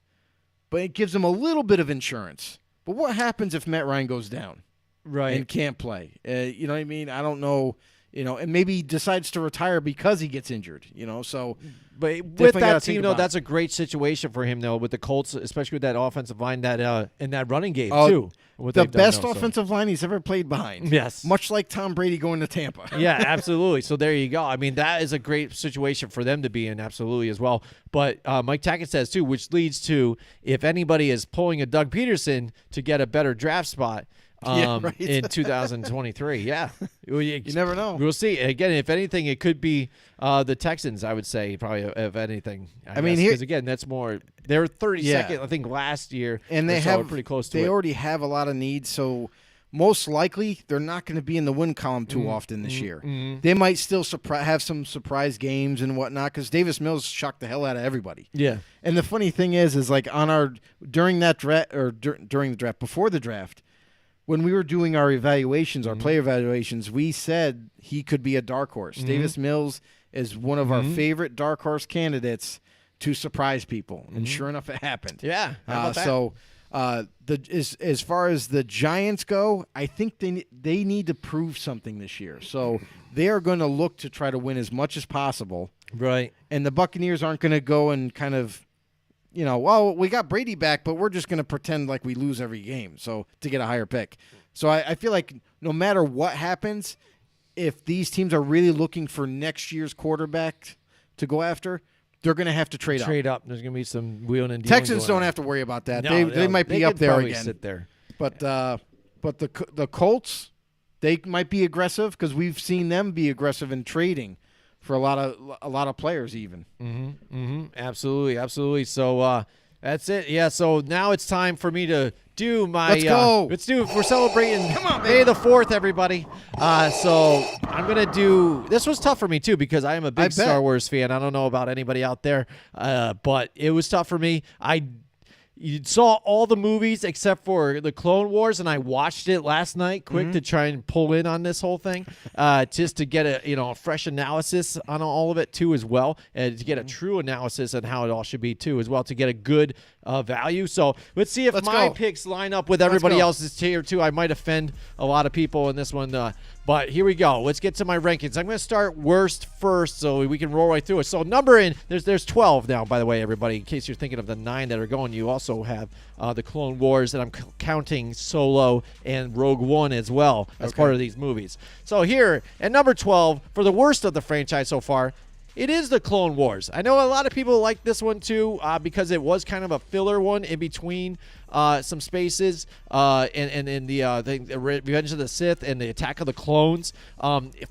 but it gives him a little bit of insurance. But what happens if Matt Ryan goes down and can't play? You know what I mean? I don't know. And maybe he decides to retire because he gets injured. So. But with that team, though, that's a great situation for him, though, with the Colts, especially with that offensive line and that running game, too. The best offensive line he's ever played behind. Yes. Much like Tom Brady going to Tampa. Yeah, absolutely. So there you go. I mean, that is a great situation for them to be in, absolutely, as well. But Mike Tackett says, too, which leads to if anybody is pulling a Doug Peterson to get a better draft spot, in 2023. Yeah. You never know. We'll see. Again, if anything, it could be the Texans, I would say, probably, if anything. I mean, because, again, that's more – they were 32nd, I think, last year. And they have pretty close to it. They already have a lot of needs, so most likely they're not going to be in the win column too often this year. They might still have some surprise games and whatnot because Davis Mills shocked the hell out of everybody. Yeah. And the funny thing is like during that draft or during the draft, before the draft, when we were doing our evaluations, our player evaluations, we said he could be a dark horse. Davis Mills is one of our favorite dark horse candidates to surprise people, and sure enough, it happened. Yeah, how about that? So as far as the Giants go, I think they need to prove something this year. So they are going to look to try to win as much as possible. Right. And the Buccaneers aren't going to go and kind of, well, we got Brady back, but we're just going to pretend like we lose every game to get a higher pick. So I feel like no matter what happens, if these teams are really looking for next year's quarterback to go after, they're going to have to trade up. There's going to be some wheeling and dealing. Texans don't have to worry about that. No, they might be up there again. Sit there. But the Colts, they might be aggressive because we've seen them be aggressive in trading for a lot of players even. Absolutely. So that's it. Yeah. So now it's time for me to do my. Let's go. We're celebrating. Come on, May the 4th, everybody. So I'm gonna do. This was tough for me too because I am a big Star Wars fan. I don't know about anybody out there, but it was tough for me. You saw all the movies except for the Clone Wars, and I watched it last night quick to try and pull in on this whole thing, just to get a fresh analysis on all of it too as well, and to get a true analysis on how it all should be too as well, to get a good value. So let's see if Let's my go. picks line up with everybody go. else's here too. I might offend a lot of people in this one, but here we go. Let's get to my rankings. I'm going to start worst first, so we can roll right through it. So there's 12 now, by the way, everybody. In case you're thinking of the 9 that are going, you also have the Clone Wars, and I'm counting Solo and Rogue One as well as part of these movies. So here at number 12 for the worst of the franchise so far, it is the Clone Wars. I know a lot of people like this one too because it was kind of a filler one in between some spaces and the Revenge of the Sith and the Attack of the Clones.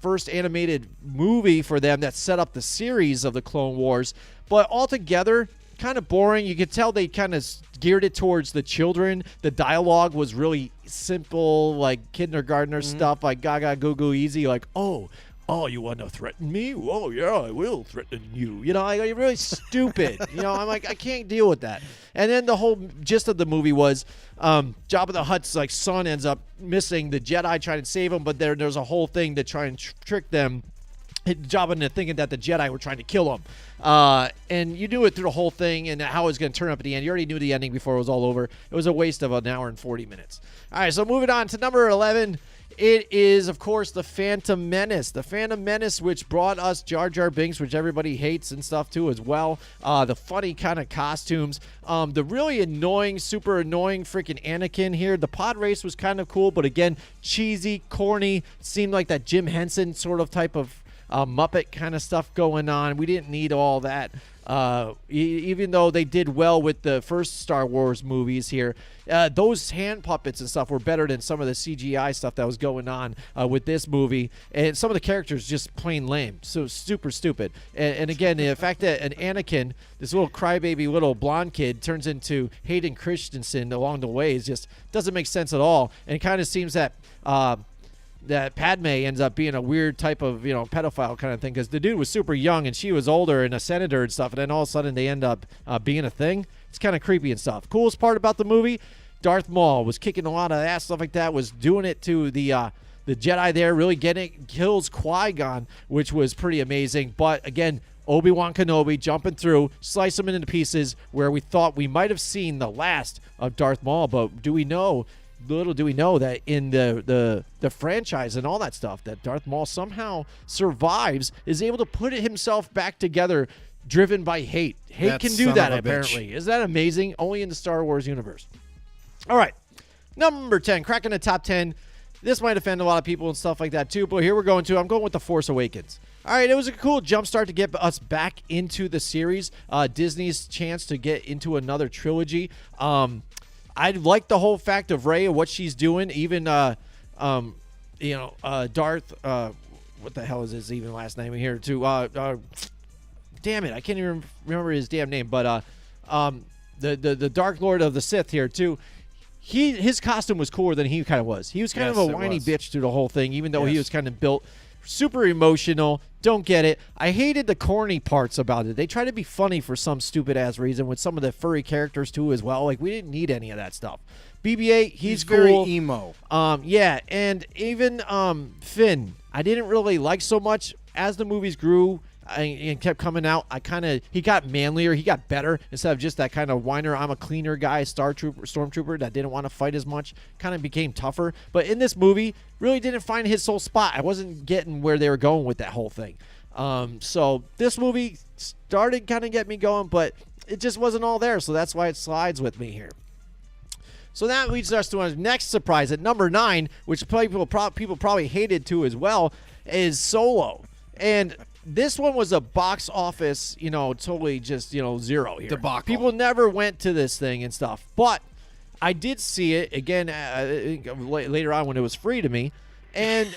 First animated movie for them that set up the series of the Clone Wars. But altogether, kind of boring. You could tell they kind of geared it towards the children. The dialogue was really simple, like kindergartner stuff, like gaga goo goo easy, like, oh, you want to threaten me? Oh, yeah, I will threaten you. You know, you're really stupid. You know, I'm like, I can't deal with that. And then the whole gist of the movie was Jabba the Hutt's like son ends up missing. The Jedi try to save him, but there's a whole thing to try and trick them. Jabba into thinking that the Jedi were trying to kill him. And you knew it through the whole thing and how it was going to turn up at the end. You already knew the ending before it was all over. It was a waste of an hour and 40 minutes. All right, so moving on to number 11. It is, of course, The Phantom Menace. The Phantom Menace, which brought us Jar Jar Binks, which everybody hates and stuff, too, as well. The funny kind of costumes. The really annoying, super annoying freaking Anakin here. The pod race was kind of cool, but again, cheesy, corny. Seemed like that Jim Henson sort of type of Muppet kind of stuff going on. We didn't need all that. Even though they did well with the first Star Wars movies here, those hand puppets and stuff were better than some of the CGI stuff that was going on with this movie. And some of the characters just plain lame, so super stupid. And again, the fact that an Anakin, this little crybaby little blonde kid, turns into Hayden Christensen along the way is just doesn't make sense at all. And it kind of seems that that Padme ends up being a weird type of, pedophile kind of thing, because the dude was super young and she was older and a senator and stuff, and then all of a sudden they end up being a thing. It's kind of creepy and stuff. Coolest part about the movie, Darth Maul was kicking a lot of ass, stuff like that, was doing it to the Jedi there, really kills Qui-Gon, which was pretty amazing. But again, Obi-Wan Kenobi jumping through, slice him into pieces where we thought we might have seen the last of Darth Maul, but little do we know that in the franchise and all that stuff, that Darth Maul somehow survives, is able to put himself back together, driven by hate. Hate That can do son that, of a apparently. bitch. Isn't that amazing? Only in the Star Wars universe. All right. Number 10, cracking the top 10. This might offend a lot of people and stuff like that, too, but here we're going to. I'm going with The Force Awakens. All right, it was a cool jumpstart to get us back into the series. Disney's chance to get into another trilogy. I like the whole fact of Rey and what she's doing. Even, Darth, what the hell is his even last name in here, too? Damn it, I can't even remember his damn name. But the Dark Lord of the Sith here, too. His costume was cooler than he kind of was. He was kind of a whiny bitch through the whole thing, even though he was kind of built super emotional. Don't get it. I hated the corny parts about it. They try to be funny for some stupid-ass reason with some of the furry characters, too, as well. Like, we didn't need any of that stuff. BB-8, he's cool. Very emo. Yeah, and even Finn, I didn't really like so much. As the movies grew and kept coming out, he got manlier, he got better, instead of just that kind of whiner, I'm a cleaner guy, stormtrooper that didn't want to fight as much, kind of became tougher. But in this movie, really didn't find his soul spot. I wasn't getting where they were going with that whole thing. So this movie started kind of getting me going, but it just wasn't all there, so that's why it slides with me here. So that leads us to our next surprise at number 9, which people probably hated too as well, is Solo. And this one was a box office, totally just, zero here. Debacle. People never went to this thing and stuff. But I did see it again later on when it was free to me. And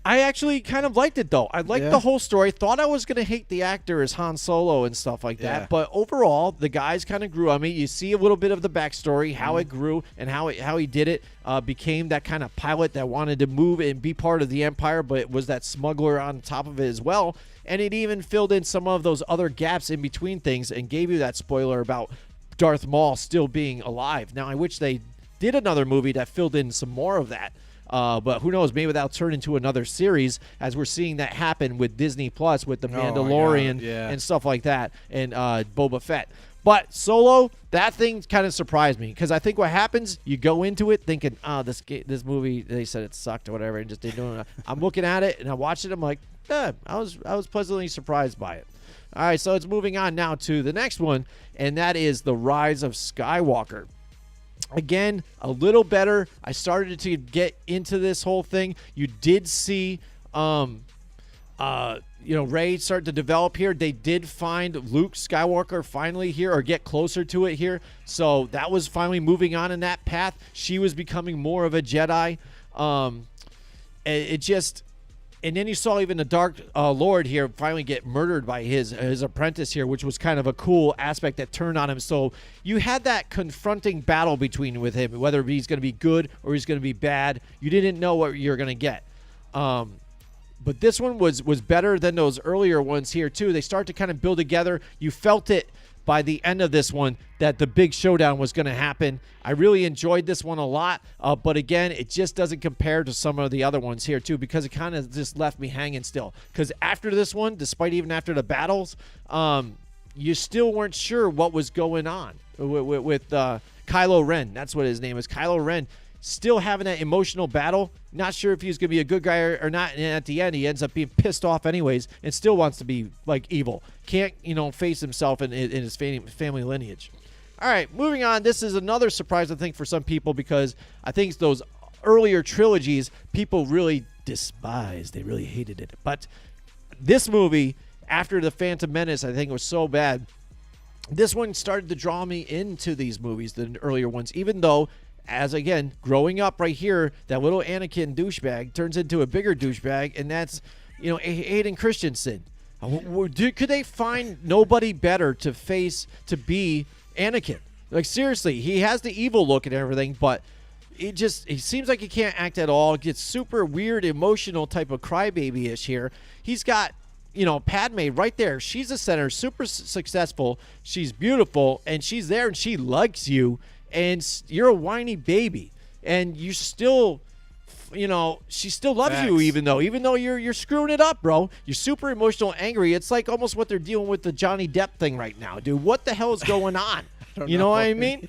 I actually kind of liked it, though. I liked the whole story. Thought I was going to hate the actor as Han Solo and stuff like that. But overall, the guys kind of grew on me. You see a little bit of the backstory, how it grew and how he did it. Became that kind of pilot that wanted to move and be part of the Empire, but it was that smuggler on top of it as well. And it even filled in some of those other gaps in between things and gave you that spoiler about Darth Maul still being alive. Now, I wish they did another movie that filled in some more of that. But who knows? Maybe that'll turn into another series, as we're seeing that happen with Disney Plus with the Mandalorian and stuff like that, and Boba Fett. But Solo, that thing kind of surprised me because I think what happens, you go into it thinking, this movie, they said it sucked or whatever, and just didn't do it. I'm looking at it and I watched it. I'm like, I was pleasantly surprised by it. All right, so it's moving on now to the next one, and that is The Rise of Skywalker. Again, a little better. I started to get into this whole thing. You did see Rey start to develop here. They did find Luke Skywalker finally here, or get closer to it here. So that was finally moving on in that path. She was becoming more of a Jedi. And then you saw even the Dark Lord here finally get murdered by his apprentice here, which was kind of a cool aspect that turned on him. So you had that confronting battle with him, whether he's going to be good or he's going to be bad. You didn't know what you're going to get. But this one was better than those earlier ones here, too. They start to kind of build together. You felt it by the end of this one that the big showdown was going to happen. I really enjoyed this one a lot. But, again, it just doesn't compare to some of the other ones here, too, because it kind of just left me hanging still. Because after this one, despite even after the battles, you still weren't sure what was going on with Kylo Ren. That's what his name is, Kylo Ren. Still having that emotional battle, not sure if he's going to be a good guy or not, and at the end he ends up being pissed off anyways and still wants to be like evil. Can't, face himself in his family lineage. All right, moving on. This is another surprise, I think, for some people because I think those earlier trilogies people really despised. They really hated it. But this movie, after The Phantom Menace, I think was so bad, this one started to draw me into these movies, the earlier ones, even though as, again, growing up right here, that little Anakin douchebag turns into a bigger douchebag, and that's, Hayden Christensen. Could they find nobody better to be Anakin? Like, seriously, he has the evil look and everything, but he seems like he can't act at all. It gets super weird, emotional type of crybaby-ish here. He's got, Padme right there. She's a center, super successful. She's beautiful, and she's there, and she likes you. And you're a whiny baby, and you still, she still loves you, even though you're screwing it up, bro. You're super emotional, angry. It's like almost what they're dealing with the Johnny Depp thing right now, dude. What the hell is going on? You know what I mean?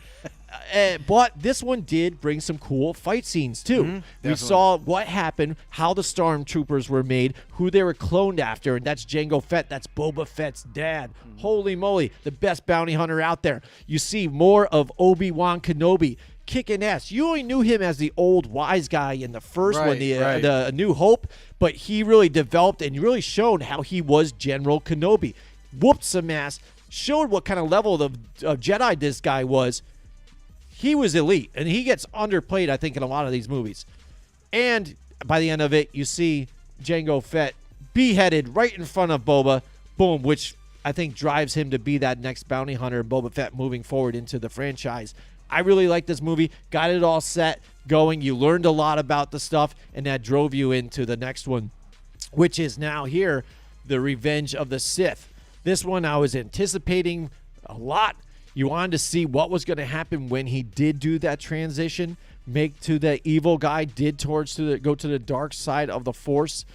But this one did bring some cool fight scenes, too. Mm-hmm, we saw what happened, how the Stormtroopers were made, who they were cloned after, and that's Jango Fett. That's Boba Fett's dad. Mm-hmm. Holy moly, the best bounty hunter out there. You see more of Obi-Wan Kenobi kicking ass. You only knew him as the old wise guy in the first one, the New Hope, but he really developed and really showed how he was General Kenobi. Whooped some ass, showed what kind of level of Jedi this guy was. He was elite, and he gets underplayed, I think, in a lot of these movies. And by the end of it, you see Jango Fett beheaded right in front of Boba, boom, which I think drives him to be that next bounty hunter, Boba Fett, moving forward into the franchise. I really like this movie, got it all set, going. You learned a lot about the stuff, and that drove you into the next one, which is now here, The Revenge of the Sith. This one I was anticipating a lot. You wanted to see what was going to happen when he did do that transition, make to the evil guy, go to the dark side of the Force.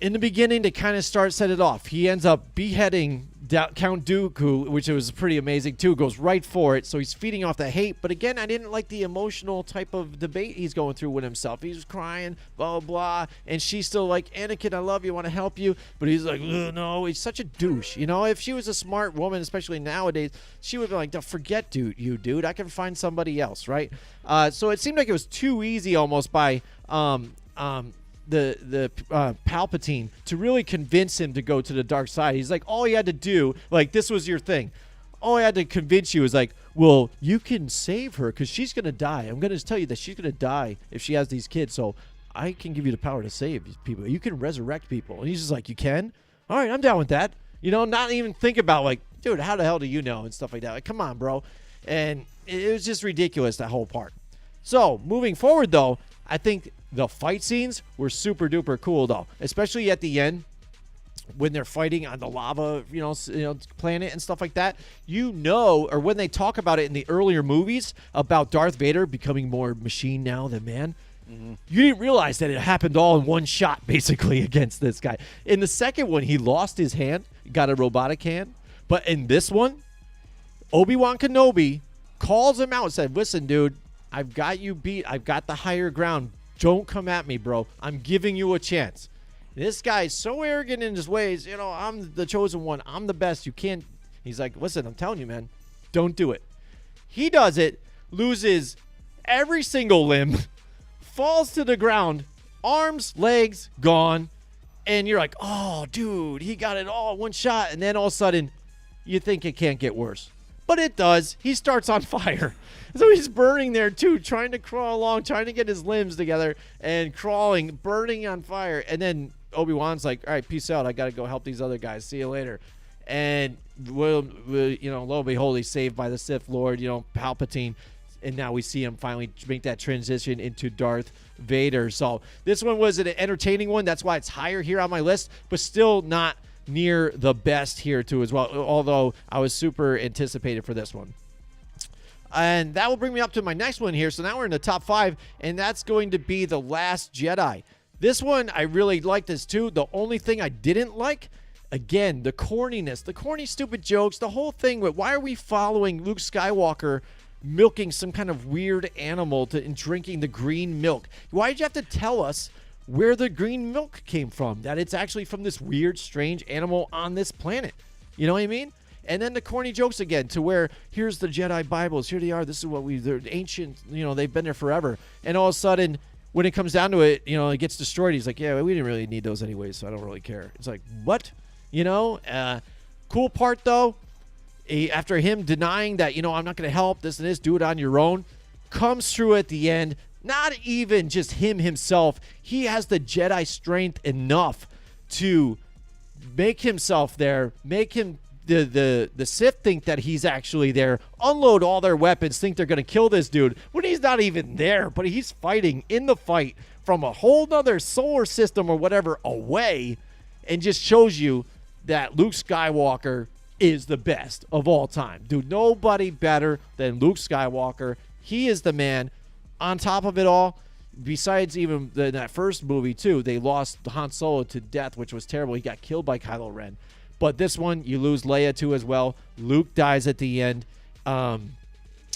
In the beginning, to kind of set it off, he ends up beheading Count Dooku, which was pretty amazing too. Goes right for it, so he's feeding off the hate. But again, I didn't like the emotional type of debate he's going through with himself. He's crying, blah, blah, blah, and she's still like, Anakin, I love you, want to help you. But he's like, no, he's such a douche. If she was a smart woman, especially nowadays, she would be like, forget you, dude. I can find somebody else, right? So it seemed like it was too easy almost by the Palpatine to really convince him to go to the dark side. He's like, all he had to do, like, this was your thing. All I had to convince you is like, well, you can save her because she's going to die. I'm going to tell you that she's going to die if she has these kids. So I can give you the power to save these people. You can resurrect people. And he's just like, you can? All right, I'm down with that. Not even think about like, dude, how the hell do you know? And stuff like that. Like, come on, bro. And it was just ridiculous, that whole part. So moving forward, though, I think the fight scenes were super duper cool, though, especially at the end when they're fighting on the lava, planet and stuff like that. Or when they talk about it in the earlier movies about Darth Vader becoming more machine now than man. Mm-hmm. You didn't realize that it happened all in one shot, basically, against this guy. In the second one, he lost his hand, got a robotic hand. But in this one, Obi-Wan Kenobi calls him out and said, listen, dude, I've got you beat. I've got the higher ground. Don't come at me, bro. I'm giving you a chance. This guy's so arrogant in his ways. I'm the chosen one. I'm the best. You can't. He's like, listen, I'm telling you, man, don't do it. He does it, loses every single limb, falls to the ground, arms, legs, gone. And you're like, oh, dude, he got it all in one shot. And then all of a sudden, you think it can't get worse. But it does. He starts on fire. So he's burning there, too, trying to crawl along, trying to get his limbs together and crawling, burning on fire. And then Obi-Wan's like, all right, peace out. I got to go help these other guys. See you later. And, lo and behold, he's saved by the Sith Lord, Palpatine. And now we see him finally make that transition into Darth Vader. So this one was an entertaining one. That's why it's higher here on my list, but still not near the best here, too, as well, although I was super anticipated for this one. And that will bring me up to my next one here. So now we're in the top 5, and that's going to be The Last Jedi. This one, I really liked this too. The only thing I didn't like, again, the corniness, the corny, stupid jokes, the whole thing with why are we following Luke Skywalker milking some kind of weird animal and drinking the green milk? Why did you have to tell us where the green milk came from? That it's actually from this weird, strange animal on this planet. You know what I mean? And then the corny jokes again to where here's the Jedi Bibles. Here they are. This is what they're ancient, they've been there forever. And all of a sudden, when it comes down to it, it gets destroyed. He's like, yeah, we didn't really need those anyways, so I don't really care. It's like, what? Cool part, though, after him denying that, I'm not going to help, this and this, do it on your own, comes through at the end. Not even just him himself. He has the Jedi strength enough to make himself there, make him the Sith think that he's actually there, unload all their weapons, think they're going to kill this dude when he's not even there, but he's fighting in the fight from a whole nother solar system or whatever away, and just shows you that Luke Skywalker is the best of all time. Dude, nobody better than Luke Skywalker. He is the man. On top of it all, besides even that first movie, too, they lost Han Solo to death, which was terrible. He got killed by Kylo Ren. But this one, you lose Leia, too, as well. Luke dies at the end.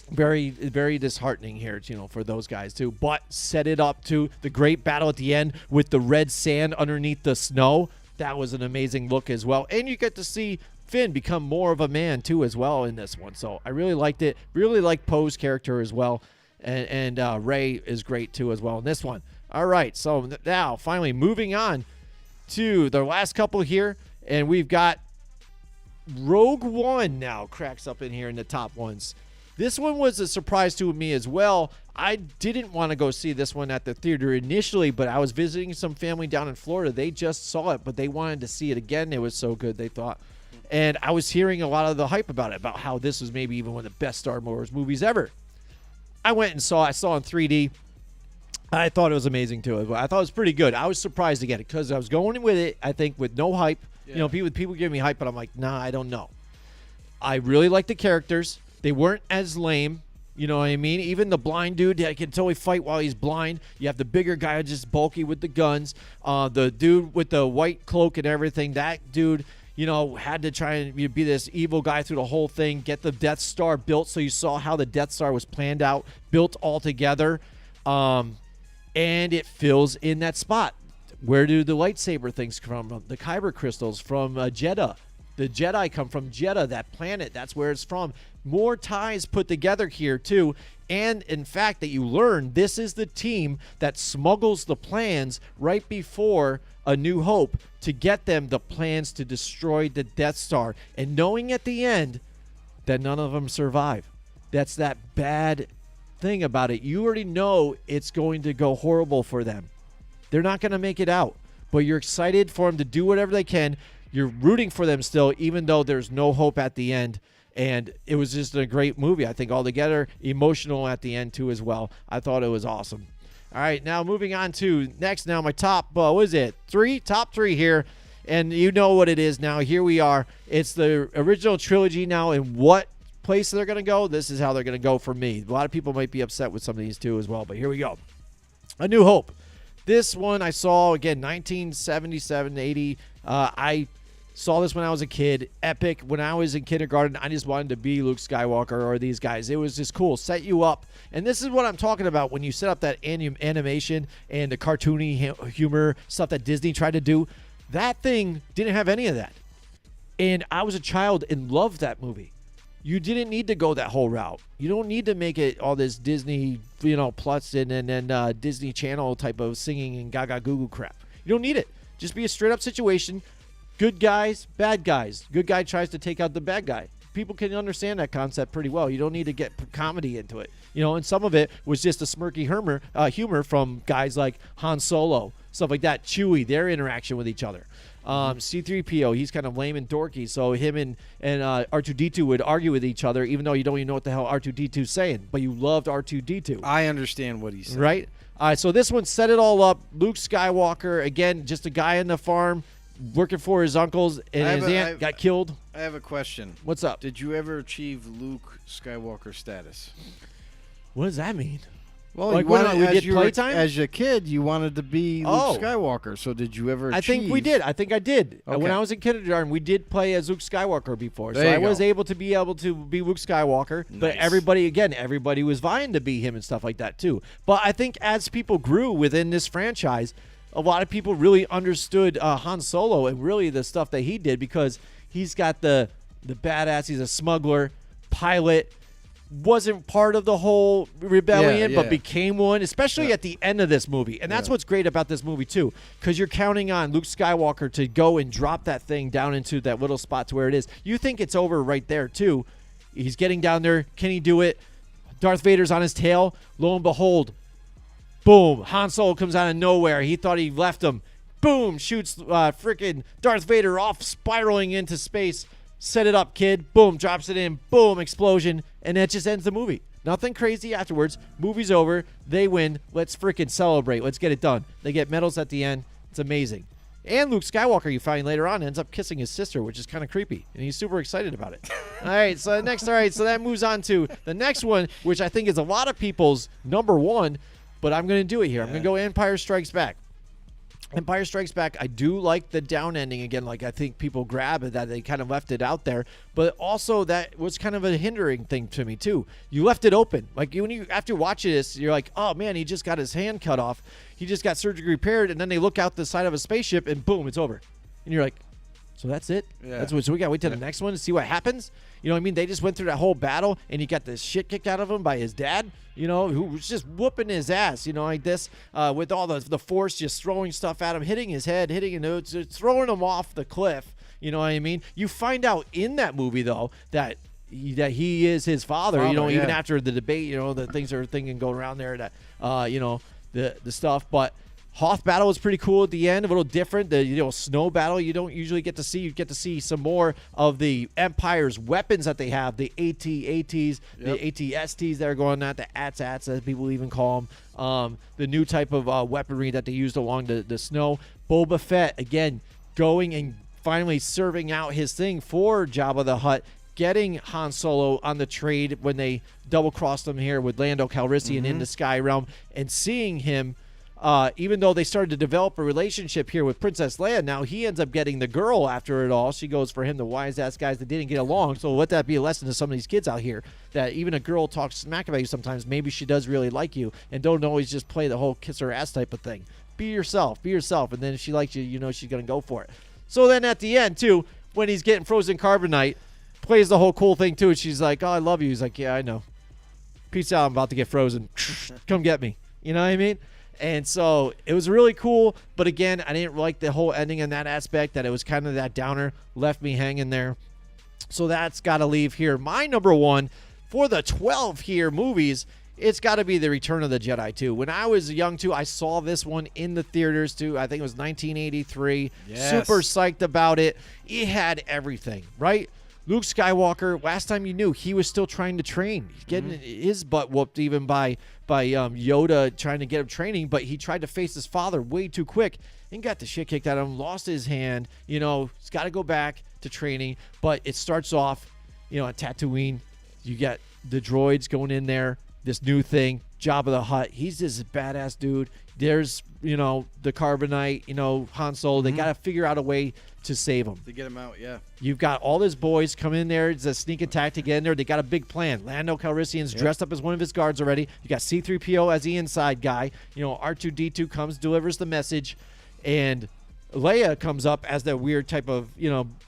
Very, very disheartening here, for those guys, too. But set it up to the great battle at the end with the red sand underneath the snow. That was an amazing look as well. And you get to see Finn become more of a man, too, as well in this one. So I really liked it. Really liked Poe's character as well. And Rey is great, too, as well in this one. All right, so now, finally, moving on to the last couple here. And we've got Rogue One now cracks up in here in the top ones. This one was a surprise to me as well. I didn't want to go see this one at the theater initially, but I was visiting some family down in Florida. They just saw it, but they wanted to see it again. It was so good, they thought. And I was hearing a lot of the hype about it, about how this was maybe even one of the best Star Wars movies ever. I went and saw it. I saw it in 3D. I thought it was amazing, too. I thought it was pretty good. I was surprised to get it because I was going with it, I think, with no hype. Yeah. People give me hype, but I'm like, nah, I don't know. I really like the characters. They weren't as lame. You know what I mean? Even the blind dude, I can totally fight while he's blind. You have the bigger guy just bulky with the guns. The dude with the white cloak and everything, that dude, had to try and be this evil guy through the whole thing, get the Death Star built so you saw how the Death Star was planned out, built all together. And it fills in that spot. Where do the lightsaber things come from? The Kyber crystals from Jeddah. The Jedi come from Jeddah, that planet. That's where it's from. More ties put together here, too. And, in fact, that you learn this is the team that smuggles the plans right before A New Hope to get them the plans to destroy the Death Star. And knowing at the end that none of them survive. That's that bad thing about it. You already know it's going to go horrible for them. They're not going to make it out, but you're excited for them to do whatever they can. You're rooting for them still, even though there's no hope at the end. And it was just a great movie, I think, altogether. Emotional at the end, too, as well. I thought it was awesome. All right, now moving on to next now, my top, what is it? Top three here. And you know what it is now. Here we are. It's the original trilogy now, and what place they're going to go. This is how they're going to go for me. A lot of people might be upset with some of these, too, as well. But here we go. A New Hope. This one I saw, again, 1977, 80. I Saw this when I was a kid. Epic. When I was in kindergarten, I just wanted to be Luke Skywalker or these guys. It was just cool. Set you up. And this is what I'm talking about when you set up that animation and the cartoony humor stuff that Disney tried to do. That thing didn't have any of that. And I was a child and loved that movie. You didn't need to go that whole route. You don't need to make it all this Disney, Plus and then Disney Channel type of singing and gaga goo goo crap. You don't need it. Just be a straight up situation. Good guys, bad guys. Good guy tries to take out the bad guy. People can understand that concept pretty well. You don't need to get comedy into it. And some of it was just a smirky humor from guys like Han Solo, stuff like that. Chewie, their interaction with each other. C-3PO, he's kind of lame and dorky, so him and R2-D2 would argue with each other, even though you don't even know what the hell R2-D2's saying, but you loved R2-D2. I understand what he's saying. Right? All right, so this one set it all up. Luke Skywalker, again, just a guy on the farm working for his uncles, and his aunt got killed. I have a question. What's up? Did you ever achieve Luke Skywalker status? What does that mean? Well, like we did playtime? As a kid, you wanted to be Luke Skywalker. So did you ever achieve? I think we did. I think I did. Okay. When I was in kindergarten, we did play as Luke Skywalker before. There So I you was go. able to be Luke Skywalker. But Nice. everybody was vying to be him and stuff like that too. But I think as people grew within this franchise, a lot of people really understood Han Solo and really the stuff that he did, because he's got the badass. He's a smuggler, pilot. Wasn't part of the whole rebellion, Yeah. but became one, especially at the end of this movie. And that's what's great about this movie, too, because you're counting on Luke Skywalker to go and drop that thing down into that little spot to where it is. You think it's over right there, too. He's getting down there. Can he do it? Darth Vader's on his tail. Lo and behold, boom, Han Solo comes out of nowhere. He thought he left him. Boom, shoots freaking Darth Vader off, spiraling into space. Set it up, kid. Boom, drops it in. Boom, explosion. And that just ends the movie. Nothing crazy afterwards. Movie's over. They win. Let's freaking celebrate. Let's get it done. They get medals at the end. It's amazing. And Luke Skywalker, you find later on, ends up kissing his sister, which is kind of creepy. And he's super excited about it. All right, so that moves on to the next one, which I think is a lot of people's number one, but I'm going to do it here. I'm going to go Empire Strikes Back. Empire Strikes Back, I do like the down ending again. Like, I think people grab it, that they kind of left it out there. But also that was kind of a hindering thing to me, too. You left it open. Like, after watching this, you're like, oh, man, he just got his hand cut off. He just got surgically repaired. And then they look out the side of a spaceship, and boom, it's over. And you're like, so that's it? Yeah. So we got to wait till the next one to see what happens? You know what I mean? They just went through that whole battle, and he got the shit kicked out of him by his dad, who was just whooping his ass, like this, with all the force just throwing stuff at him, hitting his head, throwing him off the cliff. You know what I mean? You find out in that movie, though, that he is his father, even after the debate, the things are thinking going around there, that, the stuff. But Hoth battle was pretty cool at the end, a little different. The snow battle you don't usually get to see. You get to see some more of the Empire's weapons that they have, the AT-ATs, the AT-STs that are going on, the ATs-ATs as people even call them, the new type of weaponry that they used along the snow. Boba Fett, again, going and finally serving out his thing for Jabba the Hutt, getting Han Solo on the trade when they double-crossed him here with Lando Calrissian in the Sky Realm, and seeing him, even though they started to develop a relationship here with Princess Leia, now he ends up getting the girl after it all. She goes for him, the wise-ass guys that didn't get along. So let that be a lesson to some of these kids out here, that even a girl talks smack about you sometimes. Maybe she does really like you, and don't always just play the whole kiss her ass type of thing. Be yourself, and then if she likes you, she's going to go for it. So then at the end, too, when he's getting frozen carbonite, plays the whole cool thing, too. And she's like, oh, I love you. He's like, yeah, I know. Peace out. I'm about to get frozen. Come get me. You know what I mean? And so it was really cool. But again, I didn't like the whole ending in that aspect, that it was kind of that downer, left me hanging there. So that's got to leave here. My number one for the 12 here movies, it's got to be The Return of the Jedi 2. When I was young, too, I saw this one in the theaters, too. I think it was 1983. Yes. Super psyched about it. It had everything, right? Luke Skywalker, last time you knew, he was still trying to train. He's getting his butt whooped even by Yoda trying to get him training, but he tried to face his father way too quick and got the shit kicked out of him, lost his hand. He's got to go back to training, but it starts off, at Tatooine. You get the droids going in there, this new thing, Jabba the Hutt. He's this badass dude. There's, the Carbonite, Han Solo. They got to figure out a way to save him. To get him out, yeah. You've got all his boys come in there. It's a sneak attack to get in there. They got a big plan. Lando Calrissian's dressed up as one of his guards already. You got C-3PO as the inside guy. R2-D2 comes, delivers the message, and Leia comes up as that weird type of,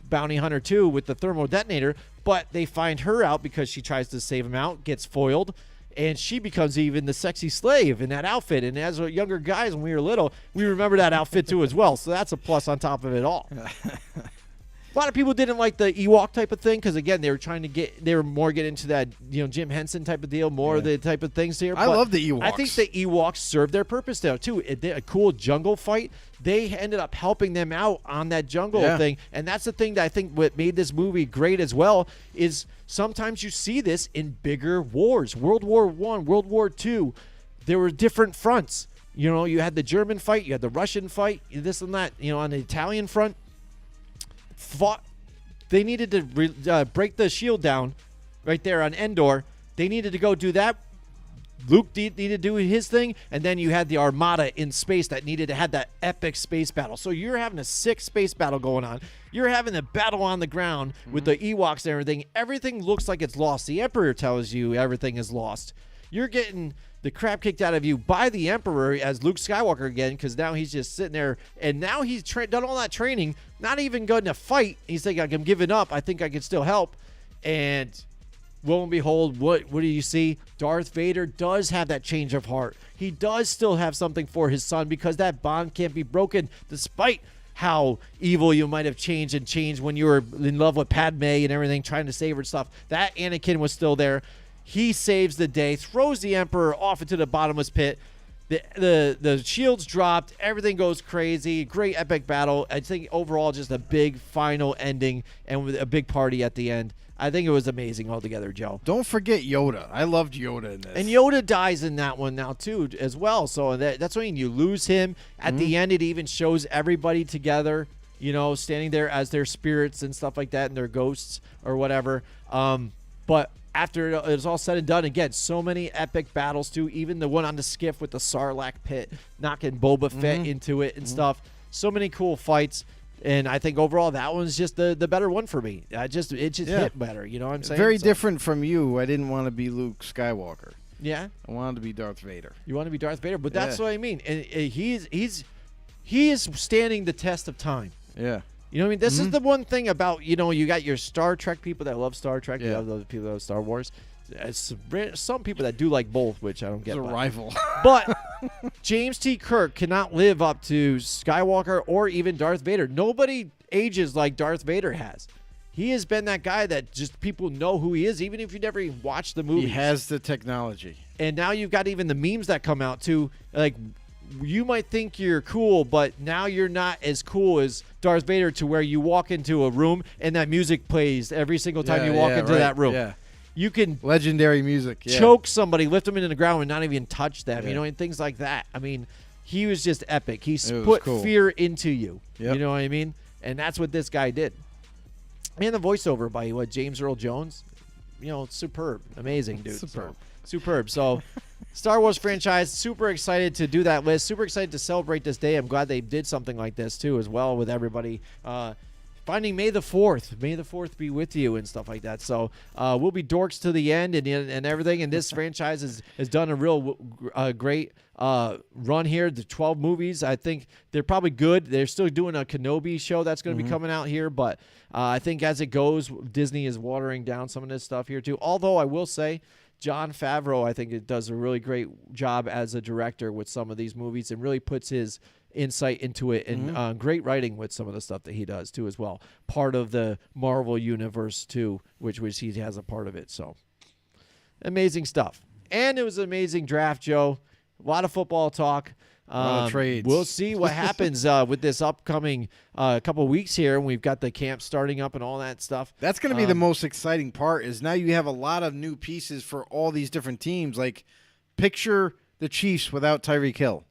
bounty hunter too with the thermal detonator, but they find her out because she tries to save him out, gets foiled, and she becomes even the sexy slave in that outfit. And as younger guys, when we were little, we remember that outfit too as well. So that's a plus on top of it all. A lot of people didn't like the Ewok type of thing because, again, they were more getting into that, Jim Henson type of deal, more of the type of things here. I love the Ewoks. I think the Ewoks served their purpose there, too. A cool jungle fight. They ended up helping them out on that jungle thing. And that's the thing that I think what made this movie great as well is sometimes you see this in bigger wars. World War I, World War II, there were different fronts. You had the German fight, you had the Russian fight, this and that. On the Italian front, they needed to break the shield down right there on Endor. They needed to go do that. Luke needed to do his thing, and then you had the Armada in space that needed to have that epic space battle. So you're having a sick space battle going on. You're having a battle on the ground with the Ewoks and everything. Everything looks like it's lost. The Emperor tells you everything is lost. You're getting the crap kicked out of you by the Emperor as Luke Skywalker again, because now he's just sitting there, and now he's done all that training, not even going to fight. He's like, I'm giving up. I think I can still help. And lo and behold, what do you see? Darth Vader does have that change of heart. He does still have something for his son because that bond can't be broken despite how evil you might have changed when you were in love with Padme and everything, trying to save her and stuff. That Anakin was still there. He saves the day, throws the Emperor off into the bottomless pit. The shields dropped. Everything goes crazy. Great epic battle. I think overall just a big final ending and with a big party at the end. I think it was amazing altogether, Joe. Don't forget Yoda. I loved Yoda in this. And Yoda dies in that one now, too, as well. So that's when you lose him. At the end, it even shows everybody together, standing there as their spirits and stuff like that and their ghosts or whatever. But after it's all said and done, again, so many epic battles, too. Even the one on the skiff with the Sarlacc pit, knocking Boba Fett into it and stuff. So many cool fights. And I think overall that one's just the better one for me. It just hit better. You know what I'm saying? Very different from you. I didn't want to be Luke Skywalker. Yeah. I wanted to be Darth Vader. You want to be Darth Vader, but that's what I mean. And he is standing the test of time. Yeah. You know what I mean? This is the one thing about, you got your Star Trek people that love Star Trek. You have those people that love Star Wars. Some people that do like both, which I don't get. It's a rival. But James T. Kirk cannot live up to Skywalker or even Darth Vader. Nobody ages like Darth Vader has. He has been that guy that just people know who he is, even if you never even watched the movie. He has the technology. And now you've got even the memes that come out, too. Like, you might think you're cool, but now you're not as cool as Darth Vader to where you walk into a room and that music plays every single time you walk into that room. Yeah. You can legendary music. Choke somebody, lift them into the ground and not even touch them, and things like that. I mean, he was just epic. He put fear into you. Yep. You know what I mean? And that's what this guy did. And the voiceover by James Earl Jones, superb. Amazing, dude. Superb. So Star Wars franchise, super excited to do that list. Super excited to celebrate this day. I'm glad they did something like this, too, as well with everybody. Finding May the 4th. May the 4th be with you and stuff like that. So we'll be dorks to the end and everything. And this franchise has done a real great run here. The 12 movies, I think they're probably good. They're still doing a Kenobi show that's going to be coming out here. But I think as it goes, Disney is watering down some of this stuff here too. Although I will say, Jon Favreau, I think it does a really great job as a director with some of these movies and really puts his insight into it and great writing with some of the stuff that he does too as well. Part of the Marvel universe too, which he has a part of it. So amazing stuff. And it was an amazing draft, Joe. A lot of football talk. A lot of trades. We'll see what happens with this upcoming couple of weeks here, and we've got the camp starting up and all that stuff. That's going to be the most exciting part is now you have a lot of new pieces for all these different teams. Like, picture the Chiefs without Tyreek Hill.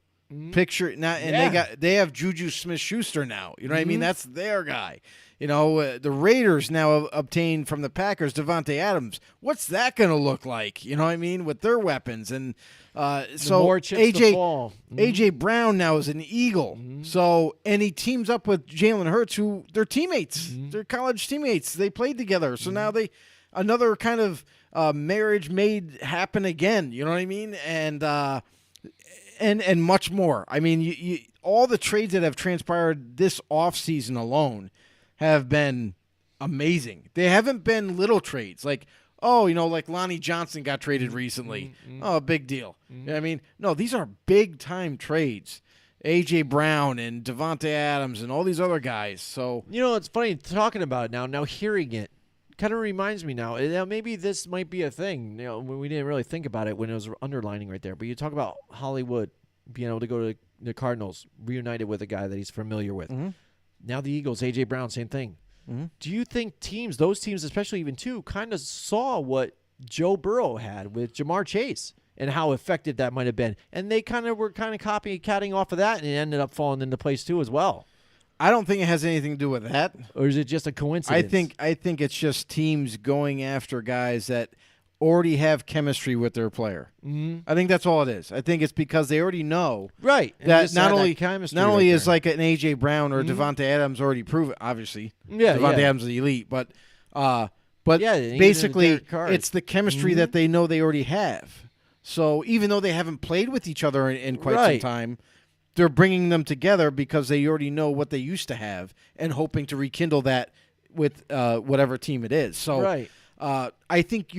Picture now, and they have Juju Smith-Schuster now. You know what I mean? That's their guy. You know, the Raiders now have obtained from the Packers Devonte Adams. What's that going to look like? You know what I mean? With their weapons. And so more chips to fall. A.J. Brown now is an Eagle. So, and he teams up with Jalen Hurts, who they're teammates. They're college teammates. They played together. So now another kind of marriage made happen again. You know what I mean? And much more. I mean, you all the trades that have transpired this offseason alone have been amazing. They haven't been little trades like, like Lonnie Johnson got traded recently. Oh, big deal. You know what I mean? No, these are big-time trades. A.J. Brown and Devonte Adams and all these other guys. So it's funny talking about it now. Now hearing it kind of reminds me now. Maybe this might be a thing. We didn't really think about it when it was underlining right there. But you talk about Hollywood being able to go to the Cardinals, reunited with a guy that he's familiar with. Now the Eagles, A.J. Brown, same thing. Do you think those teams, especially even two, kind of saw what Joe Burrow had with Jamar Chase and how effective that might have been? And they were copycatting off of that, and it ended up falling into place too as well. I don't think it has anything to do with that. Or is it just a coincidence? I think it's just teams going after guys that already have chemistry with their player. I think that's all it is. I think it's because they already know that not only is like an A.J. Brown or Devonte Adams already proven, obviously. Devonte Adams is elite, but basically it's the chemistry that they know they already have. So even though they haven't played with each other in quite some time, they're bringing them together because they already know what they used to have and hoping to rekindle that with whatever team it is. So I think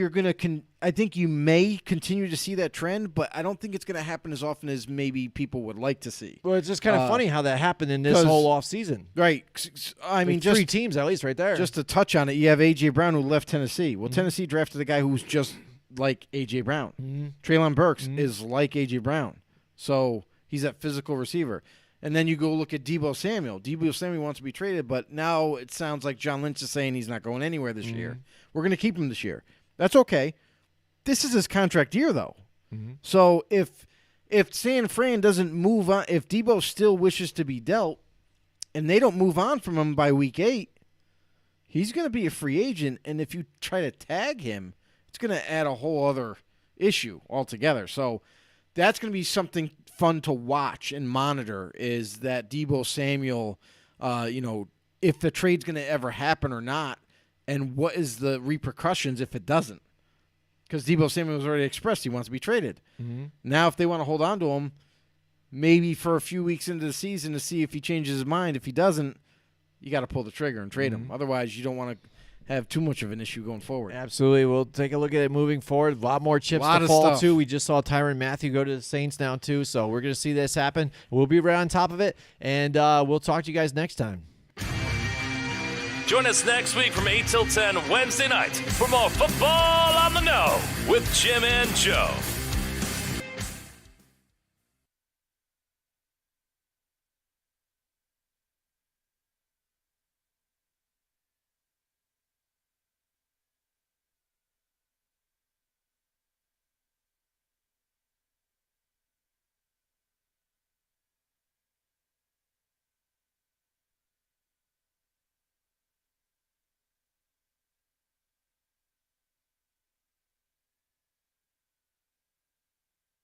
I think you may continue to see that trend, but I don't think it's going to happen as often as maybe people would like to see. Well, it's just kind of funny how that happened in this whole offseason. Right. I mean, just 3 teams at least right there. Just to touch on it, you have A.J. Brown who left Tennessee. Well, Tennessee drafted a guy who's just like A.J. Brown. Treylon Burks is like A.J. Brown. So he's that physical receiver. And then you go look at Deebo Samuel. Deebo Samuel wants to be traded, but now it sounds like John Lynch is saying he's not going anywhere this year. We're going to keep him this year. That's okay. This is his contract year, though. So if San Fran doesn't move on, if Deebo still wishes to be dealt, and they don't move on from him by week 8, he's going to be a free agent. And if you try to tag him, it's going to add a whole other issue altogether. So that's going to be something fun to watch and monitor, is that Deebo Samuel, if the trade's going to ever happen or not, and what is the repercussions if it doesn't. Because Deebo Samuel has already expressed he wants to be traded. Now if they want to hold on to him, maybe for a few weeks into the season to see if he changes his mind. If he doesn't, you got to pull the trigger and trade him. Otherwise, you don't want to have too much of an issue going forward. Absolutely. We'll take a look at it moving forward. A lot more chips to fall, too. We just saw Tyrann Mathieu go to the Saints now, too, so we're going to see this happen. We'll be right on top of it, and we'll talk to you guys next time. Join us next week from 8 till 10 Wednesday night for more Football on the Know with Jim and Joe.